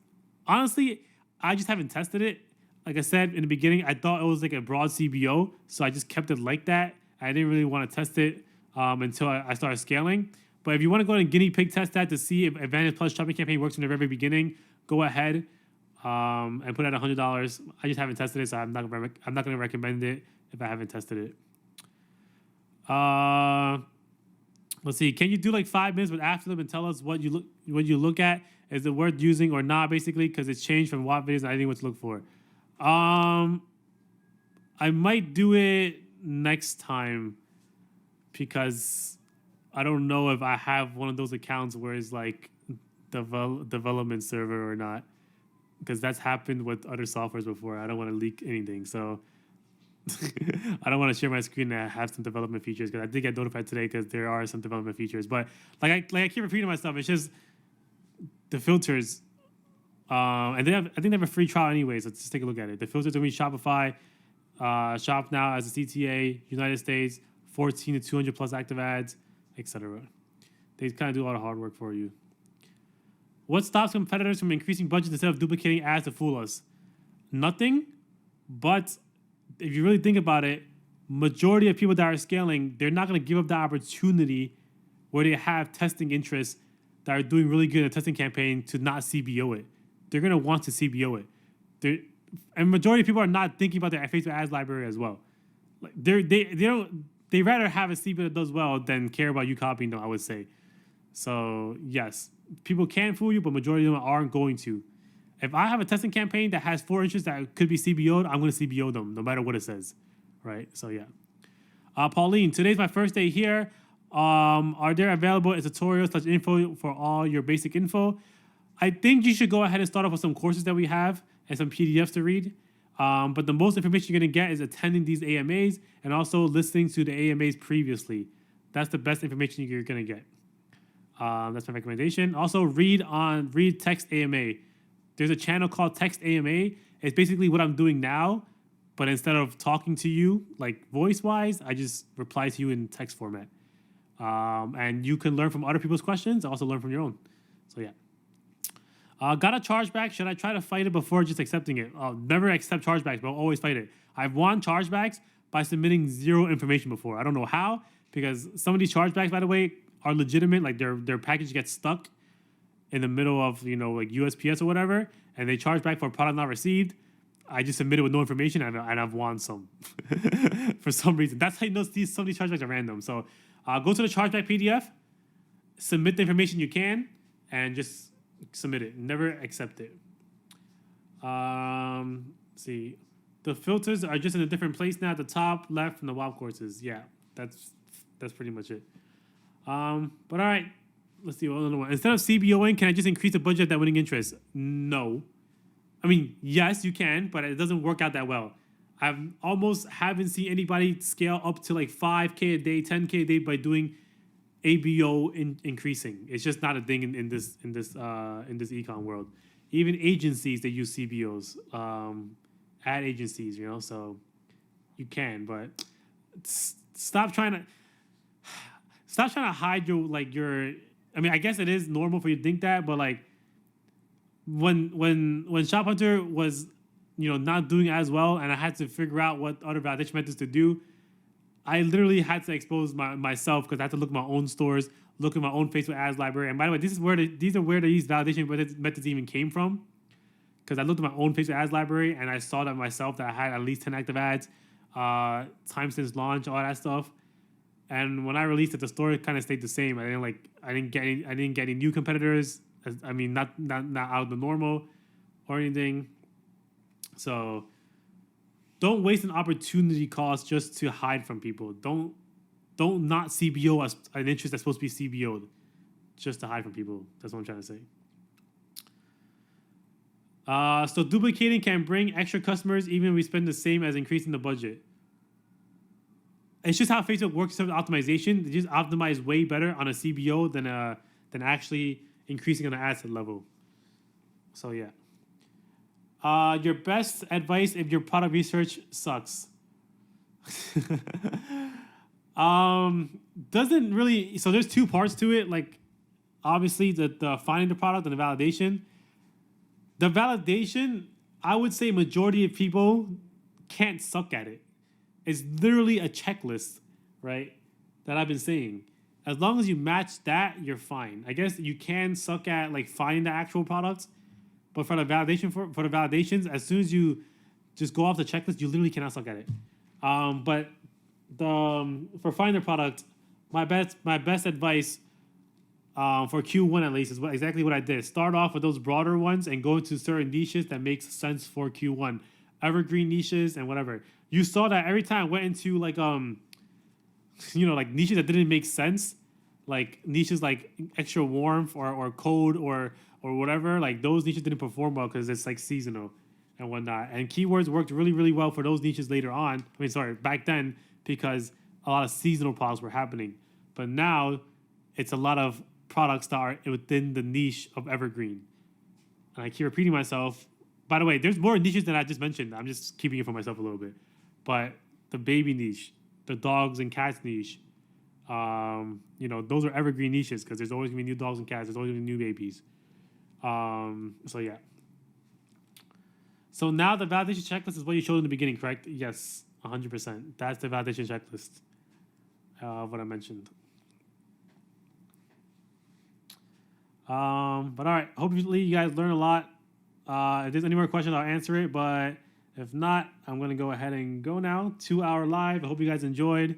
honestly, I just haven't tested it. Like I said in the beginning, I thought it was like a broad CBO, so I just kept it like that. I didn't really want to test it until I started scaling. But if you want to go ahead and guinea pig test that to see if Advantage Plus shopping campaign works from the very beginning, go ahead and put it at $100. I just haven't tested it, so I'm not going to recommend it if I haven't tested it. Let's see. Can you do like 5 minutes with after them and tell us what you look at? Is it worth using or not? Basically, because it's changed from what videos and I didn't know what to look for. I might do it next time because I don't know if I have one of those accounts where it's like development server or not, because that's happened with other softwares before. I don't want to leak anything, so I don't want to share my screen that have some development features because I did get notified today because there are some development features. But I keep repeating myself. It's just the filters, and I think they have a free trial anyway. So just take a look at it. The filters are going to be Shopify. Shop now as a CTA, United States, 14 to 200 plus active ads, etc. They kind of do a lot of hard work for you. What stops competitors from increasing budgets instead of duplicating ads to fool us? Nothing, but if you really think about it, majority of people that are scaling, they're not going to give up the opportunity where they have testing interests that are doing really good in a testing campaign to not CBO it. They're going to want to CBO it. And majority of people are not thinking about their Facebook ads library as well. Like they rather have a CBO that does well than care about you copying them, I would say. So yes, people can fool you, but majority of them aren't going to. If I have a testing campaign that has 4 interests that could be CBO'd, I'm going to CBO them no matter what it says, right? So yeah. Pauline, today's my first day here. Are there available tutorials / info for all your basic info? I think you should go ahead and start off with some courses that we have and some PDFs to read. But the most information you're going to get is attending these AMAs and also listening to the AMAs previously. That's the best information you're going to get. That's my recommendation. Also, read Text AMA. There's a channel called Text AMA. It's basically what I'm doing now, but instead of talking to you like voice-wise, I just reply to you in text format. And you can learn from other people's questions, also learn from your own. So yeah. Got a chargeback. Should I try to fight it before just accepting it? Never accept chargebacks, but I'll always fight it. I've won chargebacks by submitting 0 information before. I don't know how, because some of these chargebacks, by the way, are legitimate. Like their package gets stuck in the middle of, like USPS or whatever, and they charge back for a product not received. I just submitted with no information, and I've won some for some reason. That's how you know some of these chargebacks are random. So go to the chargeback PDF, submit the information you can, and just submit it. Never accept it. See. The filters are just in a different place now at the top left from the WoW courses. Yeah, that's pretty much it. But all right, let's see another one. Instead of CBOing, can I just increase the budget of that winning interest? No. I mean, yes, you can, but it doesn't work out that well. I've almost haven't seen anybody scale up to like 5K a day, 10K a day by doing ABO increasing. It's just not a thing in this econ world. Even agencies, they use CBOs, ad agencies, you know. So you can, but stop trying to hide your. I mean, I guess it is normal for you to think that, but like when Shop Hunter was, you know, not doing as well, and I had to figure out what other validation methods to do, I literally had to expose myself because I had to look at my own stores, look at my own Facebook ads library. And by the way, these are where these validation methods even came from. Because I looked at my own Facebook ads library and I saw that myself that I had at least 10 active ads, time since launch, all that stuff. And when I released it, the store kind of stayed the same. I didn't get any new competitors. I mean, not out of the normal or anything. So don't waste an opportunity cost just to hide from people. Don't not CBO as an interest that's supposed to be CBO'd just to hide from people. That's what I'm trying to say. So duplicating can bring extra customers even if we spend the same as increasing the budget. It's just how Facebook works in terms of optimization. They just optimize way better on a CBO than actually increasing on the asset level. So yeah. Your best advice if your product research sucks. Doesn't really. So there's two parts to it. Like, obviously the finding the product and the validation. The validation, I would say majority of people can't suck at it. It's literally a checklist, right? That I've been saying. As long as you match that, you're fine. I guess you can suck at like finding the actual products, but for the validation for the validations, as soon as you just go off the checklist, you literally cannot suck at it. But for finding the product, my best advice for Q1 at least is exactly what I did. Start off with those broader ones and go into certain niches that makes sense for Q1, evergreen niches and whatever. You saw that every time I went into like like niches that didn't make sense, like niches like extra warmth or code or whatever, like those niches didn't perform well because it's like seasonal and whatnot. And keywords worked really, really well for those niches later on. Back then, because a lot of seasonal products were happening. But now it's a lot of products that are within the niche of evergreen. And I keep repeating myself. By the way, there's more niches than I just mentioned. I'm just keeping it for myself a little bit. But the baby niche, the dogs and cats niche, those are evergreen niches because there's always going to be new dogs and cats. There's always going to be new babies. So yeah. So now the validation checklist is what you showed in the beginning, correct? Yes, 100%. That's the validation checklist of what I mentioned. But all right, hopefully you guys learn a lot. If there's any more questions, I'll answer it. But if not, I'm going to go ahead and go now. 2-hour live. I hope you guys enjoyed.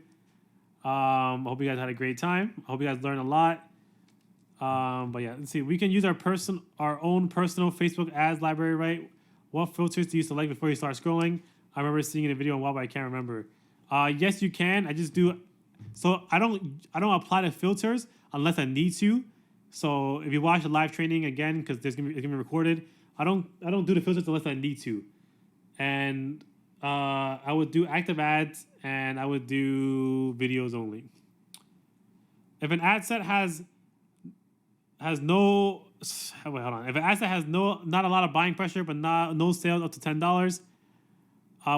I hope you guys had a great time. I hope you guys learned a lot. But yeah, let's see. We can use our own personal Facebook ads library, right? What filters do you select before you start scrolling? I remember seeing in a video on WoW, but I can't remember. Yes, you can. I just do. So I don't apply the filters unless I need to. So if you watch the live training again, because it's gonna be recorded, I don't do the filters unless I need to. And I would do active ads and I would do videos only. If an ad set has no, wait, hold on. If an ad set has not a lot of buying pressure, but no sales up to $10,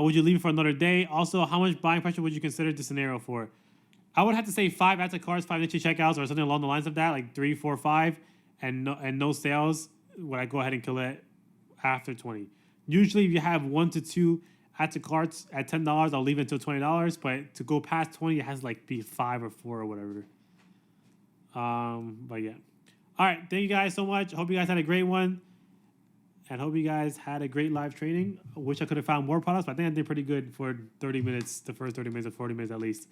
would you leave it for another day? Also, how much buying pressure would you consider this scenario for? I would have to say 5 add to carts, 5 niche checkouts, or something along the lines of that, like 3, 4, 5, and no sales. Would I go ahead and kill it after 20? Usually, if you have 1 to 2 add to carts at $10, I'll leave it until $20. But to go past 20, it has to like be 5 or 4 or whatever. But yeah. All right, thank you guys so much. Hope you guys had a great one. And hope you guys had a great live training. I wish I could have found more products, but I think I did pretty good for 30 minutes, the first 30 minutes or 40 minutes at least.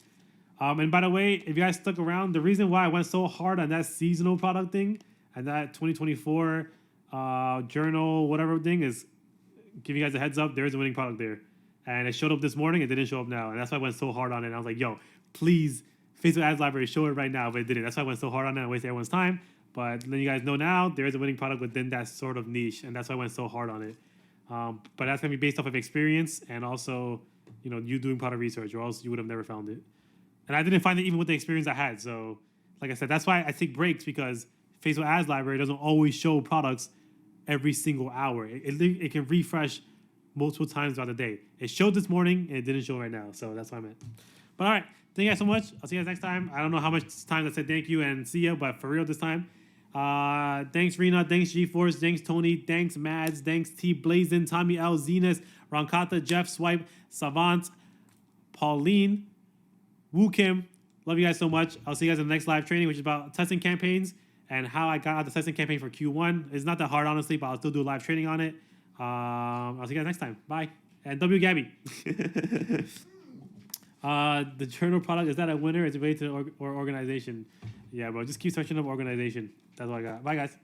And by the way, if you guys stuck around, the reason why I went so hard on that seasonal product thing and that 2024 journal, whatever thing, is give you guys a heads up. There is a winning product there. And it showed up this morning. It didn't show up now. And that's why I went so hard on it. And I was like, yo, please, Facebook Ads Library, show it right now. But it didn't. That's why I went so hard on it and wasted everyone's time. But letting you guys know now, there is a winning product within that sort of niche. And that's why I went so hard on it. But that's going to be based off of experience and also, you doing product research, or else you would have never found it. And I didn't find it even with the experience I had. So, like I said, that's why I take breaks, because Facebook Ads Library doesn't always show products every single hour. It can refresh multiple times throughout the day. It showed this morning and it didn't show right now. So that's what I meant. But all right, thank you guys so much. I'll see you guys next time. I don't know how much times I said thank you and see ya, but for real this time. Thanks Rena, thanks GeForce, thanks Tony, thanks Mads, thanks T Blazin, Tommy L, Zenas, Ronkata, Jeff Swipe, Savant, Pauline, Woo Kim. Love you guys so much. I'll see you guys in the next live training, which is about testing campaigns and how I got out the testing campaign for Q1. It's not that hard, honestly, but I'll still do a live training on it. I'll see you guys next time. Bye. And W Gabby. The journal product, is that a winner? Is it related to or organization? Yeah, bro. Just keep searching up organization. That's all I got. Bye, guys.